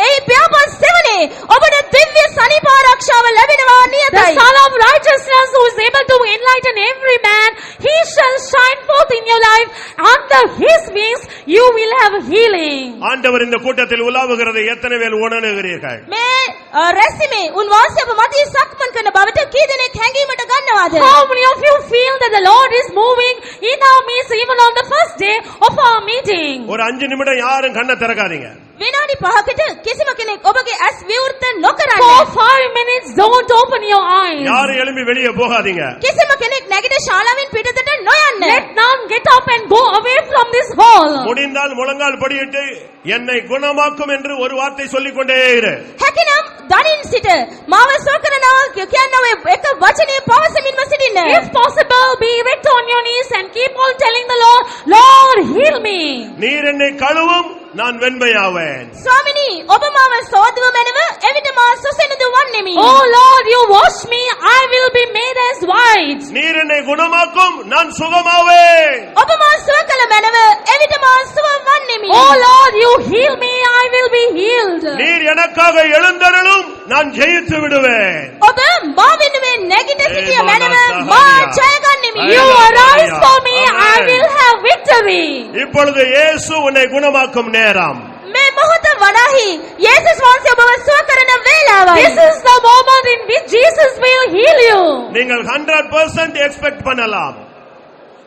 එහි ප්‍රභාස් සෙවනේ ඔබට දිව්‍ය සනීප ආරක්ෂාව ලැබෙනවා The නියතයි. Son of Righteousness who is able to enlighten every man, he shall shine forth in your life. Under his wings you will have healing. ஆண்டவர் இந்த கூட்டத்தில் உலாவுகிறதை எத்தனை பேர் உணர்கிறீர்கள்? මේ රැස්ීමේ උන්වහන්සේ ඔබ මතී සක්මන් කරන බවට කී දෙනෙක් හැඟීමට ගන්නවාද? How many of you feel that the Lord is moving in our midst even on the first day of our meeting? ஒரு 5 நிமிடம் யாரும் கண்ணை திறக்காதீங்க. විනාඩි 5කට කිසිම කෙනෙක් ඔබගේ ඇස් විවෘත For නොකරන්න. 5 minutes don't open your eyes. யாரும் எழும்பி வெளியே போகாதீங்க. කිසිම කෙනෙක් නැගිට ශාලාවෙන් පිටතට නොයන්න. Let none get up and go away from this hall. முடிந்தால் முழங்கால் படியிட்டு என்னை குணமாக்கும் என்று ஒரு வார்த்தை சொல்லிக் கொண்டே இரு. හැකිනම් දනින් සිට මාව සෝකරනවා කියනවා එක වචනේ පවසමින්ම සිටින්න. If possible, be erect on your knees and keep on telling the Lord, Lord, heal me. நீர் என்னை கழுவும் நான் வெண்மையாவேன். ස්වාමිනී ඔබ මාව සෝදුව මැනව එවිට මා සුසෙනුදු වන්නෙමි. Oh Lord, you wash me, I will be made as white. நீர் என்னை குணமாக்கும் நான் சுகமாவேன். ඔබ මා සුව කළ මැනව එවිට මා සුව වන්නෙමි. Oh Lord, you heal me, I will be healed. நீர் எனக்காக எழுந்தருளும் நான் ஜெயித்து விடுவேன். ඔබ මා වෙනුවෙන් නැගිට සිටිය මැනව මා ජය ගන්නෙමි. You arise for me, I will have victory. இப்பொழுது இயேசு உன்னை குணமாக்கும் நேரம். මේ මොහොත වනාහි යේසුස් වහන්සේ ඔබව සුව කරන වේලාවයි. This is the moment in which Jesus will heal you. நீங்கள் 100% எக்ஸ்பெக்ட் பண்ணலாம்.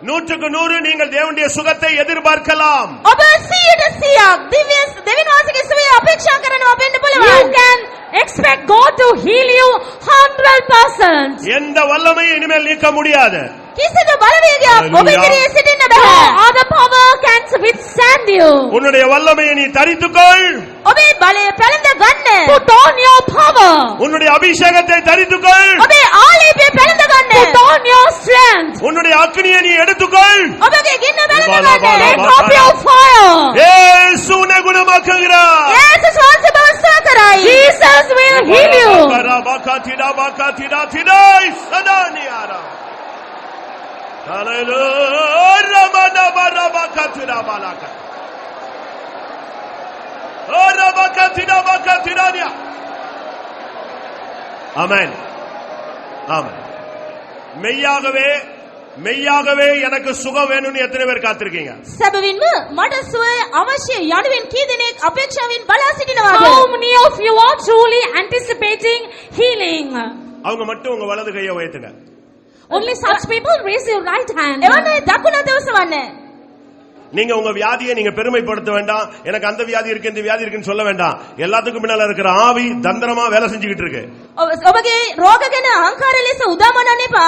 100% நீங்கள் தேவனுடைய சுகத்தை எதிர்பார்க்கலாம். ඔබ 100% දිව්‍ය දෙවියන් වහන්සේගේ සුවය අපේක්ෂා කරනවා වෙන්න You පුළුවන්. can expect God to heal you 100%. எந்த வல்லமையும் இனிமேல் நீக்க முடியாது. කිසිදු බලවේගයක් ඔබ ඉදිරියේ සිටින්න No බෑ. other power can withstand you. உன்னுடைய வல்லமையை நீ தரித்துக்கொள். ඔබේ බලය පැලඳ ගන්න. Put on your power. உன்னுடைய அபிஷேகத்தை தரித்துக்கொள். ඔබේ ආලේපය පැලඳ ගන්න. Put on your strength. உன்னுடைய அக்கினியை நீ எடுத்துக்கொள். ඔබගේ ගින්න පැලඳ බාලා, ගන්න. Take up your fire. இயேசு உன்னை குணமாக்குகிறார். යේසුස් වහන්සේ ඔබව සුව කරයි. Jesus will heal you. ஆமென். ஆமென். மெய்யாகவே மெய்யாகவே எனக்கு சுகம் வேணும்னு எத்தனை பேர் காத்திருக்கீங்க? සැබවින්ම මට සුවය අවශ්‍ය යනුවෙන් කී දෙනෙක් අපේක්ෂාවෙන් බලා සිටිනවාද? How many of you are truly anticipating healing? அவங்க மட்டும் உங்க வலது கையை உயர்த்துங்க. Only such people raise your right hand. එවන්න දකුණ දවසවන්න. நீங்க உங்க வியாதியை நீங்க பெருமைப்படுத்த வேண்டாம். எனக்கு அந்த வியாதி இருக்கு இந்த வியாதி இருக்குன்னு சொல்ல வேண்டாம். எல்லாத்துக்கும் பின்னால இருக்கிற ஆவி தந்திரமா வேலை செஞ்சுக்கிட்டு இருக்கு. ඔබගේ රෝග ගැන අහංකාර ලෙස උදාමනන්න එපා.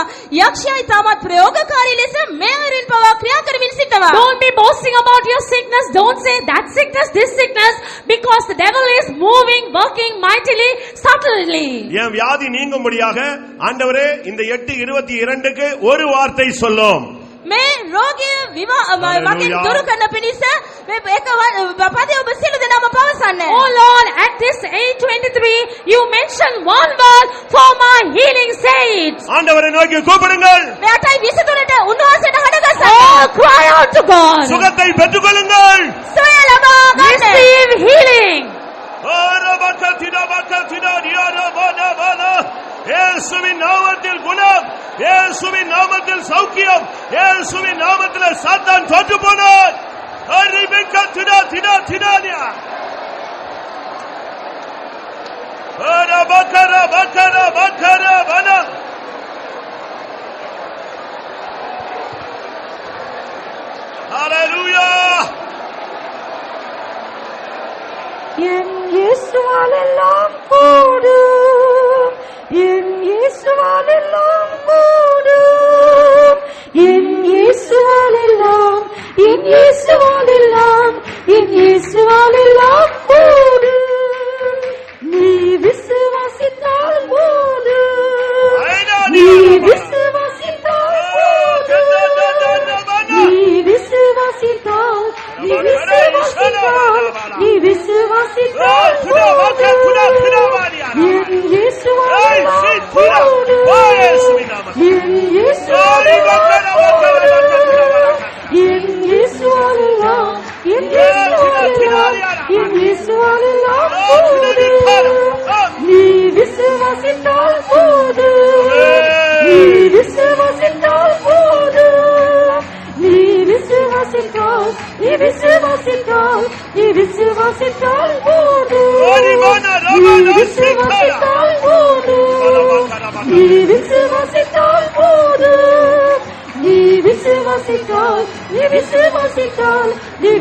යක්ෂයයි තාමත් ප්‍රයෝගකාරී ලෙස මේ අයුරින් පවා ක්‍රියා කරමින් සිටනවා. Don't be boasting about your sickness. Don't say that sickness, this sickness, because the devil is moving, working mightily, subtly. என் வியாதி நீங்கும்படியாக ஆண்டவரே இந்த 8:22க்கு ஒரு வார்த்தை சொல்லும். මේ රෝගය වගේ දුරු කරන පිණිස මේ එක පදේ ඔබ සියලු දෙනාම පවසන්න. Oh Lord, at this 8:23, you mention one word for my healing. Say it. ஆண்டவரை நோக்கி கூப்பிடுங்கள். මේ 8:23ට උන්වහන්සේට Oh, හඬගසන්න. cry out to God. சுகத்தை பெற்றுக்கொள்ளுங்கள். සොය ලබා ගන්න. Receive healing. இயேசுவின் நாமத்தில் குணம், இயேசுவின் நாமத்தில் சௌக்கியம், இயேசுவின் நாமத்தில் சாத்தான் தோற்று போனான். என் இயேசுவால் எல்லாம் கூடும், என் இயேசுவால் எல்லாம் கூடும். என் இயேசுவால் எல்லாம் கூடும். நீ விசுவாசித்தால் போதும். நீ விசுவாசித்தால் போதும். நீ விசுவாசித்தால் என் இயேசுவால் எல்லாம் கூடும். என் இயேசுவால் எல்லாம் கூடும். என் இயேசுவால் எல்லாம் என் இயேசுவால் எல்லாம் கூடும். நீ விசுவாசித்தால் போதும். நீ விசுவாசித்தால் போதும். நீ விசுவாசித்தால் போதும். நீ விசுவாசித்தால் போதும். நீ விசுவாசித்தால் போதும். நீ விசுவாசித்தால் போதும். நீ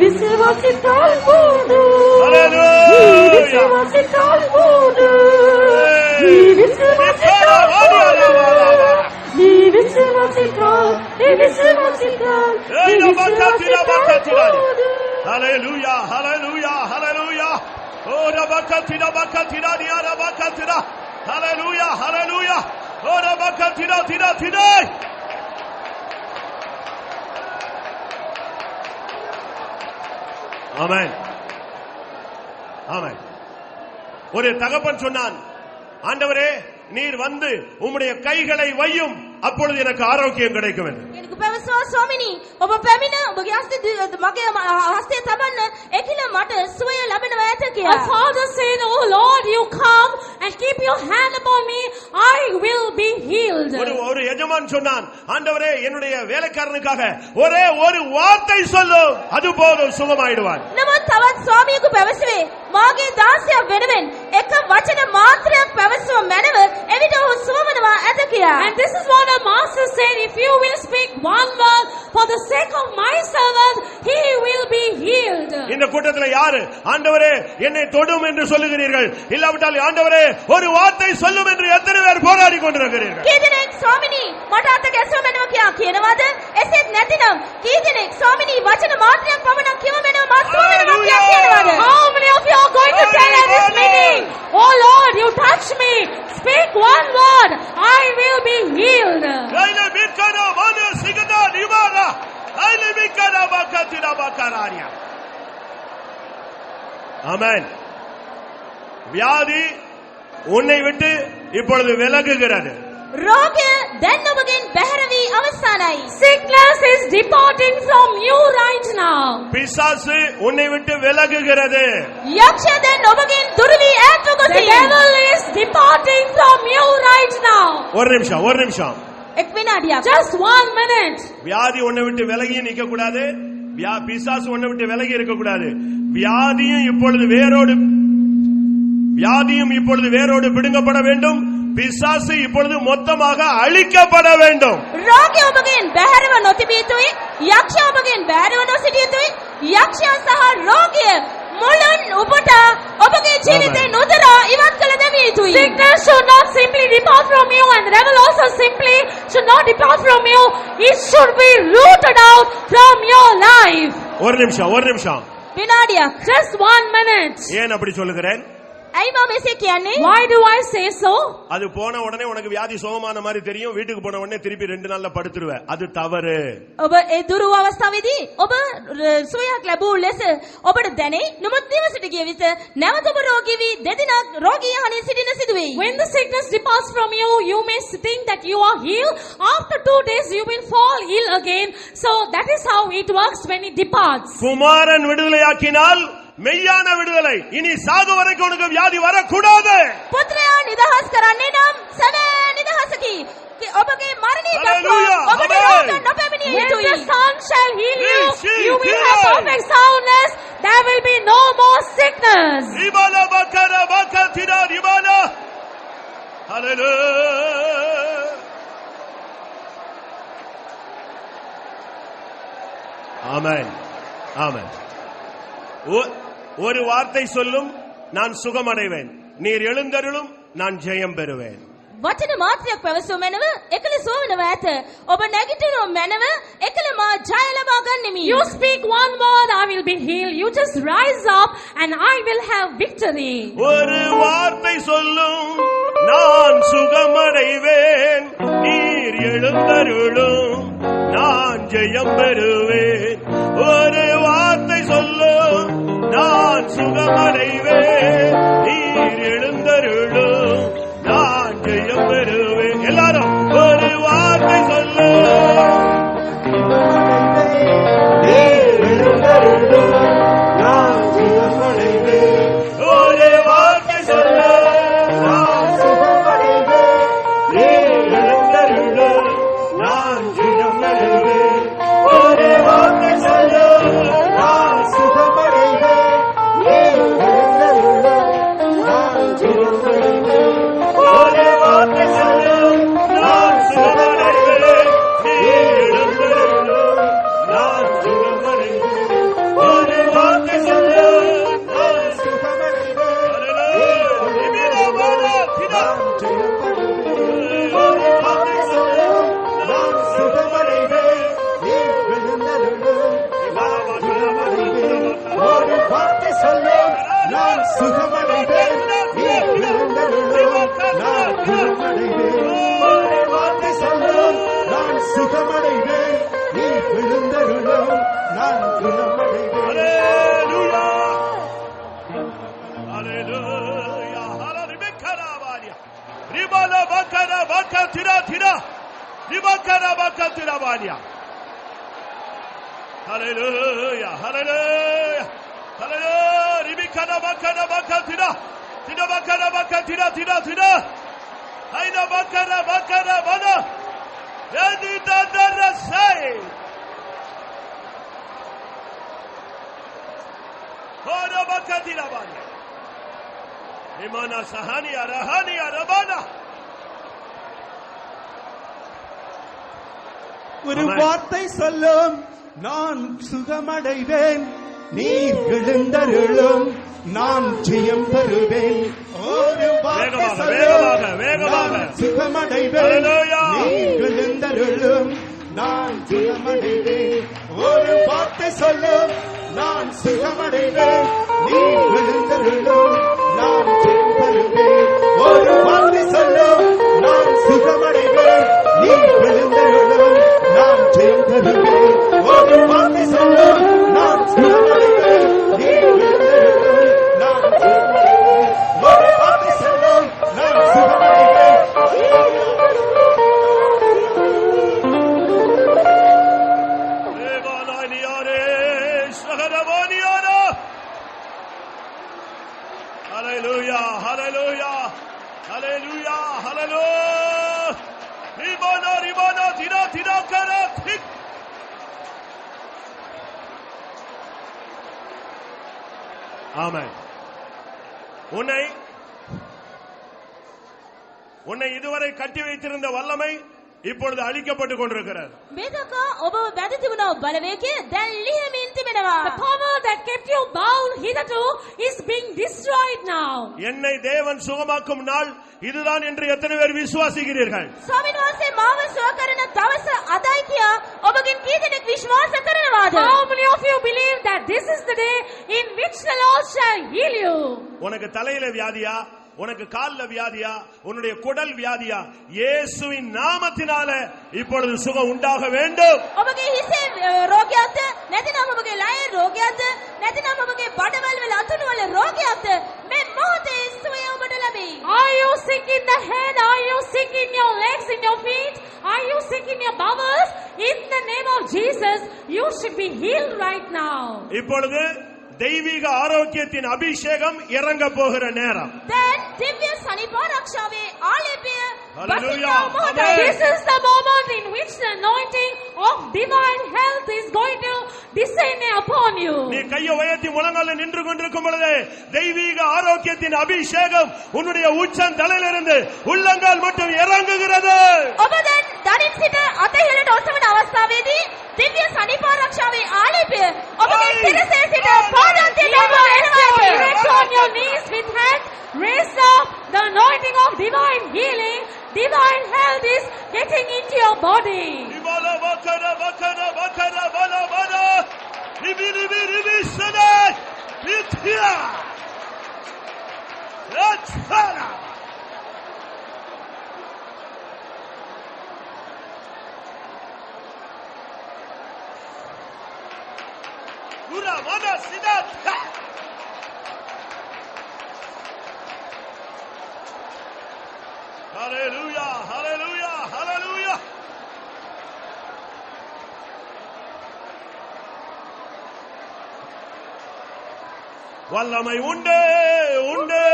விசுவாசித்தால் போதும். நீ விசுவாசித்தால் போதும். நீ விசுவாசித்தால் போதும். Hallelujah, hallelujah, hallelujah. Oh, rabakatira bakatira dia rabakatira. Hallelujah, hallelujah. Oh, rabakatira tira tira. Amen. Amen. ஒரு தகப்பன் சொன்னான், ஆண்டவரே நீர் வந்து உம்முடைய கைகளை வையும், அப்பொழுது எனக்கு ஆரோக்கியம் கிடைக்கும் என்று. எனக்கு පැවසුවා ස්වාමිනී ඔබ පැමිණ ඔබගේ මගේ හස්තය තබන්න එකිල මට සුවය ලැබෙනවා ඇත කියලා. Our father said, "Oh Lord, you come and keep your hand upon me, I will be healed." ஒரு எஜமான் சொன்னான், ஆண்டவரே என்னுடைய வேலைக்காரனுக்காக ஒரே ஒரு வார்த்தை சொல்லும், அது போதும், சுகமாயிடுவான். නමුත් තවත් ස්වාමියෙකු පැවසුවේ මාගේ දාසයා වෙනුවෙන් එක වචන මාත්‍රයක් පැවසුව මැනව එවිට ඔහු සුවවනවා ඇත කියලා. And this is what our master said, if you will speak one word for the sake of my servant, he will be healed. இந்த கூட்டத்துல யாரு ஆண்டவரே என்னை தொடும் என்று சொல்லுகிறீர்கள்? இல்லாவிட்டால் ஆண்டவரே ஒரு வார்த்தை சொல்லும் என்று எத்தனை பேர் போராடி கொண்டிருக்கிறீர்கள்? කීදෙනෙක් ස්වාමිනී මට අත ගැසුව මැනව කියා කියනවාද? එසේත් නැතිනම් කීදෙනෙක් ස්වාමිනී වචන මාත්‍රයක් පමණක් කිව මැනව මා සුවවෙනවා කියා කියනවාද? How many of you are going to tell at this meeting, "Oh Lord, you touch me, speak one word, I will be healed"? ஐலே மீட்கனா வானே சிகதா நிவாரா ஐலே மீட்கனா பக்கத்தினா பக்கராரியா. ஆமென். வியாதி உன்னை விட்டு இப்பொழுது விலகுகிறது. රෝගය දැන් ඔබගෙන් බැහැර වී අවසానයි. Sickness is departing from you right now. பிசாசு உன்னை விட்டு விலகுகிறது. යක්ෂය දැන් ඔබගෙන් දුර වී ඈත්ව The ගොසින්. devil is departing from you right now. ஒரு நிமிஷம். එක් විනාඩියක්. Just 1 minute. வியாதி உன்னை விட்டு விலகி நிக்க கூடாது. பிசாசு உன்னை விட்டு விலகி இருக்க கூடாது. வியாதியும் இப்பொழுது வேரோடு பிடுங்கப்பட வேண்டும். பிசாசு இப்பொழுது மொத்தமாக அழிக்கப்பட வேண்டும். රෝගය ඔබගෙන් බැහැරව නොතිබිය යුතුයි. යක්ෂය ඔබගෙන් බැහැරව නොසිටිය යුතුයි. යක්ෂයා සහ රෝගය මුළුන් ඔබට ඔබගේ ජීවිතේ නොදරා ඉවත් කළ දැමිය යුතුයි. Sickness should not simply depart from you, and the devil also simply should not depart from you. It should be rooted out from your life. ஒரு நிமிஷம். විනාඩියක්. Just 1 minute. ஏன் அப்படி சொல்லுகிறேன்? ඇයි මම එසේ කියන්නේ? Why do I say so? அது போன உடனே உனக்கு வியாதி சுகமான மாதிரி தெரியும். வீட்டுக்கு போன உடனே திருப்பி 2 நாள்ல படுத்துருவ. அது தவறு. ඔබ ඒ දුරු අවස්ථාවේදී ඔබ සුවයක් ලැබූ ලෙස ඔබට දැනේ. නමුත් නිවසට ගිය විට නැවත ඔබ රෝගී වී දෙදිනක් රෝගී යහනේ සිටින සිදුවේ. When the sickness departs from you, you may think that you are healed. After 2 days, you will fall ill again. So that is how it works when it departs. குமாரன் விடுதலையாக்கினால் மெய்யான விடுதலை. இனி சாகு வரைக்கும் உனக்கு வியாதி வரக்கூடாது. පුත්‍රයා නිදහස් කරන්නේ නම් සැබෑ නිදහසකි. ඔබගේ මරණය දක්වා ඔබට රෝග නොපැමිණිය When යුතුයි. the Son shall heal you, Receive you will have healing. perfect soundness. There will be no more sickness. ரிபாலா Baqarah பக்கத்திரா ரிபாலா. ஹalleluya. ஆமென். ஒரு வார்த்தை சொல்லும், நான் சுகமடைவேன். நீர் எழுந்தருளும், நான் ஜெயம் பெறுவேன். වචන මාත්‍රයක් පැවසුව මැනව එකල සුව වෙනවා ඇත. ඔබ නැගිටිනු මැනව එකල මා ජය ලබා ගන්නෙමි. නෙමි. You speak one word, I will be healed. You just rise up and I will have victory. ஒரு வார்த்தை சொல்லும் நான் சுகமடைவேன், நீர் எழுந்தருளும் நான் ஜெயம் பெறுவேன். ஒரு வார்த்தை சொல்லும் நான் சுகமடைவேன், நீர் எழுந்தருளும் நான் ஜெயம் பெறுவேன். எல்லாரும் ஒரு வார்த்தை சொல்லும் நீர் எழுந்தருளும் நான் சுகமடைவேன். ஒரு வார்த்தை சொல்லும் நான் சுகமடைவேன், நீர் எழுந்தருளும் நான் ஜெயம் பெறுவேன். ஒரு வார்த்தை சொல்லும் நான் சுகமடைவேன், நீர் எழுந்தருளும் நான் ஜெயம் பெறுவேன். ஒரு வார்த்தை சொல்லும் நான் சுகமடைவேன், நீர் எழுந்தருளும் நான் ஜெயம் பெறுவேன். ஒரு வார்த்தை சொல்லும் நான் சுகமடைவேன், ஒரு வார்த்தை சொல்லும் நான் சுகமடைவேன், நீர் எழுந்தருளும் நான் ஜெயம் பெறுவேன். ஒரு வார்த்தை சொல்லும் நான் சுகமடைவேன், நீர் எழுந்தருளும் நான் ஜெயம் பெறுவேன். ஒரு வார்த்தை சொல்லும் நான் சுகமடைவேன், நீர் எழுந்தருளும் நான் ஜெயம் பெறுவேன். ஹalleluya ஹalleluya ஹalleluya ரிபல பக்கர பக்க திரா திரா ரிபக்கர பக்க திரா பானியா. ஹalleluya ஹalleluya ஹalleluya ரிபக்கர பக்கர பக்க திரா திரா பக்கர பக்க திரா திரா திரா ஐனா பக்கர பக்கர பனா எதி ததரசை ஹோர பக்க திரா பானியா இமானா சஹானி அரஹானி அரபானா. ஒரு வார்த்தை சொல்லும் நான் சுகமடைவேன், நீர் எழுந்தருளும் நான் ஜெயம் பெறுவேன். ஒரு வார்த்தை சொல்லும் நான் சுகமடைவேன், நீர் எழுந்தருளும் நான் ஜெயமடைவேன். ஒரு வார்த்தை சொல்லும் நான் சுகமடைவேன், நீர் எழுந்தருளும் நான் ஜெயம் பெறுவேன். ஒரு வார்த்தை சொல்லும் நான் சுகமடைவேன், நீர் எழுந்தருளும் நான் ஜெயம் பெறுவேன். ஒரு வார்த்தை சொல்லும் நான் சுகமடைவேன், நீர் எழுந்தருளும் நான் ஜெயம் பெறுவேன். ஒரு வார்த்தை சொல்லும் நான் சுகமடைவேன். Hallelujah, hallelujah, hallelujah, hallelujah. Ribana, ribana, tira, tira, kara, thik. Amen. உன்னை இதுவரை கட்டி வைத்திருந்த வல்லமை இப்பொழுது அழிக்கப்பட்டுக் கொண்டிருக்கிறது. මේක ඔබ වැද තිබුණා බලවේගය දැන් ලියමින් තිබෙනවා. The power that kept you bound hitherto is being destroyed now. என்னை தேவன் சுகமாக்கும் நாள் இதுதான் என்று எத்தனை பேர் விசுவாசிக்கிறீர்கள்? ස්වාමීන් වහන්සේ මාව සුව කරන දවස අදයි කියා ඔබගෙන් කී දෙනෙක් විශ්වාස කරනවාද? How many of you believe that this is the day in which the Lord shall heal you? உனக்கு தலையில வியாதியா, உனக்கு கால்ல வியாதியா, உன்னுடைய குடல் வியாதியா, இயேசுவின் நாமத்தினால இப்பொழுது சுகம் உண்டாக வேண்டும். ඔබගේ හිසේ රෝගයක්ද නැතිනම් ඔබගේ ලයේ රෝගයක්ද නැතිනම් ඔබගේ බඩවැල් වල අතුණු වල රෝගයක්ද මේ මොහොතේ සුවය ඔබට ලැබේ. Are you sick in the head? Are you sick in your legs, in your feet? Are you sick in your bowels? In the name of Jesus, you should be healed right now. இப்பொழுது தெய்வீக ஆரோக்கியத்தின் அபிஷேகம் இறங்க போகிற நேரம். Then දිව්‍ය සනිපාරක්ෂාවේ ආලේපය Hallelujah. This is the moment in which the anointing of divine health is going to descend upon you. நீ கையை உயர்த்தி முழங்கால நின்று கொண்டிருக்கும் பொழுது தெய்வீக ஆரோக்கியத்தின் அபிஷேகம் உன்னுடைய உச்சம் தலையிலிருந்து உள்ளங்கால் மட்டும் இறங்குகிறது. ඔබ දැන් දණින් සිට අතහිලට ඔසවන අවස්ථාවේදී දිව්‍ය සනිපාරක්ෂාවේ ආලේපය ඔබගේ සිරසේ සිට පාදාන්තයට Erect on your knees with hands raised up. The anointing of divine healing, divine health is getting into your body. Ibala bakara bakara bakara bala bala Ura mana sidat. Hallelujah, hallelujah, hallelujah. வல்லமை உண்டு உண்டு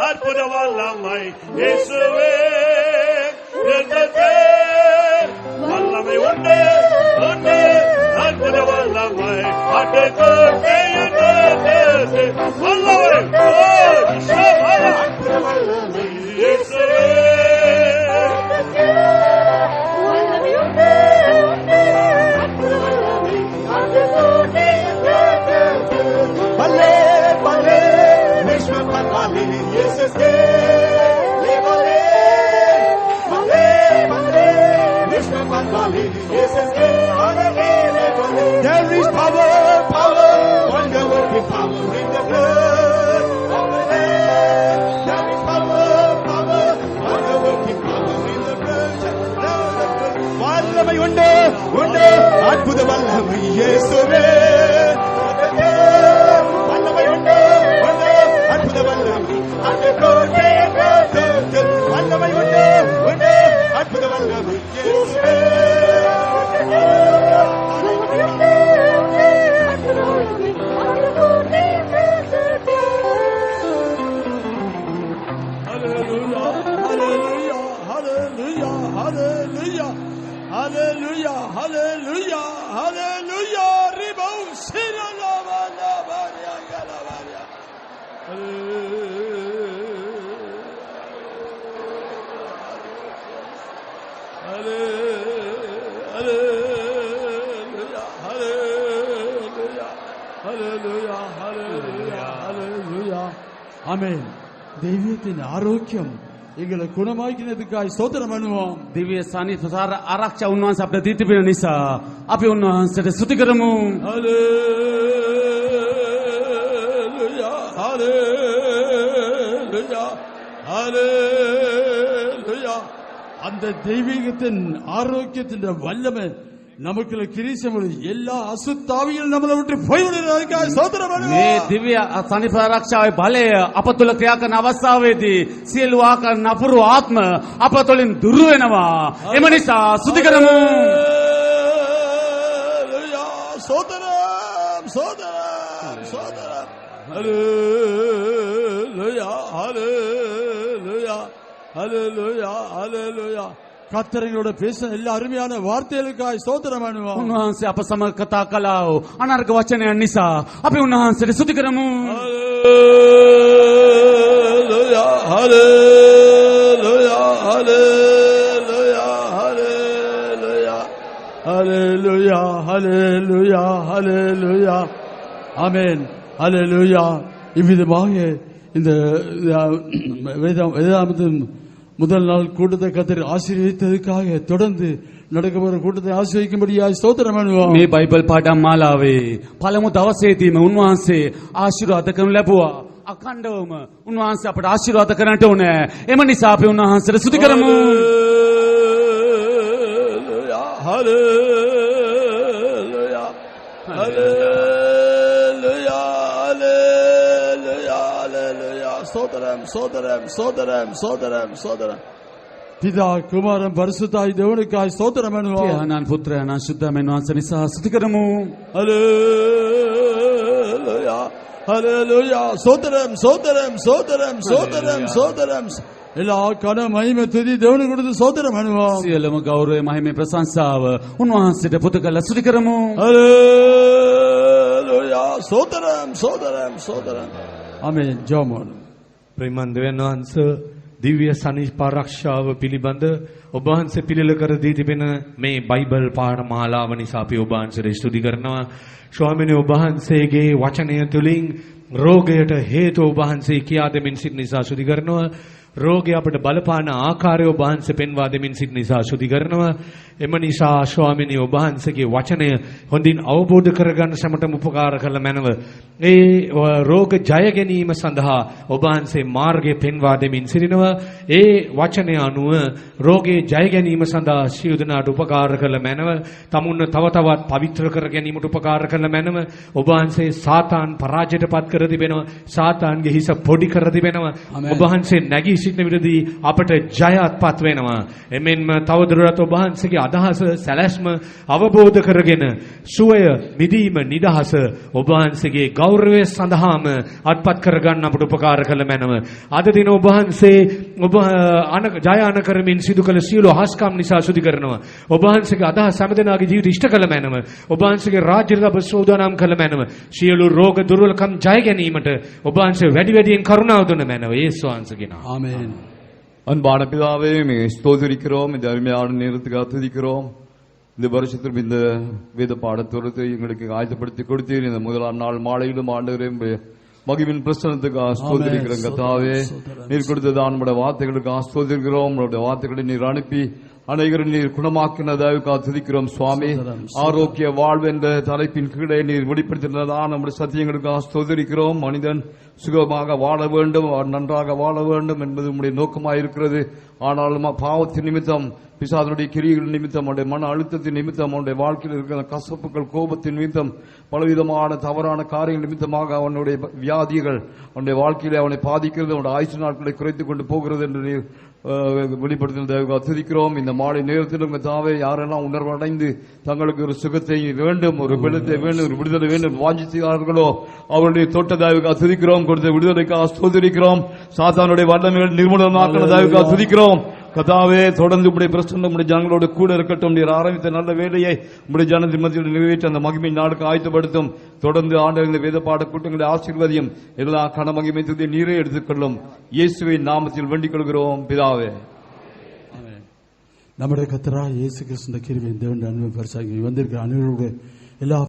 அற்புத வல்லமை இயேசுவே இரத்தத்தே. வல்லமை உண்டு உண்டு அற்புத வல்லமை அடக்கத்தை இரத்தத்தே. வல்லமை அற்புத வல்லமை இயேசுவே. வல்லமை உண்டு உண்டு அற்புத வல்லமை அடக்கத்தை இரத்தத்தே. Bale, bale, Vishwa Bale, Jesus ke. Bale, bale, bale, Vishwa Bale, Jesus ke. There is power, power, wonder-working power in the blood of the Lamb. There is power, power, wonder-working power in the blood. வல்லமை உண்டு உண்டு அற்புத வல்லமை இயேசுவே. வல்லமை உண்டு உண்டு அற்புத வல்லமை அடக்கத்தை இரத்தத்தே. வல்லமை உண்டு உண்டு அற்புத வல்லமை இயேசுவே. Hallelujah, hallelujah, hallelujah. Ribau sira la ba la ba ya ga la ba ya. Hallelujah, hallelujah, hallelujah, hallelujah, hallelujah. Amen. தெய்வத்தின் ஆரோக்கியம் எங்களை குணமாக்கினதுக்காய் ஸ்தோத்திரம் பண்ணுவோம். දිව්‍ය සානිධ්‍ය ආරක්ෂා උන්වහන්සේ අපිට දී තිබෙන නිසා අපි උන්වහන්සේට ස්තුති කරමු. Hallelujah, hallelujah, hallelujah. அந்த தெய்வீகத்தின் ஆரோக்கியத்தின் வல்லமை நமக்குள்ள கிரீசமுள்ள எல்லா அசுத்தாவிகள் நம்மளை விட்டு போய்விடுவதற்காக ஸ்தோத்திரம் பண்ணுவோம். මේ දිව්‍ය සානිධ්‍ය ආරක්ෂාවේ බලය අප තුළ ක්‍රියා කරන අවස්ථාවේදී සියලු ආකාර නපුරු ආත්ම අප තුළින් දුරු වෙනවා. එම නිසා ස්තුති කරමු. Hallelujah, ஸ்தோத்திரம், ஸ்தோத்திரம், ஸ்தோத்திரம். Hallelujah, hallelujah, hallelujah, hallelujah. கர்த்தர்களோட பேசின எல்லா அருமையான வார்த்தைகளுக்காக ஸ்தோத்திரம் பண்ணுவோம். උන්වහන්සේ අප සමග කතා කළා වූ අනර්ග වචනයන් නිසා අපි උන්වහන්සේට ස්තුති කරමු. Hallelujah, hallelujah, hallelujah, hallelujah, hallelujah, hallelujah, hallelujah. Amen. Hallelujah. இவ்விதமாக இந்த வேதாமத்தின் முதல் நாள் கூட்டத்தை கர்த்தர் ஆசீர்வதித்ததற்காக தொடர்ந்து நடக்கப்படுற கூட்டத்தை ஆசீர்வதிக்கும்படியாக ஸ்தோத்திரம் பண்ணுவோம். මේ බයිබල් පාඩම් මාලාවේ පළමු දවසේදීම උන්වහන්සේ ආශිර්වාද කරනු ලැබුවා. අඛණ්ඩවම උන්වහන්සේ අපට ආශිර්වාද කරන්නට ඕනේ. එම නිසා අපි උන්වහන්සේට ස්තුති කරමු. Hallelujah, hallelujah, hallelujah, hallelujah. ஸ்தோத்திரம், ஸ்தோத்திரம், ஸ்தோத்திரம், ஸ்தோத்திரம், ஸ்தோத்திரம். பிதா குமாரன் பரிசுத்தாய் தேவனுக்காய் ஸ்தோத்திரம் பண்ணுவோம். පියාණන් පුත්‍රයාණන් ශුද්ධාමෙන් වහන්සේ නිසා ස්තුති කරමු. Hallelujah, hallelujah. ஸ்தோத்திரம், ஸ்தோத்திரம், ஸ்தோத்திரம், ஸ்தோத்திரம், ஸ்தோத்திரம். எல்லா கன மகிமை துதி தேவனுக்கு கொடுத்து ஸ்தோத்திரம் பண்ணுவோம். සියලුම ගෞරවය මහිමේ ප්‍රශංසාව උන්වහන්සේට පුද කළ ස්තුති කරමු. Hallelujah, ஸ்தோத்திரம், ஸ்தோத்திரம், ஸ்தோத்திரம். ආමේන්. ජෝමෝන. ප්‍රේමන්දයන් වහන්සේ දිව්‍ය සනිපාරක්ෂාව පිළිබඳ ඔබ වහන්සේ පිළිල කර දී තිබෙන මේ බයිබල් පාඨමාලාව නිසා අපි ඔබ වහන්සේට ස්තුති කරනවා. ස්වාමීනි ඔබ වහන්සේගේ වචනය තුලින් රෝගයට හේතු ඔබ වහන්සේ කියා දෙමින් සිට නිසා ස්තුති කරනවා. රෝගය අපට බලපාන ආකාරය ඔබ වහන්සේ පෙන්වා දෙමින් සිට නිසා ස්තුති කරනවා. එම නිසා ස්වාමිනී ඔබ වහන්සේගේ වචනය හොඳින් අවබෝධ කරගන්න සමටම උපකාර කළ මැනව. ඒ රෝග ජය ගැනීම සඳහා ඔබ වහන්සේ මාර්ගය පෙන්වා දෙමින් සිටිනවා. ඒ වචනය අනුව රෝගේ ජය ගැනීම සඳහා සියලු දෙනාට උපකාර කළ මැනව. තමුන්ව තව තවත් පවිත්‍ර කර ගැනීමට උපකාර කළ මැනව. ඔබ වහන්සේ සාතාන් පරාජයටපත් කර තිබෙනවා. සාතාන්ගේ හිස පොඩි කර තිබෙනවා. ඔබ වහන්සේ නැගී සිටින විටදී අපට ජයත්පත් වෙනවා. එමෙන්ම තවදුරටත් ඔබ වහන්සේගේ අදහස සැලැස්ම අවබෝධ කරගෙන සුවය මිදීම නිදහස ඔබ වහන්සේගේ ගෞරවය සඳහාම අත්පත් කරගන්න අපට උපකාර කළ මැනව. අද දින ඔබ වහන්සේ ඔබ ජය අන කරමින් සිදු කළ සියලු හස්කම් නිසා සුදි කරනවා. ඔබ වහන්සේගේ අදහස් හැමදෙනාගේ ජීවිත ඉෂ්ට කළ මැනව. ඔබ වහන්සේගේ රාජ්‍යයට අප සෝදානම් කළ මැනව. සියලු රෝග දුර්වලකම් ජය ගැනීමට ඔබ වහන්සේ වැඩි වැඩියෙන් කරුණාව දුන්න මැනව. යේසුස් වහන්සේගේ නාමයෙන්. ஆமென். அன்பான பிதாவே ஸ்தோத்திரிக்கிறோம். இந்த அருமையான நேரத்துக்கு துதிக்கிறோம். இந்த வருஷத்திலும் இந்த வேத பாடத்தோரத்தை எங்களுக்கு ஆயத்தப்படுத்தி கொடுத்தீர். இந்த முதலாம் நாள் மாலையிலும் ஆண்டவரே மகிமின் பிரசனத்துக்கு ஆஸ்தோத்திரிக்கிறோம். கர்த்தாவே நீர் கொடுத்ததான் நம்முடைய வார்த்தைகளுக்கு ஆஸ்தோத்திரிக்கிறோம். நம்முடைய வார்த்தைகளை நீர் அனுப்பி அனைவரும் நீர் குணமாக்கினதாக துதிக்கிறோம் சுவாமி. ஆரோக்கிய வாழ்வு என்ற தலைப்பின் கீழே நீர் வெளிப்படுத்தினதான் நம்முடைய சத்தியங்களுக்கு ஆஸ்தோத்திரிக்கிறோம். மனிதன் சுகமாக வாழ வேண்டும், நன்றாக வாழ வேண்டும் என்பது உங்களுடைய நோக்கமாக இருக்கிறது. ஆனாலும் பாவத்தின் நிமித்தம், பிசாசனுடைய கிரியைகள் நிமித்தம், அவனுடைய மன அழுத்தத்தின் நிமித்தம், அவனுடைய வாழ்க்கையில் இருக்கிற கசப்புகள், கோபத்தின் நிமித்தம், பலவிதமான தவறான காரியங்கள் நிமித்தமாக அவனுடைய வியாதிகள் அவனுடைய வாழ்க்கையிலே அவனை பாதிக்கிறது, அவனுடைய ஆயுசு நாட்களை குறைத்துக் கொண்டு போகிறது என்று நீர் வெளிப்படுத்தினதாக துதிக்கிறோம். இந்த மாலை நேரத்திலும் தாவே யாரெல்லாம் உணர்வடைந்து தங்களுக்கு ஒரு சுகத்தை வேண்டும், ஒரு பலத்தை வேண்டும், ஒரு விடுதலை வேண்டும் வாஞ்சித்தார்களோ அவருடைய தோட்டதாக துதிக்கிறோம். கொடுத்த விடுதலைக்காக ஸ்தோத்திரிக்கிறோம். சாத்தானுடைய வல்லமைகள் நிர்மூலமாக்கிறதாக துதிக்கிறோம். கதாவே தொடர்ந்து உடைய பிரச்சனை உடைய ஜனங்களோடு கூட இருக்கட்டும். நீர் ஆரம்பித்த நல்ல வேலையை உடைய ஜனத்தின் மத்தியில் நிறைவேற்ற அந்த மகிமை நாளுக்கு ஆயத்தப்படுத்தும். தொடர்ந்து ஆண்டவர் இந்த வேத பாட கூட்டங்களை ஆசீர்வதியும். எல்லா கன மகிமை துதி நீரே எடுத்துக்கொள்ளும். இயேசுவின் நாமத்தில் வேண்டிக் கொள்கிறோம் பிதாவே. நம்முடைய கர்த்தராகிய இயேசு கிறிஸ்துவின் கிருபையும் தேவனுடைய அன்பும் பரிசுத்தமும் வந்திருக்கிற அனைவருடைய எல்லா